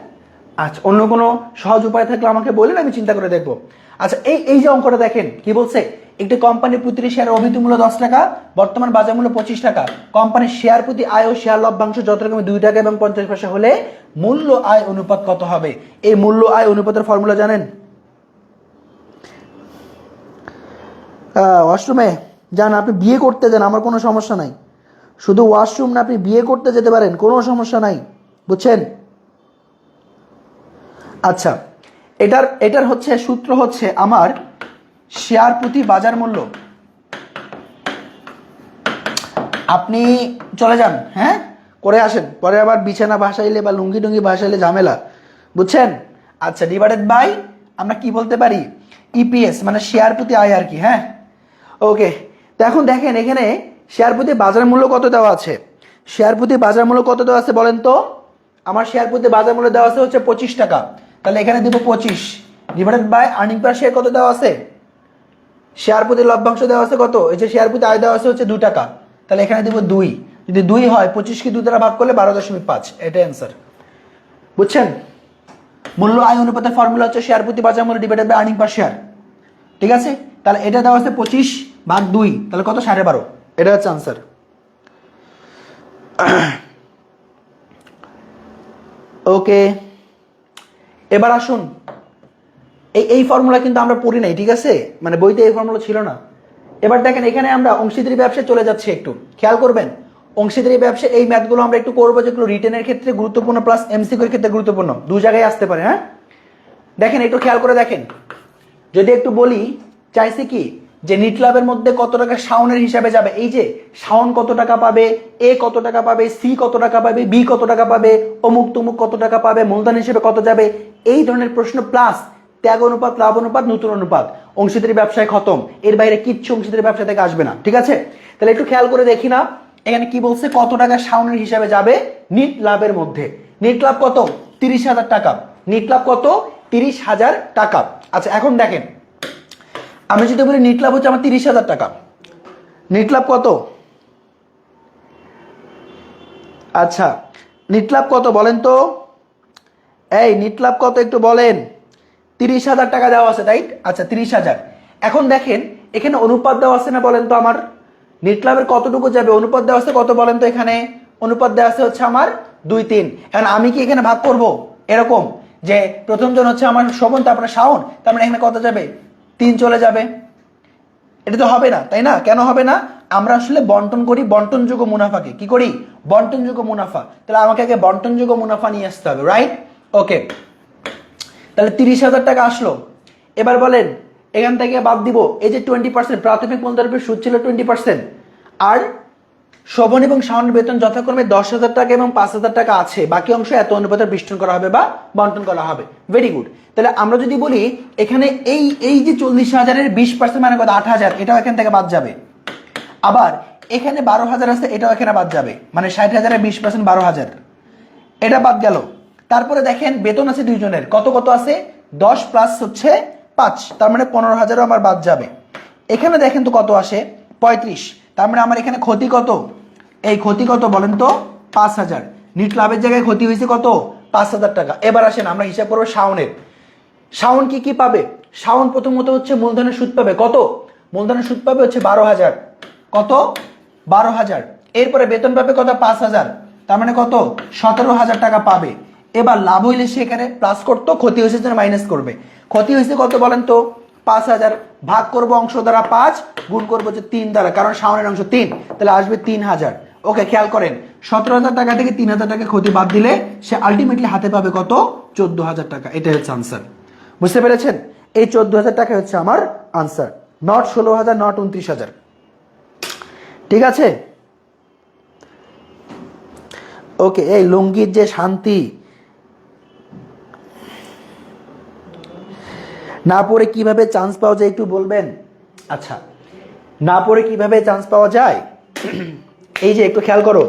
আচ্ছা, অন্য কোনো সহজ উপায় থাকলে আমাকে বলেন, আমি চিন্তা করে দেখবো। আচ্ছা, এই যে অঙ্কটা দেখেন কি বলছে? একটি কোম্পানির প্রতিটি শেয়ারের অভিহিত মূল্য 10 টাকা, বর্তমান বাজার মূল্য 25 টাকা। কোম্পানির শেয়ার প্রতি আয় ও শেয়ার লভ্যাংশ যথাক্রমে 2 টাকা এবং 50 পয়সা হলে মূল্য আয় অনুপাত কত হবে? এই মূল্য আয় অনুপাতের ফর্মুলা জানেন? ওয়াশরুমে যান, আপনি বিয়ে করতে যান, আমার কোনো সমস্যা নাই। শুধু ওয়াশরুম না, আপনি বিয়ে করতে যেতে পারেন, কোনো সমস্যা নাই, বুঝছেন? আচ্ছা, এটার হচ্ছে সূত্র হচ্ছে আমার শেয়ার প্রতি বাজার মূল্য। আপনি চলে যান, হ্যাঁ, করে আসেন, পরে আবার বিছানা ভাসাইলে বা লুঙ্গি টুঙ্গি ভাসাইলে ঝামেলা, বুঝছেন? আচ্ছা, ডিভাইডেড বাই আমরা কি বলতে পারি? ইপিএস, মানে শেয়ার প্রতি আয় আর কি। হ্যাঁ, ওকে। তো এখন দেখেন এখানে শেয়ার প্রতি বাজার মূল্য কত দেওয়া আছে? বলেন তো? আমার শেয়ার প্রতি বাজার মূল্য দেওয়া আছে হচ্ছে 25 টাকা। তাহলে এখানে দিব 25 divided by earning per share কত দেওয়া আছে? শেয়ার প্রতি লভ্যাংশ দেওয়া আছে কত? এই যে শেয়ার প্রতি আয় দেওয়া আছে হচ্ছে 2 টাকা। তাহলে এখানে দিব 2। যদি 2 হয়, 25 কে 2 দ্বারা ভাগ করলে 12.5, এটাই অ্যান্সার। বুঝছেন? মূল্য আয় অনুপাতের ফর্মুলা হচ্ছে শেয়ার প্রতি বাজার মূল্য divided by earning per share, ঠিক আছে? তাহলে এটা দেওয়া আছে 25 ভাগ 2, তাহলে কত? 12.5। এটা হচ্ছে আনসার। ওকে, এবার আসুন, এই ফর্মুলা কিন্তু আমরা পড়ি নাই, ঠিক আছে, মানে বইতে এই ফর্মুলা ছিল না। এবার দেখেন এখানে আমরা অংশীদারি ব্যবসায় চলে যাচ্ছি, একটু খেয়াল করবেন। অংশীদারি ব্যবসা এই ম্যাথগুলো আমরা একটু করবো, যেগুলো রিটেনের ক্ষেত্রে গুরুত্বপূর্ণ প্লাস এমসিকিউর ক্ষেত্রে গুরুত্বপূর্ণ, দু জায়গায় আসতে পারে। হ্যাঁ, দেখেন একটু খেয়াল করে দেখেন, যদি একটু বলি চাইছি কি যে নিট লাভের মধ্যে কত টাকা শাওনের হিসাবে যাবে, এই যে শাওন কত টাকা পাবে, এ কত টাকা পাবে, সি কত টাকা পাবে, বি কত টাকা পাবে, অমুক তমুক কত টাকা পাবে, মূলধন হিসেবে কত যাবে, এই ধরনের প্রশ্ন প্লাস ত্যাগ অনুপাত, লাভ অনুপাত, নতুন অনুপাত, অংশীদারি ব্যবসায় খতম, এর বাইরে কিচ্ছু অংশীদারি ব্যবসা থেকে আসবে না, ঠিক আছে। তাহলে একটু খেয়াল করে দেখি না, এখানে কি বলছে, কত টাকা শাওনের হিসাবে যাবে নিট লাভের মধ্যে। নিট লাভ কত, 30,000 টাকা। নিট লাভ কত, 30,000 টাকা। আচ্ছা এখন দেখেন, আমি যদি বলি নিট লাভ হচ্ছে আমার 30,000 টাকা, নিট লাভ কত, আচ্ছা নিট লাভ কত বলেন তো, এই নিট লাভ কত একটু বলেন। 30,000 টাকা দেওয়া আছে, তাই? আচ্ছা 30,000। এখন দেখেন এখানে অনুপাত দেওয়া আছে না, বলেন তো আমার নিট লাভের কতটুকু যাবে, অনুপাত দেওয়া আছে কত বলেন তো, এখানে অনুপাত দেওয়া আছে হচ্ছে আমার 2-3। এখন আমি কি এখানে ভাগ করব এরকম যে প্রথম জন হচ্ছে আমার শোভন, তারপরে শাওন, তার মানে এখানে কত যাবে, 3 চলে যাবে? এটা তো হবে না, তাই না? কেন হবে না? আমরা আসলে বন্টন করি বন্টনযোগ্য মুনাফাকে, কি করি, বন্টনযোগ্য মুনাফা। তাহলে আমাকে আগে বন্টনযোগ্য মুনাফা নিয়ে আসতে হবে, রাইট? ওকে, তাহলে 30,000 টাকা আসলো। এবার বলেন এখান থেকে বাদ দিব এই যে 20%, প্রাথমিক মূলধনের সুদ ছিল 20%, আর শোভন এবং শাওনের বেতন যথাক্রমে 10,000 টাকা এবং 5,000 টাকা আছে, বাকি অংশ এত অনুপাতে বিষ্টন করা হবে বা বন্টন করা হবে। Very good. তাহলে আমরা যদি বলি এখানে এই যে 40,000-এর 20% মানে কত, 8,000, এটাও এখান থেকে বাদ যাবে। আবার এখানে 12,000 আছে, এটাও এখানে বাদ যাবে, মানে 60,000-এর 20% 12,000, এটা বাদ গেল। তারপরে দেখেন বেতন আছে দুইজনের, কত কত আছে, 10 প্লাস হচ্ছে 5, তার মানে 15,000-ও আমার বাদ যাবে। এখানে দেখেন তো কত আসে, 35, তার মানে আমার এখানে ক্ষতি কত, এই ক্ষতি কত বলেন তো, 5,000। নিট লাভের জায়গায় ক্ষতি হয়েছে কত, 5,000 টাকা। এবার আসেন আমরা হিসাব করবো শাওনের। শাওন কি কি পাবে, শাওন প্রথমত হচ্ছে মূলধনের সুদ পাবে, কত, মূলধনের সুদ পাবে হচ্ছে 12,000, কত, 12,000। এরপরে বেতন পাবে কত, 5,000, তার মানে কত, 17,000 টাকা পাবে। এবার লাভ হইলে সেখানে প্লাস করতো, ক্ষতি হয়েছে যেন মাইনাস করবে। ক্ষতি হয়েছে কত বলেন তো, 5,000, ভাগ করবো অংশ দ্বারা 5, গুণ করবো হচ্ছে 3 দ্বারা, কারণ শাওনের অংশ 3, তাহলে আসবে 3,000। ওকে, খেয়াল করেন 17,000 টাকা থেকে 3,000 টাকা ক্ষতি বাদ দিলে সে আলটিমেটলি হাতে পাবে কত, 14,000 টাকা। এটাই হচ্ছে আনসার, বুঝতে পেরেছেন? এই 14,000 টাকা হচ্ছে আমার আনসার, নট 16,000, নট 29,000, ঠিক আছে? ওকে, এই লুঙ্গির যে শান্তি, না পড়ে কিভাবে চান্স পাওয়া যায় একটু বলবেন? আচ্ছা, না পড়ে কিভাবে চান্স পাওয়া যায়, এই যে একটু খেয়াল করো,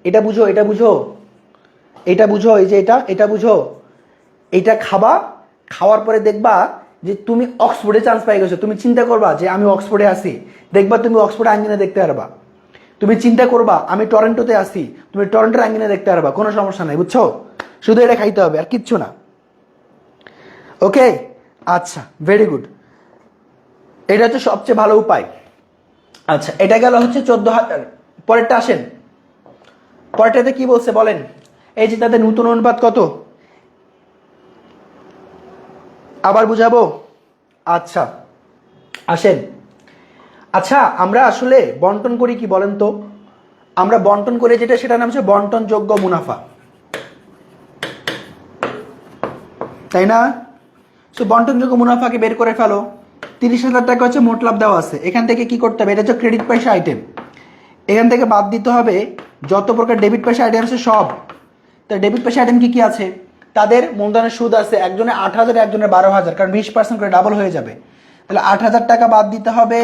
এটা বুঝো, এটা বুঝো, এটা বুঝো, এই যে এটা বুঝো, এটা খাবা, খাওয়ার পরে দেখবা যে তুমি অক্সফোর্ডে চান্স পাই গেছো। তুমি চিন্তা করবা যে আমি অক্সফোর্ডে আসি, দেখবা তুমি অক্সফোর্ডে আঙ্গিনা দেখতে পারবা। তুমি চিন্তা করবা আমি টরন্টোতে আসি, তুমি টরন্টোর আঙ্গিনা দেখতে পারবা, কোনো সমস্যা নাই, বুঝছো? শুধু এটা খাইতে হবে, আর কিচ্ছু না। ওকে, আচ্ছা, ভেরি গুড, এটা হচ্ছে সবচেয়ে ভালো উপায়। আচ্ছা, এটা গেল হচ্ছে 14,000। পরেরটা আসেন, পরেরটাতে কি বলছে বলেন, এই যে তাদের নতুন অনুপাত কত, আবার বুঝাবো? আচ্ছা আসেন। আচ্ছা, আমরা আসলে বন্টন করি কি বলেন তো, আমরা বন্টন করে যেটা, সেটা নাম হচ্ছে বন্টনযোগ্য মুনাফা, তাই না? সো বন্টনযোগ্য মুনাফাকে বের করে ফেলো। 30,000 টাকা হচ্ছে মোট লাভ দেওয়া আছে, এখান থেকে কি করতে হবে, এটা হচ্ছে ক্রেডিট পয়সা আইটেম, এখান থেকে বাদ দিতে হবে যত প্রকার ডেবিট পয়সা আইটেম আছে সব। তো ডেবিট পয়সা আইটেম কি কি আছে, তাদের মূলধনের সুদ আছে, একজনে 8,000, একজনে 12,000, কারণ 20% করে ডাবল হয়ে যাবে। তাহলে 8,000 টাকা বাদ দিতে হবে,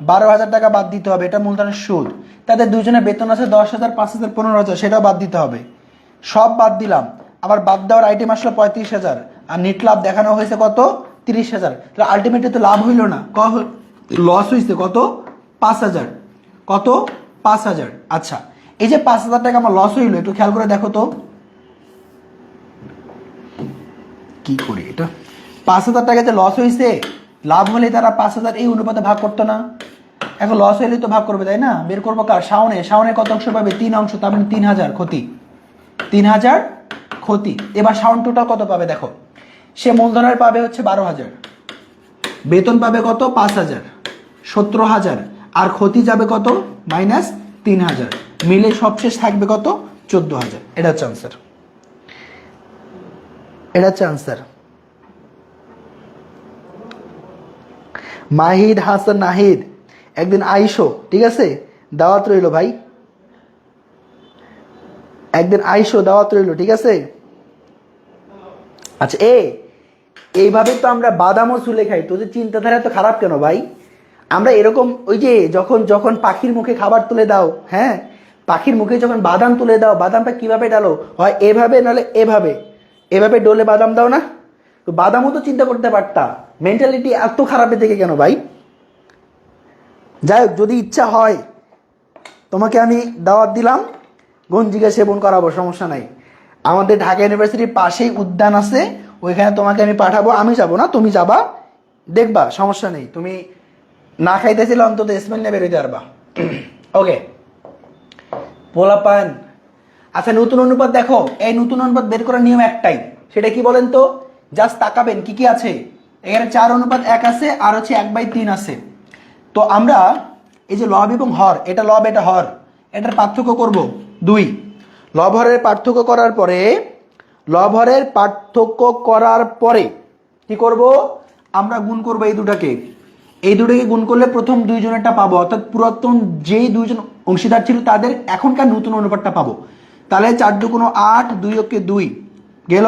12,000 টাকা বাদ দিতে হবে, এটা মূলধনের সুদ। তাদের দুজনের বেতন আছে 10,000, 5,000, 15,000, সেটাও বাদ দিতে হবে। সব বাদ দিলাম, আবার বাদ দেওয়ার আইটেম আসলো 35,000, আর নেট লাভ দেখানো হয়েছে কত, 30,000। তাহলে আলটিমেটলি তো লাভ হইল না, লস হয়েছে কত, 5,000, কত, 5,000। আচ্ছা, এই যে 5,000 টাকা আমার লস হইলো, একটু খেয়াল করে দেখো তো কি করি এটা। 5,000 টাকা যে লস হয়েছে, লাভ হলে তারা 5,000 এই অনুপাতে ভাগ করতো না, এখন লস হইলে তো ভাগ করবে, তাই না? বের করবো কার? শাওনে। শাওনে কত অংশ পাবে? 3 অংশ, তার মানে 3000 ক্ষতি। 3000 ক্ষতি। এবার শাওন টোটাল কত পাবে দেখো, সে মূলধনের পাবে হচ্ছে 12,000, বেতন পাবে কত? 5,000, 17,000, আর ক্ষতি যাবে কত? -3,000, মিলে সবশেষ থাকবে কত? 14,000। এটা হচ্ছে আনসার, এটা হচ্ছে আনসার। মাহিদ হাসান নাহিদ, একদিন আইসো, ঠিক আছে? দাওয়াত রইল ভাই, একদিন আইসো, দাওয়াত রইল, ঠিক আছে? আচ্ছা, এইভাবে তো আমরা বাদামও চুলে খাই, তোদের চিন্তাধারা তো খারাপ কেন ভাই? আমরা এরকম ওই যে যখন যখন পাখির মুখে খাবার তুলে দাও, হ্যাঁ, পাখির মুখে যখন বাদাম তুলে দাও, বাদামটা কিভাবে ডালো? হয় এভাবে, নাহলে এভাবে, এভাবে ডলে বাদাম দাও না? তো বাদামও তো চিন্তা করতে পারতা। মেন্টালিটি এত খারাপের দিকে কেন ভাই? যাই হোক, যদি ইচ্ছা হয় তোমাকে আমি দাওয়াত দিলাম, গঞ্জিকা সেবন করাবো, সমস্যা নাই। আমাদের ঢাকা ইউনিভার্সিটির পাশেই উদ্যান আছে, ওইখানে তোমাকে আমি পাঠাবো। আমি যাব না, তুমি যাবা, দেখবা, সমস্যা নেই। তুমি না খাইতেছিলে অন্তত স্মেল নিয়ে বেরোতে পারবা। ওকে পোলাপান। আচ্ছা, নতুন অনুপাত দেখো, এই নতুন অনুপাত বের করার নিয়ম একটাই, সেটা কি বলেন তো? জাস্ট তাকাবেন কি কি আছে। এখানে 4:1 আছে, আর হচ্ছে 1/3 আছে। তো আমরা এই যে লব এবং হর, এটা লব এটা হর, এটার পার্থক্য করব 2। লব হরের পার্থক্য করার পরে, লব হরের পার্থক্য করার পরে কি করব? আমরা গুণ করব এই দুটাকে। এই দুটাকে গুণ করলে প্রথম দুইজনেরটা পাবো, অর্থাৎ পুরাতন যেই দুইজন অংশীদার ছিল তাদের এখনকার নতুন অনুপাতটা পাবো। তাহলে 4 × 2 = 8, 2 × 2 গেল।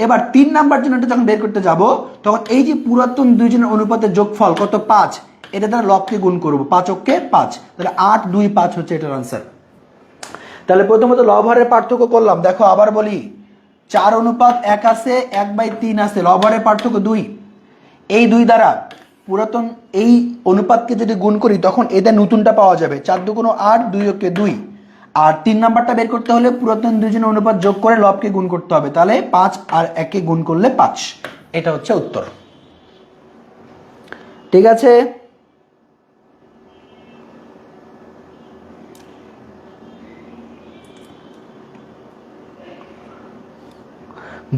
এবার 3 নাম্বার জনটা যখন বের করতে যাব, তখন এই যে পুরাতন দুইজনের অনুপাতের যোগফল কত? 5। এটা দ্বারা লবকে গুণ করবো, 5 × 5, তাহলে 8, 2, 5 হচ্ছে এটার আনসার। তাহলে প্রথমত লব হরের পার্থক্য করলাম। দেখো আবার বলি, 4:1 আছে, 1/3 আছে, লব হরের পার্থক্য 2। এই 2 দ্বারা পুরাতন এই অনুপাতকে যদি গুণ করি, তখন এদের নতুনটা পাওয়া যাবে। 4 × 2 = 8, 2 × 2। আর 3 নাম্বারটা বের করতে হলে পুরাতন দুইজনের অনুপাত যোগ করে লবকে গুণ করতে হবে, তাহলে 5 আর 1 কে গুণ করলে 5। এটা হচ্ছে উত্তর, ঠিক আছে?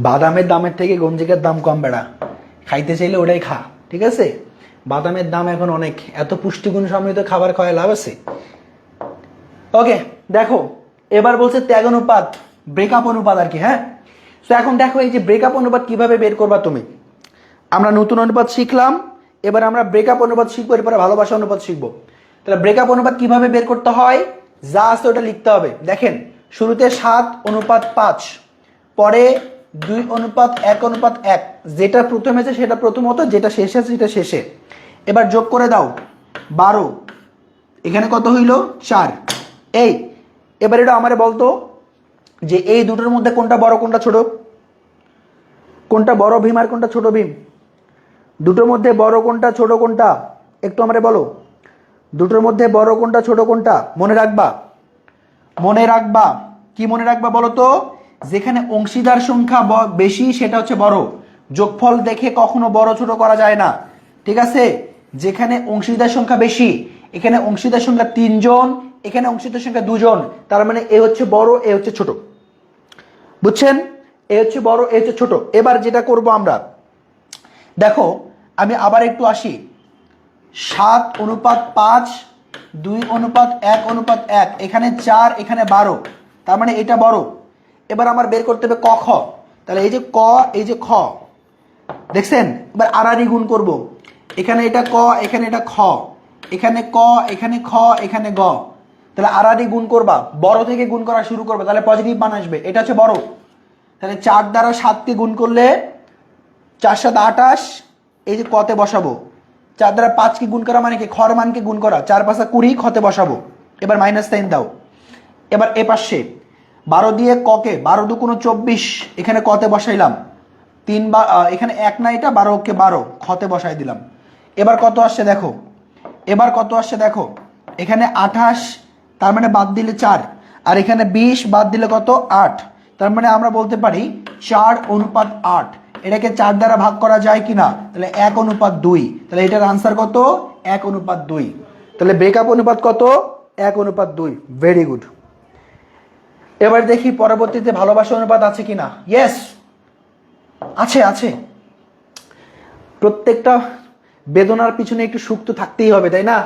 বাদামের দামের থেকে গঞ্জিকার দাম কম বেড়া, খাইতে চাইলে ওটাই খা, ঠিক আছে? বাদামের দাম এখন অনেক, এত পুষ্টিগুণ সমৃদ্ধ খাবার খাওয়ায় লাভ আছে। ওকে দেখো, এবার বলছে ত্যাগ অনুপাত, ব্রেকআপ অনুপাত আর কি, হ্যাঁ? তো এখন দেখো এই যে ব্রেকআপ অনুপাত কিভাবে বের করবা তুমি। আমরা নতুন অনুপাত শিখলাম, এবার আমরা ব্রেকআপ অনুপাত শিখবো, এরপরে ভালোবাসা অনুপাত শিখবো। তাহলে ব্রেকআপ অনুপাত কিভাবে বের করতে হয়, যা আছে ওটা লিখতে হবে। দেখেন, শুরুতে 7:5, পরে 2:1:1, যেটা প্রথমে আছে সেটা প্রথমত, যেটা শেষে আছে সেটা শেষে। এবার যোগ করে দাও 12, এখানে কত হইল? 4। এবার এটা আমারে বলতো যে এই দুটোর মধ্যে কোনটা বড় কোনটা ছোট, কোনটা বড় ভীম আর কোনটা ছোট ভীম? দুটোর মধ্যে বড় কোনটা ছোট কোনটা একটু আমারে বলো। দুটোর মধ্যে বড় কোনটা ছোট কোনটা মনে রাখবা, মনে রাখবা। কি মনে রাখবা বলো তো? যেখানে অংশীদার সংখ্যা বেশি সেটা হচ্ছে বড়। যোগফল দেখে কখনো বড় ছোট করা যায় না, ঠিক আছে? যেখানে অংশীদার সংখ্যা বেশি, এখানে অংশীদার সংখ্যা 3 জন, এখানে অংশীদার সংখ্যা 2 জন, তার মানে এ হচ্ছে বড়, এ হচ্ছে ছোট, বুঝছেন? এ হচ্ছে বড়, এ হচ্ছে ছোট। এবার যেটা করব আমরা, দেখো আমি আবার একটু আসি। 7:5, 2:1:1, এখানে 4, এখানে 12, তার মানে এটা বড়। এবার আমার বের করতে হবে ক খ। তাহলে এই যে ক, এই যে খ, দেখছেন? এবার আড়াআড়ি গুণ করব। এখানে এটা ক, এখানে এটা খ, এখানে ক, এখানে খ, এখানে গ। তাহলে আড়াআড়ি গুণ করবা, বড় থেকে গুণ করা শুরু করবে, তাহলে পজিটিভ মান আসবে। এটা হচ্ছে বড়। তাহলে 4 দ্বারা 7কে গুণ করলে 4 × 7 = 28, এই যে কতে বসাবো। 4 দ্বারা 5কে গুণ করা মানে কি? খর মানকে গুণ করা। 4 × 5 = 20, খতে বসাবো। এবার মাইনাস সাইন দাও। এবার এ পাশে 12 দিয়ে ককে, 12 × 2 = 24, এখানে কতে বসাইলাম 3, এখানে 1 না, এটা 12 কে 12, খতে বসাই দিলাম। এবার কত আসছে দেখো, এবার কত আসছে দেখো, এখানে 28, তার মানে বাদ দিলে 4, আর এখানে 20 বাদ দিলে কত? 8। তার মানে আমরা বলতে পারি 4:8। এটাকে 4 দ্বারা ভাগ করা যায় কিনা? তাহলে 1:2। তাহলে এটার আনসার কত? 1:2। তাহলে ব্রেকআপ অনুপাত কত? 1:2। Very good. এবার দেখি পরবর্তীতে ভালোবাসা অনুপাত আছে কিনা। ইয়েস, আছে আছে। প্রত্যেকটা বেদনার পিছনে একটু সুখ তো থাকতেই হবে, তাই না?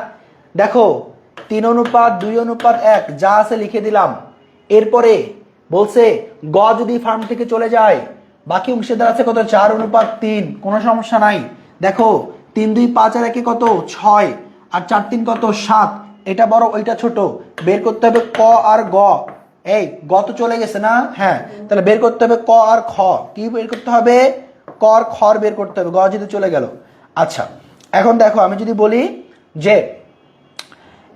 দেখো 3:2:1 যা আছে লিখে দিলাম। এরপরে বলছে গ যদি ফার্ম থেকে চলে যায়, বাকি অংশীদার আছে কত? 4:3। কোনো সমস্যা নাই। দেখো 3 2 5 আর 1 কত? 6 আর 4 3 কত? 7। এটা বড় ওইটা ছোট, বের করতে হবে ক আর গ। এই গ তো চলে গেছে না? হ্যাঁ, তাহলে বের করতে হবে ক আর খ। কি বের করতে হবে? ক আর খ বের করতে হবে, গ যদি চলে গেল। আচ্ছা, এখন দেখো আমি যদি বলি যে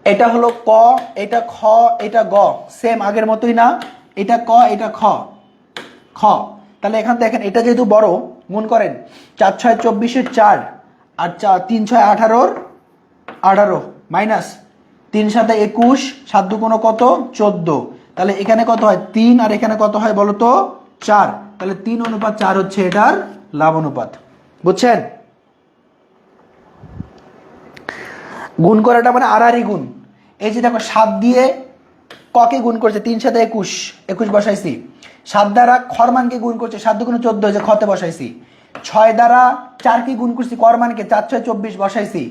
এটা হলো ক, এটা খ, এটা গ, সেম আগের মতোই না? এটা ক, এটা খ, খ। তাহলে এখান দেখেন এটা যেহেতু বড়, গুণ করেন 4 6 24 4 আর 3 6 18 18 মাইনাস 3 7 21 7 2 কোনো কত? 14। তাহলে এখানে কত হয়? 3 আর এখানে কত হয় বলো তো? 4। তাহলে 3:4 হচ্ছে এটার লাভ অনুপাত। বুঝছেন? গুণ করাটা মানে আড়াআড়ি গুণ। এই যে দেখো 7 দিয়ে ককে গুণ করছে, 3 7 21 21 বসাইছি। 7 দ্বারা খর মানকে গুণ করছে, 7 2 14 যে খতে বসাইছি। 6 দ্বারা 4 কে গুণ করছি, কর মানকে 4 6 24 বসাইছি।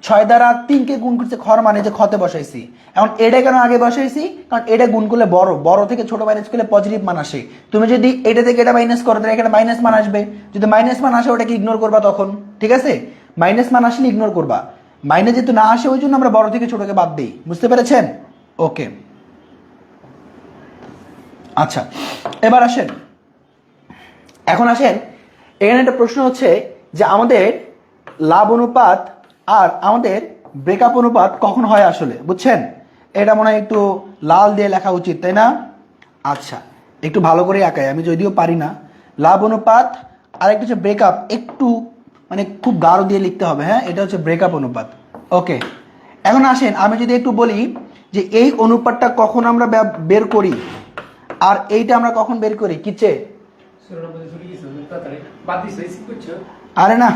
6 দ্বারা 3 কে গুণ করছে, খর মানে যে খতে বসাইছি। এখন এটা কেন আগে বসাইছি? কারণ এটা গুণ করলে বড়, বড় থেকে ছোট মাইনাস করলে পজিটিভ মান আসে। তুমি যদি এটা থেকে এটা মাইনাস করো তাহলে এখানে মাইনাস মান আসবে। যদি মাইনাস মান আসে ওটাকে ইগনোর করবা তখন, ঠিক আছে? মাইনাস মান আসলে ইগনোর করবা। মাইনাস যেহেতু না আসে ওই জন্য আমরা বড় থেকে ছোটকে বাদ দিই। বুঝতে পেরেছেন? ওকে, আচ্ছা এবার আসেন, এখন আসেন এখানে একটা প্রশ্ন হচ্ছে যে আমাদের লাভ অনুপাত আর আমাদের ব্রেকআপ অনুপাত কখন হয় আসলে, বুঝছেন? এটা মনে হয় একটু লাল দিয়ে লেখা উচিত, তাই না? আচ্ছা, একটু ভালো করে আঁকাই, আমি যদিও পারি না। লাভ অনুপাত আর একটা হচ্ছে ব্রেকআপ, একটু মানে খুব গাঢ় দিয়ে লিখতে হবে। হ্যাঁ, এটা হচ্ছে ব্রেকআপ অনুপাত। ওকে, এখন আসেন আমি যদি একটু বলি যে এই অনুপাতটা কখন আমরা বের করি আর এইটা আমরা কখন বের করি। কিচ্ছে আরে না,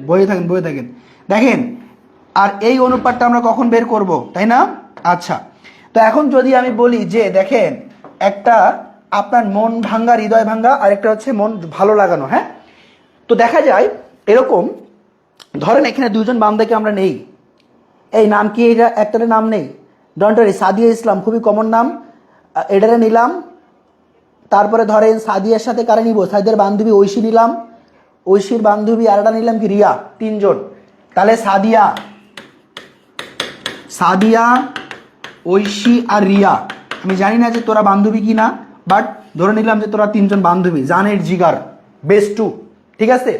বইয়ে থাকেন বইয়ে থাকেন। দেখেন, আর এই অনুপাতটা আমরা কখন বের করব, তাই না? আচ্ছা, তো এখন যদি আমি বলি যে দেখেন একটা আপনার মন ভাঙ্গা, হৃদয় ভাঙ্গা, আর একটা হচ্ছে মন ভালো লাগানো। হ্যাঁ, তো দেখা যায় এরকম, ধরেন এখানে দুজন বান্দাকে আমরা নেই। এই নাম কি? এটা একটারে নাম নেই, ডন্টারি সাদিয়া ইসলাম, খুবই কমন নাম। এটারে নিলাম। তারপরে ধরেন সাদিয়ার সাথে কারে নিব? সাদিয়ার বান্ধবী ঐশী নিলাম। ঐশীর বান্ধবী আরেকটা নিলাম কি? রিয়া। 3 জন। তাহলে সাদিয়া, সাদিয়া, ঐশী আর রিয়া। আমি জানি না যে তোরা বান্ধবী কি না, বাট ধরে নিলাম যে তোরা 3 জন বান্ধবী, জানের জিগার, বেস্ট টু। ঠিক আছে,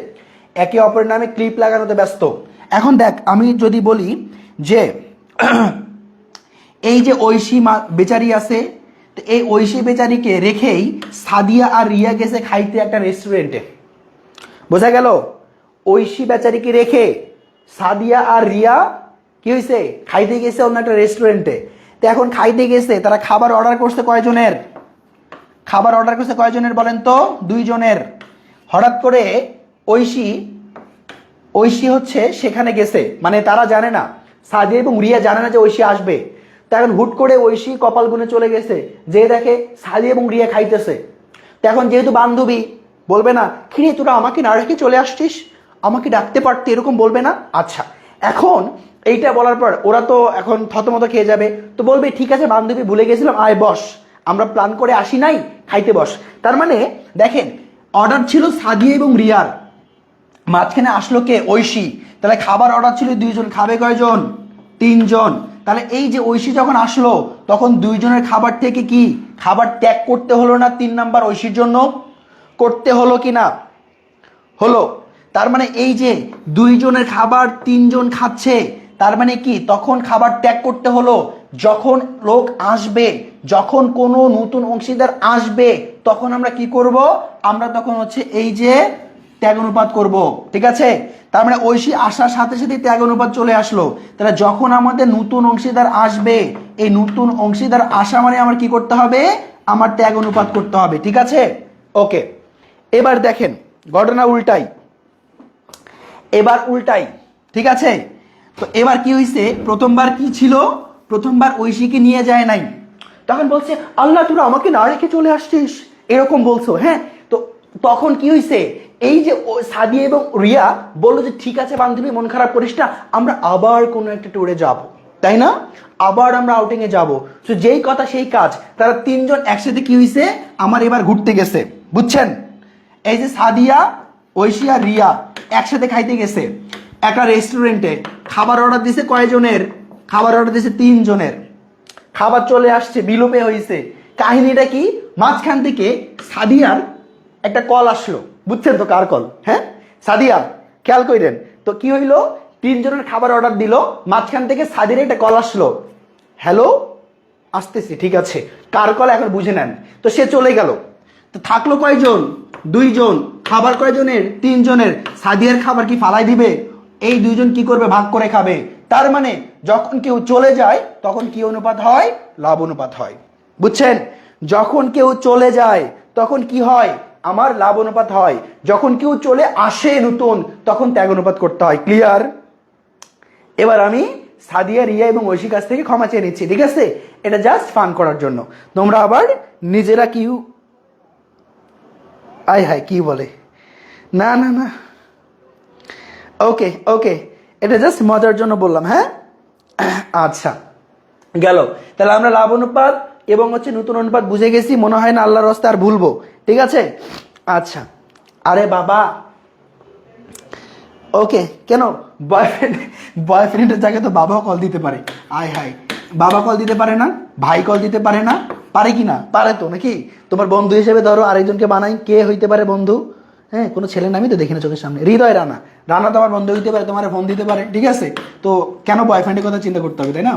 একে অপরের নামে ক্লিপ লাগানোতে ব্যস্ত। এখন দেখ আমি যদি বলি যে এই যে ঐশী বেচারি আছে, তো এই ঐশী বেচারিকে রেখেই সাদিয়া আর রিয়া গেছে খাইতে একটা রেস্টুরেন্টে। বোঝা গেল? ঐশী বেচারিকে রেখে সাদিয়া আর রিয়া কি হয়েছে? খাইতে গেছে অন্য একটা রেস্টুরেন্টে। তো এখন খাইতে গেছে, তারা খাবার অর্ডার করছে কয়জনের? খাবার অর্ডার করছে কয়জনের বলেন তো? 2 জনের। হঠাৎ করে ঐশী হচ্ছে সেখানে গেছে, মানে তারা জানে না, সাদিয়া এবং রিয়া জানে না যে ঐশী আসবে। তো এখন হুট করে ঐশী কপাল গুনে চলে গেছে, যে দেখে সাদিয়া এবং রিয়া খাইতেছে। তো এখন যেহেতু বান্ধবী, বলবে না কিরে তোরা আমাকে না রেখে চলে আসছিস, আমাকে ডাকতে পারতে, এরকম বলবে না? আচ্ছা, এখন এইটা বলার পর ওরা তো এখন থতমত খেয়ে যাবে। তো বলবে ঠিক আছে বান্ধবী, ভুলে গেছিলাম, আয় বস, আমরা প্ল্যান করে আসি নাই, খাইতে বস। তার মানে দেখেন অর্ডার ছিল সাদিয়া এবং রিয়ার, মাঝখানে আসলো কে? ঐশী। তাহলে খাবার অর্ডার ছিল 2 জন, খাবে কয়জন? 3 জন। তাহলে এই যে ঐশী যখন আসলো তখন 2 জনের খাবার থেকে কি খাবার ত্যাগ করতে হলো না? 3 নাম্বার ঐশীর জন্য করতে হলো কি না? হলো। তার মানে এই যে 2 জনের খাবার 3 জন খাচ্ছে, তার মানে কি তখন খাবার ত্যাগ করতে হলো। যখন লোক আসবে, যখন কোনো নতুন অংশীদার আসবে, তখন আমরা কি করব? আমরা তখন হচ্ছে এই যে ত্যাগ অনুপাত করব। ঠিক আছে, তার মানে ঐশী আসার সাথে সাথে ত্যাগ অনুপাত চলে আসলো। তাহলে যখন আমাদের নতুন অংশীদার আসবে, এই নতুন অংশীদার আসা মানে আমার কি করতে হবে? আমার ত্যাগ অনুপাত করতে হবে। ঠিক আছে, ওকে। এবার দেখেন ঘটনা উল্টাই, এবার উল্টাই। ঠিক আছে, তো এবার কি হয়েছে, প্রথমবার কি ছিল, প্রথমবার ঐশীকে নিয়ে যায় নাই, তখন বলছে আল্লাহ তোরা আমাকে না রেখে চলে আসছিস, এরকম বলছো। হ্যাঁ, তো তখন কি হয়েছে, এই যে সাদিয়া এবং রিয়া বললো যে ঠিক আছে বান্ধবী মন খারাপ করিস না, আমরা আবার কোনো একটা ট্যুরে যাব, তাই না, আবার আমরা আউটিং এ যাবো। তো যেই কথা সেই কাজ, তারা তিনজন একসাথে কি হয়েছে, আমার এবার ঘুরতে গেছে, বুঝছেন। এই যে সাদিয়া, ঐশী আর রিয়া একসাথে খাইতে গেছে একটা রেস্টুরেন্টে, খাবার অর্ডার দিছে কয়জনের, খাবার অর্ডার দিছে 3 জনের, খাবার চলে আসছে, বিলো পে হয়েছে। কাহিনীটা কি, মাঝখান থেকে সাদিয়ার একটা কল আসলো, বুঝছেন তো কার কল, হ্যাঁ সাদিয়া, খেয়াল করেন তো কি হইলো, 3 জনের খাবার অর্ডার দিল, মাঝখান থেকে সাদিয়ার একটা কল আসলো, হ্যালো আসতেছি, ঠিক আছে, কার কল এখন বুঝে নেন। তো সে চলে গেল, তো থাকলো কয়জন, 2 জন, খাবার কয়জনের, 3 জনের, সাদিয়ার খাবার কি ফালাই দিবে, এই 2 জন কি করবে, ভাগ করে খাবে। তার মানে যখন কেউ চলে যায় তখন কি অনুপাত হয়, লাভ অনুপাত হয়, বুঝছেন। যখন কেউ চলে যায় তখন কি হয়, আমার লাভ অনুপাত হয়, যখন কেউ চলে আসে নতুন তখন ত্যাগ অনুপাত করতে হয়। ক্লিয়ার। এবার আমি সাদিয়া, রিয়া এবং ঐশীর কাছ থেকে ক্ষমা চেয়ে নিচ্ছি, ঠিক আছে, এটা জাস্ট ফান করার জন্য। তোমরা আবার নিজেরা কি আয় হায় কি বলে, না না না, ওকে ওকে, এটা জাস্ট মজার জন্য বললাম, হ্যাঁ। আচ্ছা গেল, তাহলে আমরা লাভ অনুপাত এবং হচ্ছে নতুন অনুপাত বুঝে গেছি, মনে হয় না আল্লাহর রাস্তায় আর ভুলবো, ঠিক আছে। আচ্ছা, আরে বাবা, ওকে, কেন বয়ফ্রেন্ডের জায়গায় তো বাবাও কল দিতে পারে, আয় হায়, বাবা কল দিতে পারে না, ভাই কল দিতে পারে না, পারে কি না, পারে তো নাকি। তোমার বন্ধু হিসেবে ধরো আরেকজনকে বানাই, কে হইতে পারে বন্ধু, হ্যাঁ কোনো ছেলের নামই তো দেখি না চোখের সামনে, হৃদয় রানা, রানা তোমার বন্ধু হইতে পারে, তোমার ফোন দিতে পারে, ঠিক আছে, তো কেন বয়ফ্রেন্ডের কথা চিন্তা করতে হবে, তাই না।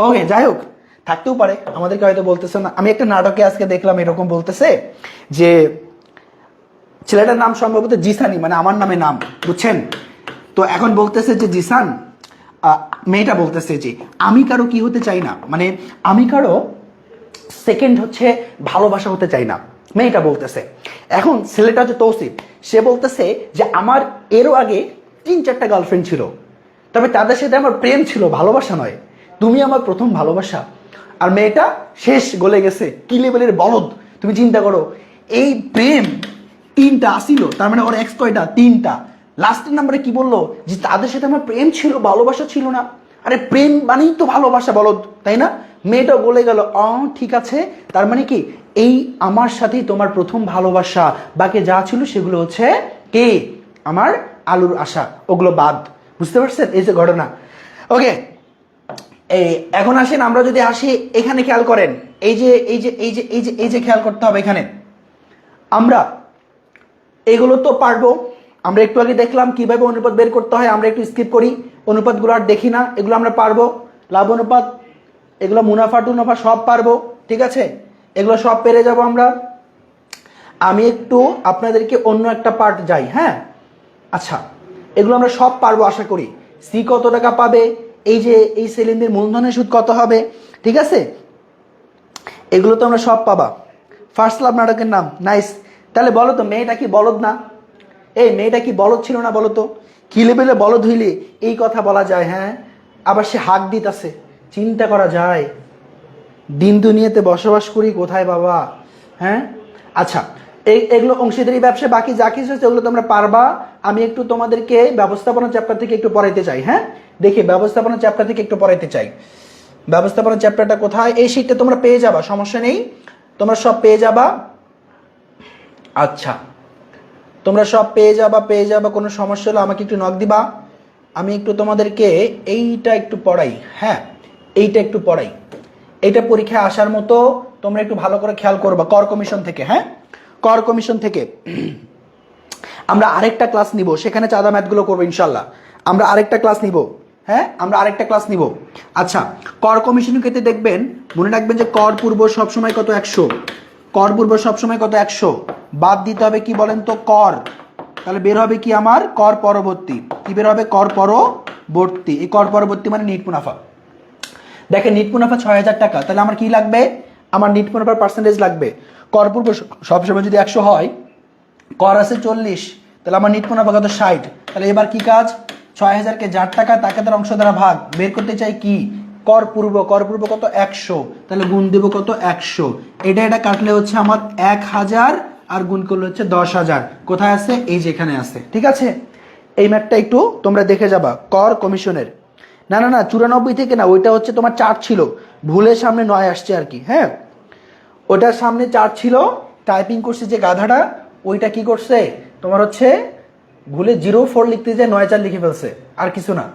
ওকে যাই হোক, থাকতেও পারে, আমাদেরকে হয়তো বলতেছে না। আমি একটা নাটকে আজকে দেখলাম এরকম বলতেছে যে ছেলেটার নাম সম্ভবত জিসানি, মানে আমার নামে নাম, বুঝছেন। তো এখন বলতেছে যে জিসান, মেয়েটা বলতেছে যে আমি কারো কি হতে চাই না, মানে আমি কারো সেকেন্ড হচ্ছে ভালোবাসা হতে চাই না, মেয়েটা বলতেছে। এখন ছেলেটা হচ্ছে তৌসিফ, সে বলতেছে যে আমার এরও আগে 3-4টা গার্লফ্রেন্ড ছিল, তবে তাদের সাথে আমার প্রেম ছিল, ভালোবাসা নয়, তুমি আমার প্রথম ভালোবাসা। আর মেয়েটা শেষ গলে গেছে, কি লেভেলের বলদ তুমি চিন্তা করো, এই প্রেম 3টা আসিল, তার মানে ওর এক্স কয়টা, 3টা, লাস্টের নাম্বারে কি বললো যে তাদের সাথে আমার প্রেম ছিল, ভালোবাসা ছিল না। আরে প্রেম মানেই তো ভালোবাসা, বলদ, তাই না। মেয়েটা বলে গেল ঠিক আছে, তার মানে কি এই আমার সাথেই তোমার প্রথম ভালোবাসা, বাকি যা ছিল সেগুলো হচ্ছে কে, আমার আলুর আশা, ওগুলো বাদ, বুঝতে পারছেন, এই যে ঘটনা। ওকে, এই এখন আসেন, আমরা যদি আসি এখানে, খেয়াল করেন, এই যে এই যে এই যে এই যে এই যে খেয়াল করতে হবে, এখানে আমরা এগুলো তো পারবো, আমরা একটু আগে দেখলাম কিভাবে অনুপাত বের করতে হয়, আমরা একটু স্কিপ করি, অনুপাতগুলো আর দেখি না, এগুলো আমরা পারবো, লাভ অনুপাত, এগুলো মুনাফা টুনাফা সব পারবো, ঠিক আছে, এগুলো সব পেরে যাব আমরা। আমি একটু আপনাদেরকে অন্য একটা পার্ট যাই, হ্যাঁ। আচ্ছা, এগুলো আমরা সব পারবো আশা করি। সি কত টাকা পাবে, এই যে এই সেলিমের মূলধনের সুদ কত হবে, ঠিক আছে, এগুলো তো আমরা সব পাবা। ফার্স্ট লাভ নাটকের নাম, নাইস। তাহলে বলো তো মেয়েটা কি বলদ না, এই মেয়েটা কি বলদ ছিল না, বলো তো, কি লেভেলে বলদ হইলে এই কথা বলা যায়, হ্যাঁ। আবার সে হাক দিতেছে, চিন্তা করা যায়, দিন দুনিয়াতে বসবাস করি কোথায় বাবা, হ্যাঁ। আচ্ছা, এগুলো অংশীদারি ব্যবসা, বাকি যা কিছু আছে ওগুলো তোমরা পারবা। আমি একটু তোমাদেরকে ব্যবস্থাপনা চ্যাপ্টার থেকে একটু পড়াইতে চাই, হ্যাঁ। দেখি ব্যবস্থাপনা চ্যাপ্টার থেকে একটু পড়াইতে চাই। ব্যবস্থাপনা চ্যাপ্টারটা কোথায়, এই শীটটা তোমরা পেয়ে যাবা, সমস্যা নেই, তোমরা সব পেয়ে যাবা। আচ্ছা, তোমরা সব পেয়ে যাবা, কোনো সমস্যা হলে আমাকে একটু নক দিবা, আমি একটু তোমাদেরকে এইটা একটু পড়াই, হ্যাঁ, এইটা একটু পড়াই, এইটা পরীক্ষায় আসার মতো তোমরা একটু ভালো করে খেয়াল করবা। কর কমিশন থেকে, হ্যাঁ, কর কমিশন থেকে আমরা আরেকটা ক্লাস নিব, সেখানে চাঁদা ম্যাথগুলো করবো ইনশাল্লাহ, আমরা আরেকটা ক্লাস নিব, হ্যাঁ, আমরা আরেকটা ক্লাস নিব। আচ্ছা, কর কমিশনের ক্ষেত্রে দেখবেন, মনে রাখবেন যে কর পূর্ব সবসময় কত, 100, কর পূর্ব সবসময় কত, 100, বাদ দিতে হবে কি বলেন তো, কর, তাহলে বের হবে কি আমার, কর পরবর্তী, কি বের হবে, কর পরবর্তী, এই কর পরবর্তী মানে নিট মুনাফা। দেখেন নিট মুনাফা 6000 টাকা, তাহলে আমার কি লাগবে, আমার নিট মুনাফার পার্সেন্টেজ লাগবে, কর পূর্ব সবসময় যদি 100 হয়, কর আছে 40, তাহলে আমার নিট মুনাফা কত, 60, তাহলে এবার কি কাজ, 6000কে যার টাকা তাকে তার অংশ দ্বারা ভাগ, বের করতে চাই কি কর পূর্ব কত 100, তাহলে গুণ দেব কত 100, এটা কাটলে হচ্ছে আমার 1000 আর গুণ করলে হচ্ছে 10000, কোথায় আছে এই যে এখানে আছে। ঠিক আছে, এই ম্যাথটা একটু তোমরা দেখে যাবা, কর কমিশনের। না 94 থেকে না, ওইটা হচ্ছে তোমার 4 ছিল, ভুলের সামনে 9 আসছে আর কি। হ্যাঁ, ওটার সামনে 4 ছিল, টাইপিং করছে যে গাধাটা, ওইটা কি করছে তোমার হচ্ছে ভুলে 04 লিখতে যায় 94 লিখে ফেলছে, আর কিছু না।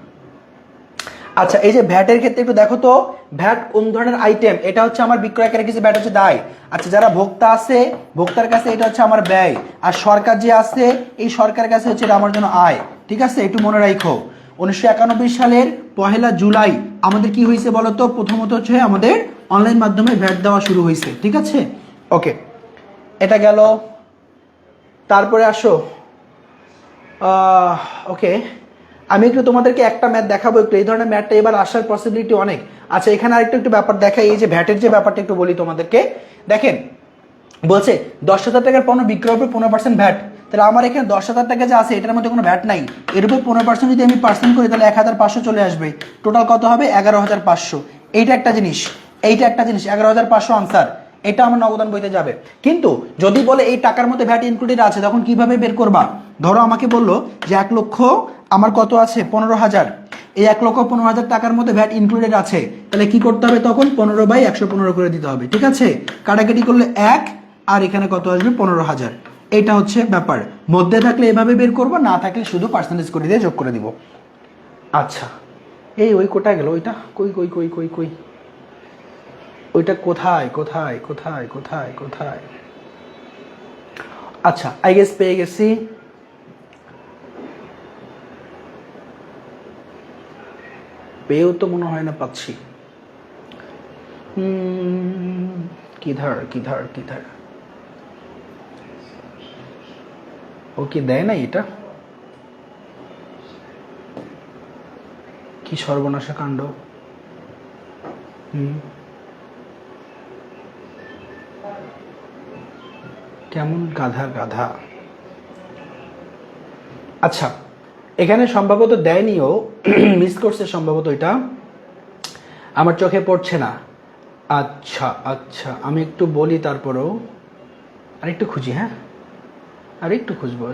আচ্ছা, এই যে ভ্যাটের ক্ষেত্রে একটু দেখো তো, ভ্যাট কোন ধরনের আইটেম? এটা হচ্ছে আমার বিক্রয়কারী কিছু, ভ্যাট হচ্ছে দায়। আচ্ছা, যারা ভোক্তা আছে, ভোক্তার কাছে এটা হচ্ছে আমার ব্যয়, আর সরকার যে আছে এই সরকারের কাছে হচ্ছে এটা আমার জন্য আয়। ঠিক আছে, একটু মনে রাখো। 1991 সালের 1 জুলাই আমাদের কি হয়েছে বলতো? প্রথমত হচ্ছে আমাদের অনলাইন মাধ্যমে ভ্যাট দেওয়া শুরু হয়েছে। ঠিক আছে, ওকে, এটা গেল। তারপরে আসো, ওকে, আমি একটু তোমাদেরকে একটা ম্যাথ দেখাবো, একটু এই ধরনের ম্যাথটা এবার আসার পসিবিলিটি অনেক। আচ্ছা, এখানে আরেকটু একটু ব্যাপার দেখাই, এই যে ভ্যাটের যে ব্যাপারটা একটু বলি তোমাদেরকে। দেখেন, বলছে 10,000 টাকার পণ্য বিক্রয়ের উপর 15% ভ্যাট, তাহলে আমার এখানে 10,000 টাকা যে আছে এটার মধ্যে কোনো ভ্যাট নাই, এর উপর 15% যদি আমি পার্সেন্ট করি তাহলে 1500 চলে আসবে, টোটাল কত হবে 11,500। এইটা একটা জিনিস, 11,500 আনসার, এটা আমার নগদান বইতে যাবে। কিন্তু যদি বলে এই টাকার মধ্যে ভ্যাট ইনক্লুডেড আছে, তখন কিভাবে বের করবা? ধরো আমাকে বললো যে 1 লক্ষ আমার কত আছে 15,000, এই 1,15,000 টাকার মধ্যে ভ্যাট ইনক্লুডেড আছে, তাহলে কি করতে হবে? তখন 15/115 করে দিতে হবে। ঠিক আছে, কাটাকাটি করলে 1, আর এখানে কত আসবে 15,000। এইটা হচ্ছে ব্যাপার, মধ্যে থাকলে এভাবে বের করবো, না থাকলে শুধু পার্সেন্টেজ করে দিয়ে যোগ করে দিব। আচ্ছা, এই ওই কোটায় গেল, ওইটা কই কই কই কই কই ওইটা কোথায় কোথায় কোথায় কোথায় কোথায়? আচ্ছা, আই গেস পেয়ে গেছি। পেয়েও তো মনে হয় না পাচ্ছি। কিধার কিধার কিধার, ও কি দেয় না এটা? কি সর্বনাশা কাণ্ড! কেমন গাধার গাধা। আচ্ছা, এখানে সম্ভবত দেয়নিও, মিস করছে সম্ভবত, এটা আমার চোখে পড়ছে না। আচ্ছা আচ্ছা, আমি একটু বলি, তারপরেও আরেকটু খুঁজি। হ্যাঁ, আরেকটু খুঁজবো,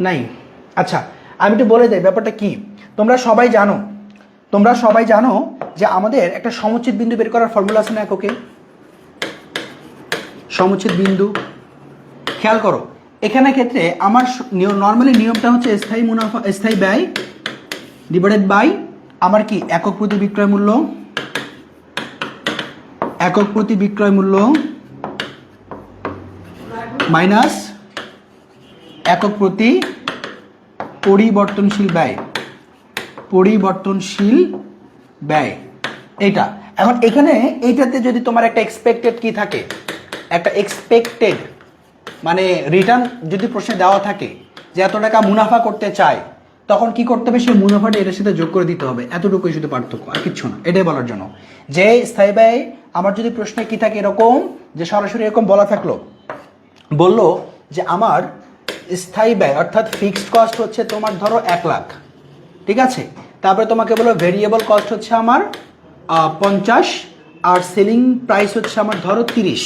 নাই। আচ্ছা, আমি একটু বলে দেই ব্যাপারটা কি। তোমরা সবাই জানো যে আমাদের একটা সমুচ্ছেদ বিন্দু বের করার ফর্মুলা আছে না এককে? সমুচ্ছেদ বিন্দু, খেয়াল করো, এখানে ক্ষেত্রে আমার নর্মালি নিয়মটা হচ্ছে স্থায়ী মুনাফা, স্থায়ী ব্যয় ডিভাইডেড বাই আমার কি একক প্রতি বিক্রয় মূল্য মাইনাস একক প্রতি পরিবর্তনশীল ব্যয়। এটা এখন এখানে এইটাতে যদি তোমার একটা এক্সপেক্টেড কি থাকে, একটা এক্সপেক্টেড মানে রিটার্ন যদি প্রশ্নে দেওয়া থাকে যে এত টাকা মুনাফা করতে চায়, তখন কি করতে হবে? সেই মুনাফাটা এটার সাথে যোগ করে দিতে হবে, এতটুকুই শুধু পার্থক্য, আর কিচ্ছু না। এটাই বলার জন্য যে স্থায়ী ব্যয় আমার যদি প্রশ্নে কি থাকে এরকম, যে সরাসরি এরকম বলা থাকলো, বললো যে আমার স্থায়ী ব্যয় অর্থাৎ ফিক্সড কস্ট হচ্ছে তোমার ধরো 1 লাখ, ঠিক আছে, তারপরে তোমাকে বলো ভেরিয়েবল কস্ট হচ্ছে আমার 50, আর সেলিং প্রাইস হচ্ছে আমার ধরো 30,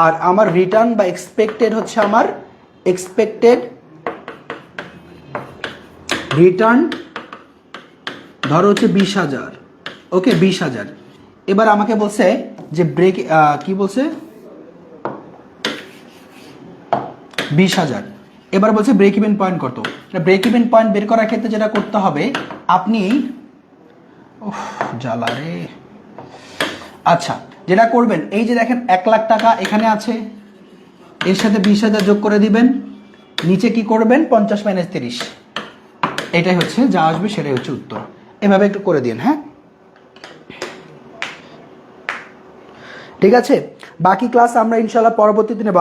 আর আমার রিটার্ন বা এক্সপেক্টেড হচ্ছে আমার রিটার্ন ধরো হচ্ছে 20,000। ওকে, 20,000। এবার আমাকে বলছে যে ব্রেক কি বলছে 20,000। এবার বলছে ব্রেক ইভেন পয়েন্ট কত? ব্রেক ইভেন পয়েন্ট বের করার ক্ষেত্রে যেটা করতে হবে, আপনি জ্বালা রে। আচ্ছা, যেটা করবেন, এই যে দেখেন 1 লাখ টাকা এখানে আছে, এর সাথে 20,000 যোগ করে দিবেন, নিচে কি করবেন 50 - 30, এটাই হচ্ছে যা আসবে, সেটাই হচ্ছে উত্তর। এভাবে একটু করে দিন। হ্যাঁ, ঠিক আছে, বাকি ক্লাস আমরা ইনশাল্লাহ পরবর্তীতে নেব।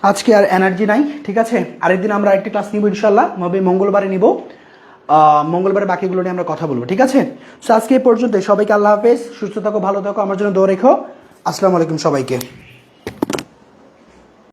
আজকে আর এনার্জি নাই, ঠিক আছে, আরেকদিন আমরা আরেকটি ক্লাস নিব ইনশাল্লাহ, মঙ্গলবারে নিব, মঙ্গলবারে বাকিগুলো নিয়ে আমরা কথা বলবো, ঠিক আছে। সো আজকে এই পর্যন্ত, সবাইকে আল্লাহ হাফেজ, সুস্থ থাকো, ভালো থাকো, আমার জন্য দোয়া রেখো। আসসালামু আলাইকুম সবাইকে।